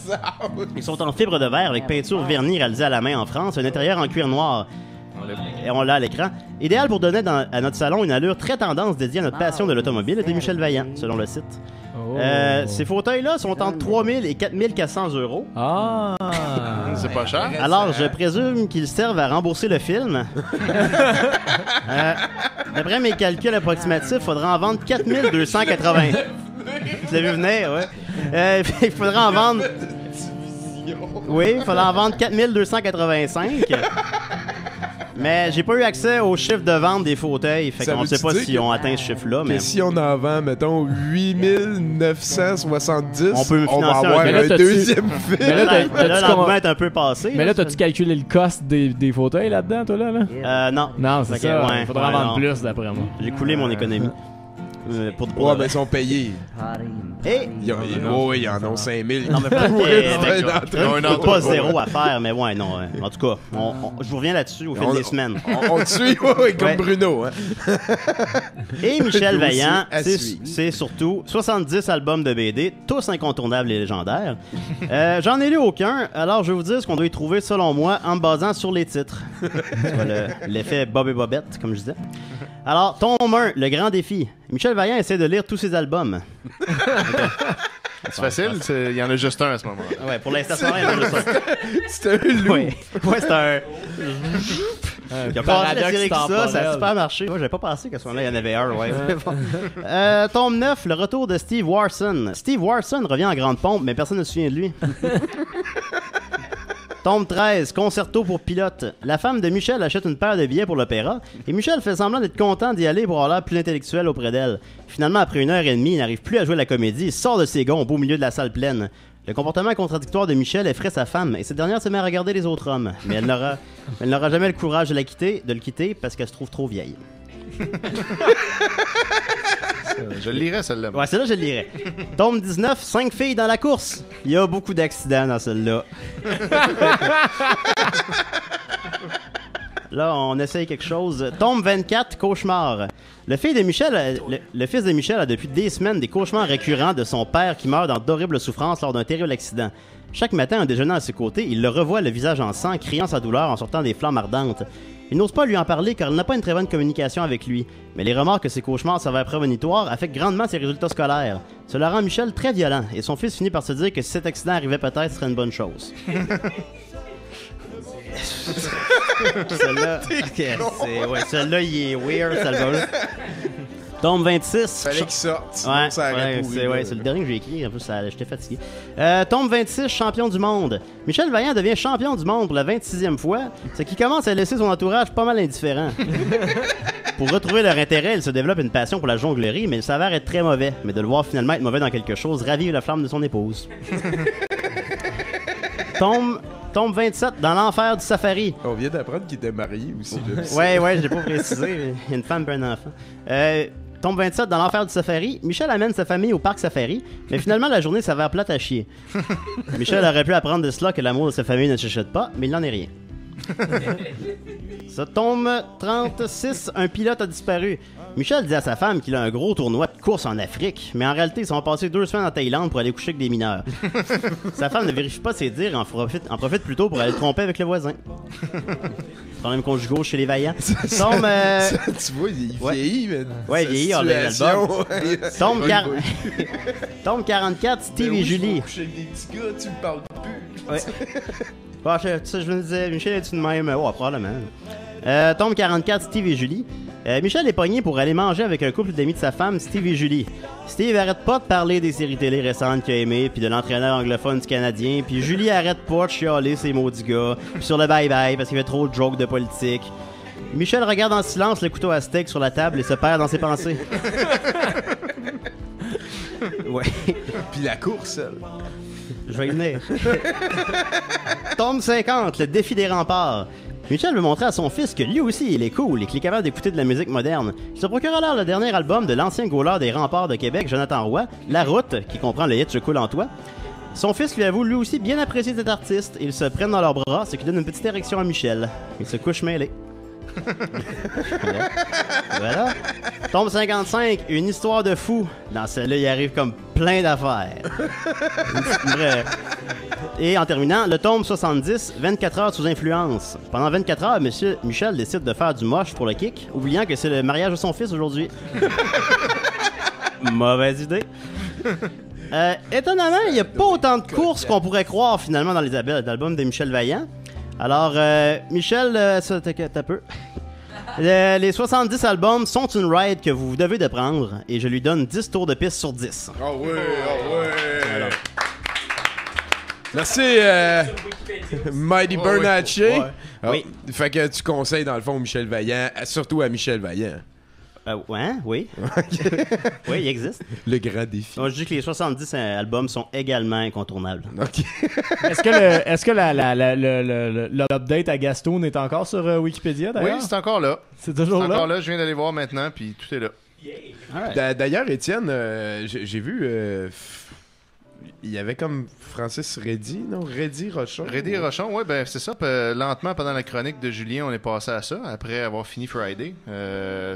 Ils sont en fibre de verre avec peinture vernie réalisée à la main en France, un intérieur en cuir noir. Et on l'a à l'écran. Idéal pour donner à notre salon une allure très tendance dédiée à notre passion de l'automobile et de Michel Vaillant, selon le site. Ces fauteuils-là sont entre 3 000 et 4 400 euros. Ah! C'est pas cher. Alors, je présume qu'ils servent à rembourser le film. D'après mes calculs approximatifs, il faudra en vendre 4 280. Tu l'as vu venir, ouais. Il faudra en vendre... Oui, il faudra en vendre 4 285. Mais j'ai pas eu accès au chiffre de vente des fauteuils, fait qu'on sait pas s'ils ont atteint ce chiffre-là. Mais si on en vend, mettons, 8 970, on va avoir un deuxième film. Mais là, l'endemain est un peu passé. Mais là, t'as-tu calculé le cost des fauteuils là-dedans, toi, là? Non. Non, c'est ça. Il faudra en vendre plus, d'après moi. J'ai coulé mon économie. Ben, ils sont payés. Et... Il y en a 5000. Non, mais pas zéro à faire, mais ouais, non. En tout cas, je vous reviens là-dessus au fil des semaines. On te suit, comme Bruno. Hein. Et Michel Vaillant, c'est surtout 70 albums de BD, tous incontournables et légendaires. J'en ai lu aucun, alors je vais vous dire ce qu'on doit y trouver, selon moi, en me basant sur les titres. L'effet Bob et Bobette, comme je disais. Alors, tome 1, Le Grand Défi. Michel Vaillant essaie de lire tous ses albums. C'est facile, il y en a juste un à ce moment-là. Ouais, pour l'instant, il y en a juste un. C'est un loup. Ouais, c'est un... Il a pas la série que ça a super marché. Moi, j'avais pas pensé qu'à ce moment-là, il y en avait un, ouais. Tome 9, Le Retour de Steve Warson. Steve Warson revient en grande pompe, mais personne ne se souvient de lui. Tome 13, Concerto pour pilote. La femme de Michel achète une paire de billets pour l'opéra et Michel fait semblant d'être content d'y aller pour avoir l'air plus intellectuel auprès d'elle. Finalement, après 1h30, il n'arrive plus à jouer la comédie, il sort de ses gonds au beau milieu de la salle pleine. Le comportement contradictoire de Michel effraie sa femme et cette dernière se met à regarder les autres hommes. Mais elle n'aura jamais le courage de le quitter parce qu'elle se trouve trop vieille. Je le lirais, celle-là. Ouais, celle-là, je le lirais. Tome 19, 5 filles dans la course. Il y a beaucoup d'accidents dans celle-là. Là, on essaye quelque chose. Tome 24, Cauchemar. Le fils de Michel a depuis des semaines des cauchemars récurrents de son père qui meurt dans d'horribles souffrances lors d'un terrible accident. Chaque matin, en déjeunant à ses côtés, il le revoit le visage en sang, criant sa douleur en sortant des flammes ardentes. Il n'ose pas lui en parler car il n'a pas une très bonne communication avec lui. Mais les remords que ses cauchemars s'avèrent prémonitoires affectent grandement ses résultats scolaires. Cela rend Michel très violent et son fils finit par se dire que si cet accident arrivait peut-être, ce serait une bonne chose. Celle-là, celle-là, il est weird, celle-là. Tome 26. Fallait qu'il sorte. C'est le dernier que j'ai écrit. En plus, j'étais fatigué. Tome 26, Champion du monde. Michel Vaillant devient champion du monde pour la 26e fois, ce qui commence à laisser son entourage pas mal indifférent. Pour retrouver leur intérêt, il se développe une passion pour la jonglerie, mais il s'avère être très mauvais. Mais de le voir finalement être mauvais dans quelque chose ravive la flamme de son épouse. Tome 27, Dans l'enfer du safari. On vient d'apprendre qu'il était marié aussi. Ouais, je l'ai pas précisé. Il y a une femme et un enfant. Tome 27, Dans l'enfer du safari. Michel amène sa famille au parc safari, mais finalement la journée s'avère plate à chier. Michel aurait pu apprendre de cela que l'amour de sa famille ne s'achète pas, mais il n'en est rien. Ça tombe 36, Un pilote a disparu. Michel dit à sa femme qu'il a un gros tournoi de course en Afrique, mais en réalité, ils sont passés 2 semaines en Thaïlande pour aller coucher avec des mineurs. Sa femme ne vérifie pas ses dires et en profite plutôt pour aller tromper avec le voisin. Problème conjugaux chez les Vaillants. Tombe, tu vois, il vieillit, mais... Ouais, il vieillit hors de l'album. Tombe 44, Steve et Julie. Chez des petits gars, tu me parles plus. Ouais. Bon, je me disais, Michel est-tu de même? Oh, probablement. Tome 44, Steve et Julie. Michel est pogné pour aller manger avec un couple d'amis de sa femme, Steve et Julie. Steve arrête pas de parler des séries télé récentes qu'il a aimées, puis de l'entraîneur anglophone du Canadien, puis Julie arrête pas de chialer ses maudits gars, puis sur le bye-bye parce qu'il fait trop de jokes de politique. Michel regarde en silence le couteau à steak sur la table et se perd dans ses pensées. Ouais. Puis la course, elle. Je vais y venir. Tome 50, Le défi des remparts. Michel veut montrer à son fils que lui aussi il est cool et qu'il est capable d'écouter de la musique moderne. Il se procure alors le dernier album de l'ancien goaler des remparts de Québec, Jonathan Roy, La Route, qui comprend le hit Je coule en toi. Son fils lui avoue lui aussi bien apprécier cet artiste et ils se prennent dans leurs bras, ce qui donne une petite érection à Michel. Ils se couchent mêlés. Voilà. Tome 55, Une histoire de fou. Dans celle-là, il arrive comme plein d'affaires. Vrai. Et en terminant, le tome 70, 24 heures sous influence. Pendant 24 heures, Michel décide de faire du moche pour le kick, oubliant que c'est le mariage de son fils aujourd'hui. Mauvaise idée. Étonnamment, il n'y a pas autant de courses qu'on pourrait croire finalement dans les albums de Michel Vaillant. Alors, Michel, ça t'as peu. Les 70 albums sont une ride que vous devez de prendre et je lui donne 10 tours de piste sur 10. Ah oui, ah oui. Voilà. Merci, Mighty Bernatchez. Ouais. Oui. Fait que tu conseilles dans le fond Michel Vaillant, surtout à Michel Vaillant. Ouais, oui. Oui, il existe. Le grand défi. Moi, je dis que les 70 albums sont également incontournables. OK. Est-ce que l'update à Gastoun est encore sur Wikipédia, d'ailleurs? Oui, c'est encore là. C'est toujours là? C'est encore là, je viens d'aller voir maintenant, puis tout est là. D'ailleurs, Étienne, j'ai vu... il y avait comme Francis Reddy, non? Reddy Rochon. Reddy Rochon, oui, ben c'est ça. Lentement, pendant la chronique de Julien, on est passé à ça, après avoir fini Friday.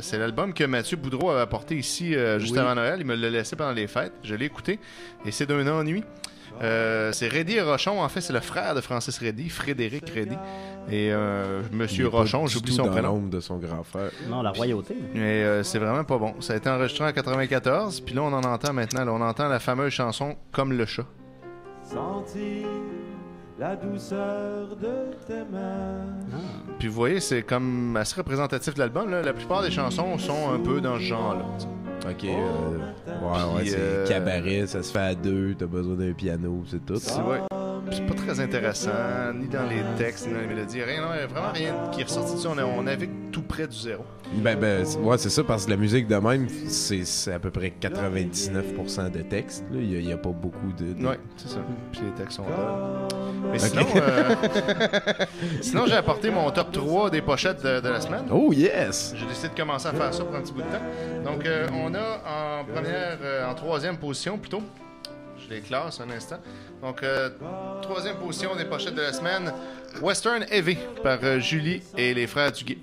C'est l'album que Mathieu Boudreau avait apporté ici juste avant Noël. Il me l'a laissé pendant les fêtes. Je l'ai écouté et c'est d'un ennui. C'est Reddy Rochon, en fait, c'est le frère de Francis Reddy, Frédéric Reddy. Et Monsieur Rochon, j'oublie son prénom. L'ombre de son grand frère. Non, la royauté. Et c'est vraiment pas bon. Ça a été enregistré en 94, puis là, on en entend maintenant. Là, on entend la fameuse chanson Comme le chat. Sentir la douceur de tes mains. Puis vous voyez, c'est comme assez représentatif de l'album. Là. La plupart des chansons sont un peu dans ce genre-là. Ok, ouais, c'est cabaret, ça se fait à deux, t'as besoin d'un piano, c'est tout. C'est pas très intéressant, ni dans les textes, ni dans les mélodies. Rien, non, vraiment rien qui est ressorti de ça. On navigue tout près du zéro. Ouais, c'est ça, parce que la musique de même, c'est à peu près 99% de texte. Il n'y a pas beaucoup de... Ouais, c'est ça. Puis les textes sont là. Mais sinon, sinon j'ai apporté mon top 3 des pochettes de la semaine. Oh yes! J'ai décidé de commencer à faire ça pour un petit bout de temps. Donc, on a en troisième position plutôt. Je les classe un instant. Donc, troisième position des pochettes de la semaine, Western Heavy par Julie et les frères Duguay.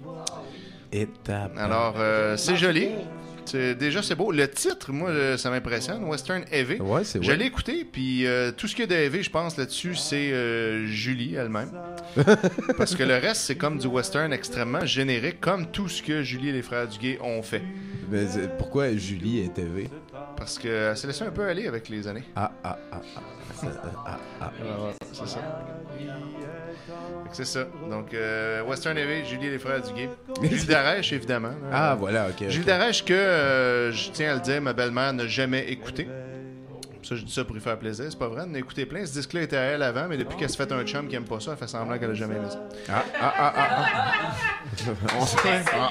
Alors, c'est joli. Déjà, c'est beau. Le titre, moi, ça m'impressionne. Western Heavy. Ouais, c'est Je l'ai écouté, puis tout ce qu'il y a de heavy, je pense, là-dessus, c'est Julie elle-même. Parce que le reste, c'est comme du western extrêmement générique, comme tout ce que Julie et les frères Duguay ont fait. Mais pourquoi Julie est heavy? Parce qu'elle s'est laissée un peu aller avec les années. C'est ça. C'est ça. Donc, Western Heavy, Julie et les frères Duguay. Jules Darèche, évidemment. Ah, voilà, ok. Jules Darèche que, je tiens à le dire, ma belle-mère n'a jamais écouté. Ça, je dis ça pour lui faire plaisir. C'est pas vrai, on a écouté plein. Ce disque-là était à elle avant, mais depuis qu'elle se fait un chum qui aime pas ça, elle fait semblant qu'elle a jamais aimé ça.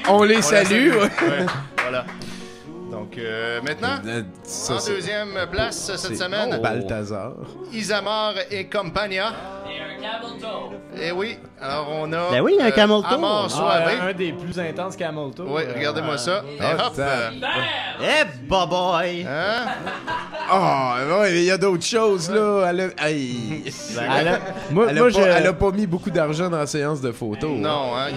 On les salue. Ouais, voilà. Donc, maintenant, en deuxième place cette semaine, Balthazar, Isamar et Compagnia. Et un Camel Toe. Eh oui, alors on a. Ben oui, un Camel Toe. Amor Soirée. Un des plus intenses Camel Toe. Oui, regardez-moi ça. Et hop. Eh, boy! Hein? Ouais, il y a d'autres choses, là. Elle a pas mis beaucoup d'argent dans la séance de photos. Non, hein.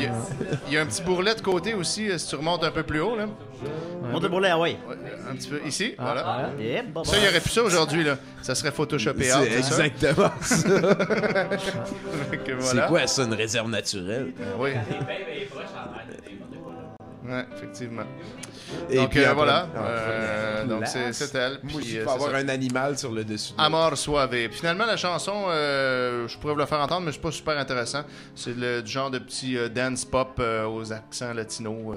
Il y a un petit bourrelet de côté aussi, si tu remontes un peu plus haut, là. Monte le bourrelet, oui. Un petit peu ici, voilà. Ça, il n'y aurait plus ça aujourd'hui, là. Ça serait photoshopé out, c'est exactement ça. Voilà. C'est quoi ça, une réserve naturelle? Oui. Ouais, effectivement. Et donc, puis, voilà. Donc, c'est elle. Moi, puis, il faut avoir un animal sur le dessus. Amor Suave. Puis finalement, la chanson, je pourrais vous la faire entendre, mais c'est pas super intéressant. C'est du genre de petit dance pop aux accents latinos.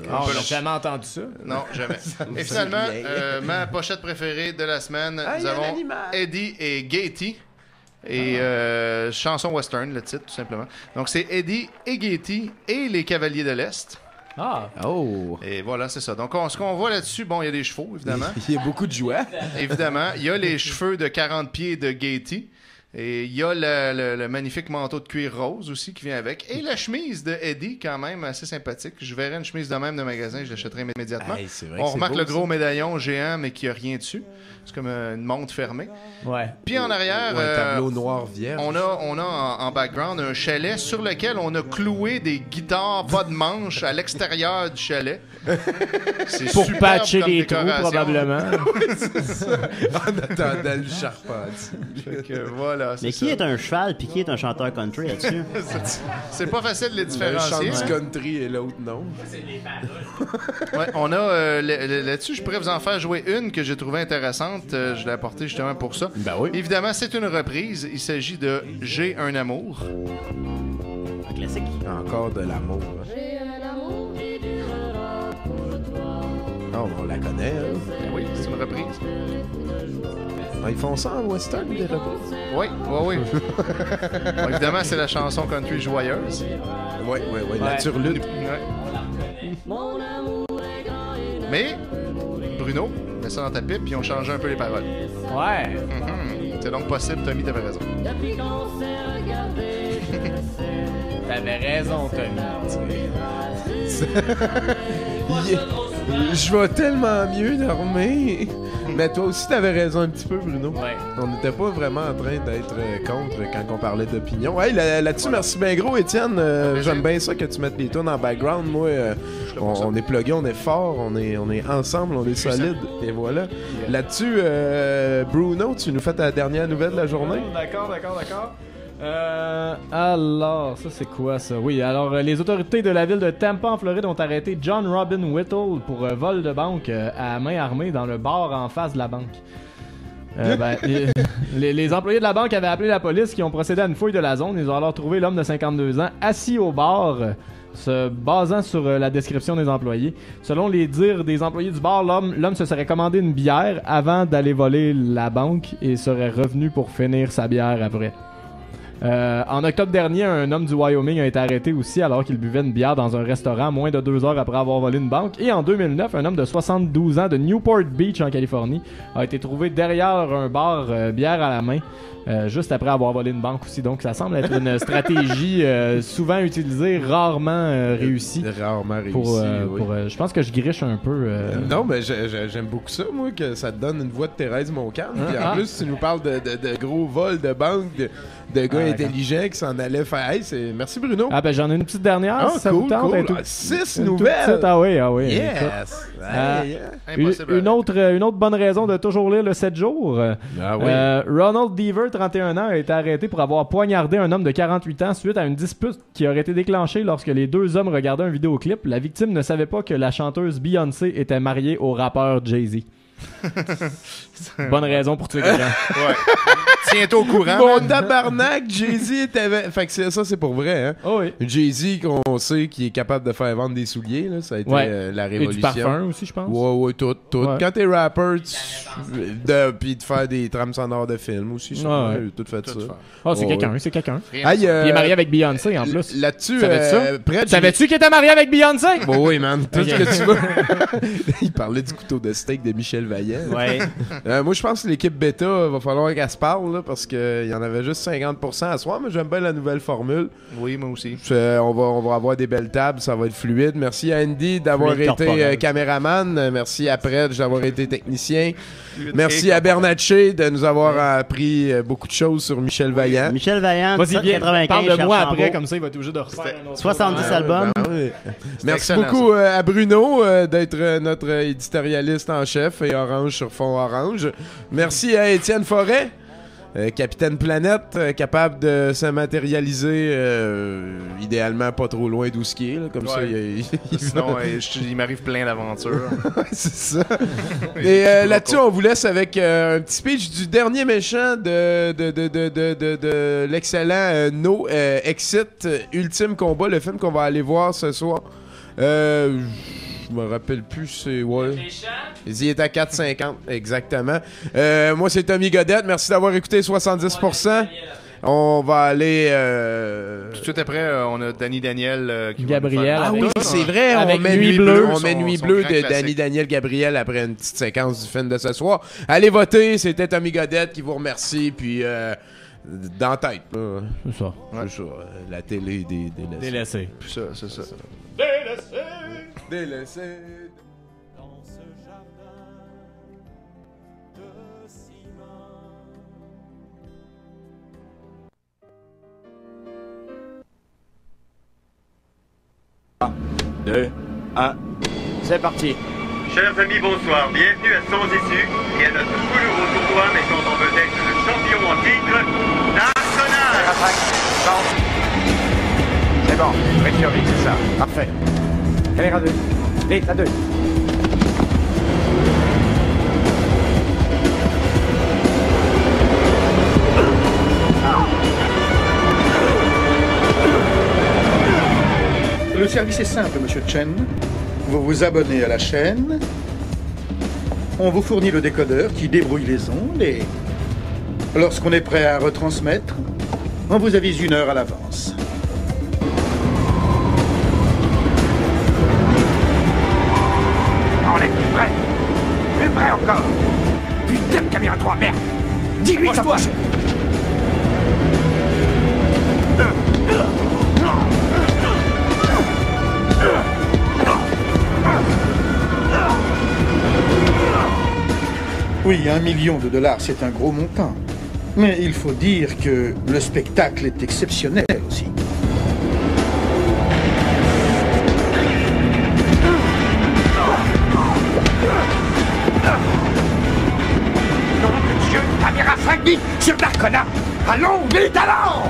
On n'a jamais entendu ça. Non, jamais. Et finalement, ma pochette préférée de la semaine, nous avons Eddie et Gaity. Et chanson western, le titre, tout simplement. Donc, c'est Eddie et Gaity et les Cavaliers de l'Est. Et voilà, c'est ça. Donc, ce qu'on voit là-dessus, bon, il y a des chevaux, évidemment. Il y a beaucoup de joie. Évidemment. Il y a les cheveux de 40 pieds de Gaity. Et il y a le magnifique manteau de cuir rose aussi qui vient avec. Et la chemise de Eddie, quand même, assez sympathique. Je verrais une chemise de même de magasin, je l'achèterais immédiatement. Hey, on remarque le gros médaillon géant, mais qui a rien dessus. C'est comme une montre fermée. Ouais. Puis en arrière, un tableau noir vierge. On a en background un chalet sur lequel on a cloué des guitares pas de manche à l'extérieur du chalet. C'est pour patcher les trous, probablement. Oui, c'est ça. En attendant le charpentier. Voilà, mais qui est un cheval puis qui est un chanteur country là-dessus? C'est pas facile de les différencier. Le chant du country et l'autre non. C'est des paroles. Ouais, on a là-dessus, je pourrais vous en faire jouer une que j'ai trouvée intéressante. Je l'ai apportée justement pour ça. Ben oui. Évidemment, c'est une reprise. Il s'agit de J'ai un amour. Un classique. Encore de l'amour. J'ai un amour qui durera pour toi. Oh, on la connaît, hein? Oui, c'est une reprise. Ils font ça en western, des reprises? Oui. Bon, évidemment, c'est la chanson country joyeuse. Oui, la turlute. Mais, Bruno, mets ça dans ta pipe, puis on change un peu les paroles. Ouais. C'est donc possible, Tommy, t'avais raison. T'avais raison, Tommy. Je vais tellement mieux dormir. Mais toi aussi, t'avais raison un petit peu, Bruno. Ouais. On n'était pas vraiment en train d'être contre quand on parlait d'opinion. Hey, là-dessus, merci bien gros, Étienne. J'aime bien ça que tu mettes les tunes en background. Moi, on est plugués, on est fort, on est ensemble, on est solide. Et voilà. Là-dessus, Bruno, tu nous fais ta dernière nouvelle de la journée? D'accord. Alors, ça c'est quoi ça? Oui, alors les autorités de la ville de Tampa en Floride ont arrêté John Robin Whittle pour vol de banque à main armée dans le bar en face de la banque. Les employés de la banque avaient appelé la police qui ont procédé à une fouille de la zone. Ils ont alors trouvé l'homme de 52 ans assis au bar, se basant sur la description des employés. Selon les dires des employés du bar, l'homme se serait commandé une bière avant d'aller voler la banque et serait revenu pour finir sa bière après. En octobre dernier, un homme du Wyoming a été arrêté aussi alors qu'il buvait une bière dans un restaurant moins de 2 heures après avoir volé une banque. Et en 2009, un homme de 72 ans de Newport Beach en Californie a été trouvé derrière un bar bière à la main juste après avoir volé une banque aussi. Donc ça semble être une stratégie souvent utilisée, rarement réussie. Rarement réussie, oui. Je pense que je griche un peu. Non, mais j'aime beaucoup ça, moi, que ça te donne une voix de Thérèse Montcalm. Puis en plus, tu nous parles de gros vols de banque, de gars intelligents qui s'en allaient faire. Hey, merci Bruno. Ah ben j'en ai une petite dernière, si ça vous tente. 6 nouvelles. Ah oui. Yes. Une autre bonne raison de toujours lire le 7 jours. Ronald Deaver, 31 ans, a été arrêté pour avoir poignardé un homme de 48 ans suite à une dispute qui aurait été déclenchée lorsque les deux hommes regardaient un vidéoclip. La victime ne savait pas que la chanteuse Beyoncé était mariée au rappeur Jay-Z. Bonne raison pour tuer quelqu'un. Ouais. Tiens-toi au courant. Mon tabarnak, Jay-Z était... Fait que ça, c'est pour vrai, hein? Oh oui. Jay-Z, qu'on sait qu'il est capable de faire vendre des souliers, là, ça a été la révolution. Et du parfum aussi, je pense. Ouais, tout. Ouais. Quand t'es rapper, puis de faire des trames sonores de films aussi, tout fait ça. C'est quelqu'un. Il est marié avec Beyoncé, en plus. Là-dessus, savais-tu qu'il était marié avec Beyoncé? Oui, man. Tout ce que tu veux. Il parlait du couteau de steak de Michel Vaillant. Ouais. Moi, je pense que l'équipe Beta, va falloir qu'elle se parle, là, parce qu'il y en avait juste 50% à soir, mais j'aime bien la nouvelle formule. Oui, moi aussi. On va avoir des belles tables, ça va être fluide. Merci à Andy d'avoir été caméraman. Merci à Predge d'avoir été technicien. Merci à Bernatchez de nous avoir appris beaucoup de choses sur Michel Vaillant. Michel Vaillant, vas-y bien, 95, parle de moi après, comme ça il va être obligé de refaire un autre 70 albums. Merci beaucoup à Bruno d'être notre éditorialiste en chef et orange sur fond orange. Merci à Étienne Forêt, Capitaine Planète, capable de se matérialiser idéalement pas trop loin d'où skier, là, comme ça. Sinon, il m'arrive plein d'aventures. C'est ça. Et là-dessus, on vous laisse avec un petit speech du dernier méchant de l'excellent No Exit Ultime Combat, le film qu'on va aller voir ce soir. Je me rappelle plus, c'est... Ouais. Il est à 4,50, exactement. Moi, c'est Tommy Godette. Merci d'avoir écouté 70%. On va aller... Tout de suite après, on a Danny Daniel qui Gabriel. Ah oui, c'est vrai. On met Nuit Bleue. On met Nuit Bleue de Danny Daniel Gabriel après une petite séquence du film de ce soir. Allez voter. C'était Tommy Godette qui vous remercie. Puis... dans la tête. C'est ça. C'est ça. La télé délaissée. C'est ça. Délaissé. Dans ce jardin de ciment. 2, 1, c'est parti. Chers amis, bonsoir. Bienvenue à Sans Issue et à notre tout nouveau tournoi mettant en vedette le champion en titre national. C'est bon, reste vite, c'est ça. Parfait. Caméra 2. Vite, à 2. Le service est simple, monsieur Chen. Vous vous abonnez à la chaîne. On vous fournit le décodeur qui débrouille les ondes et lorsqu'on est prêt à retransmettre, on vous avise 1 heure à l'avance. On est plus près. Plus près encore. Putain de caméra 3, merde. Dis-lui de s'approcher. Oui, $1 million, c'est un gros montant. Mais il faut dire que le spectacle est exceptionnel aussi. Nom de Dieu, caméra 5 vite sur Darkona. Allons, vite, allons!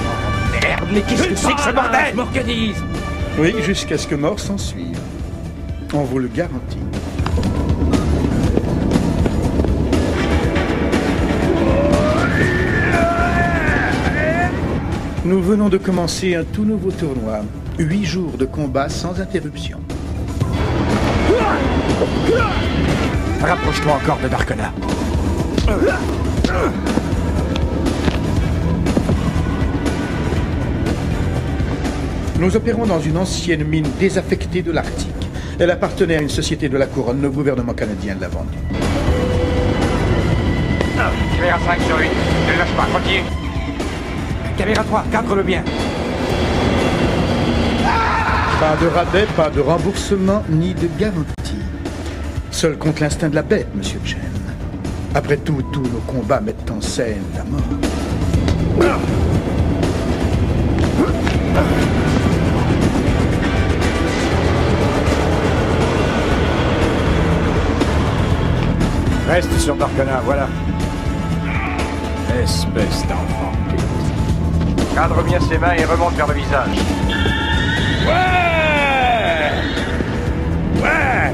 Oh, merde, mais qu'est-ce que c'est que ce bordel? M'organise. Oui, jusqu'à ce que mort s'en suive. On vous le garantit. Nous venons de commencer un tout nouveau tournoi. 8 jours de combat sans interruption. Rapproche-toi encore de Darkona. Nous opérons dans une ancienne mine désaffectée de l'Arctique. Elle appartenait à une société de la couronne. Le gouvernement canadien l'a vendue. Caméra 5 sur 8. Ne lâche pas, continue. Caméra 3, cadre-le bien. Pas de rabais, pas de remboursement, ni de garantie. Seul contre l'instinct de la bête, monsieur Chen. Après tout, tous nos combats mettent en scène la mort. Reste sur Darkona, voilà. Espèce d'enfant. Cadre bien ses mains et remonte vers le visage. Ouais! Ouais!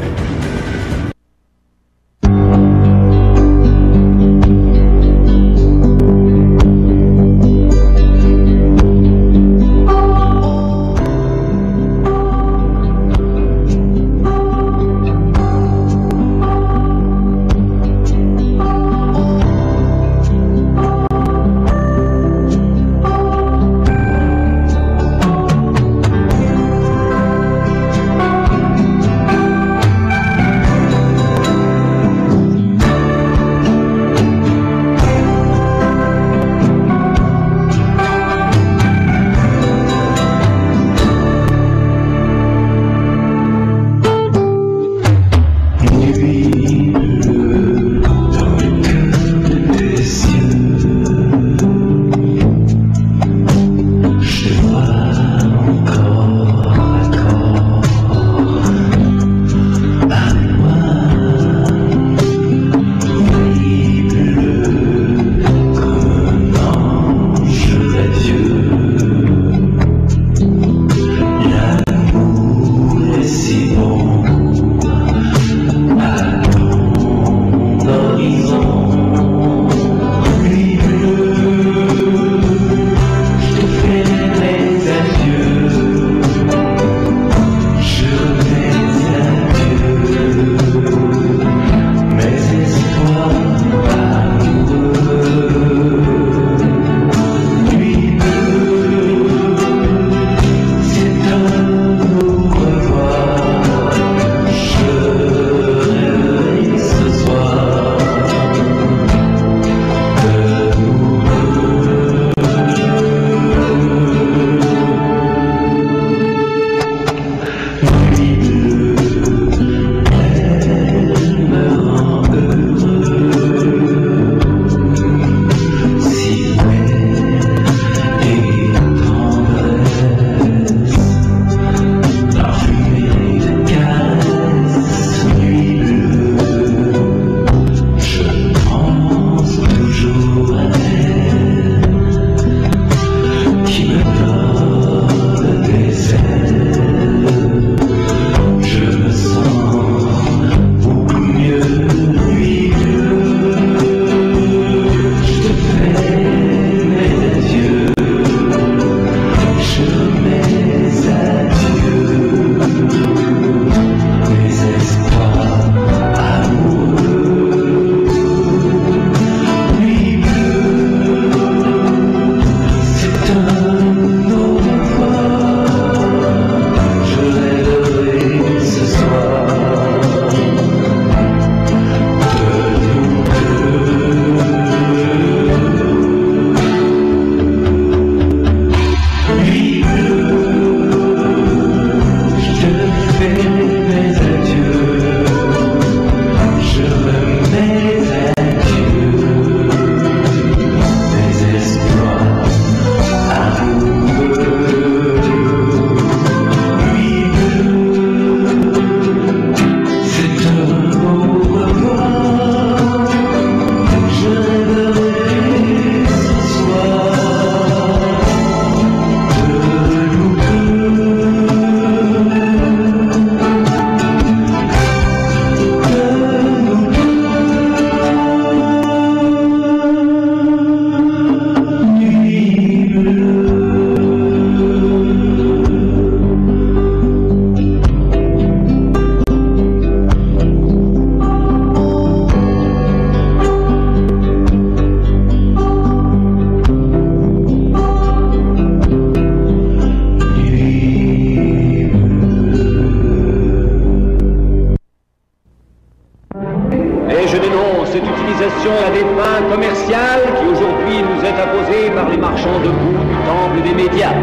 imposée par les marchands de boue du temple des médias.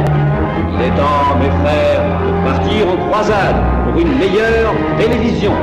Il est temps, mes frères, de partir en croisade pour une meilleure télévision.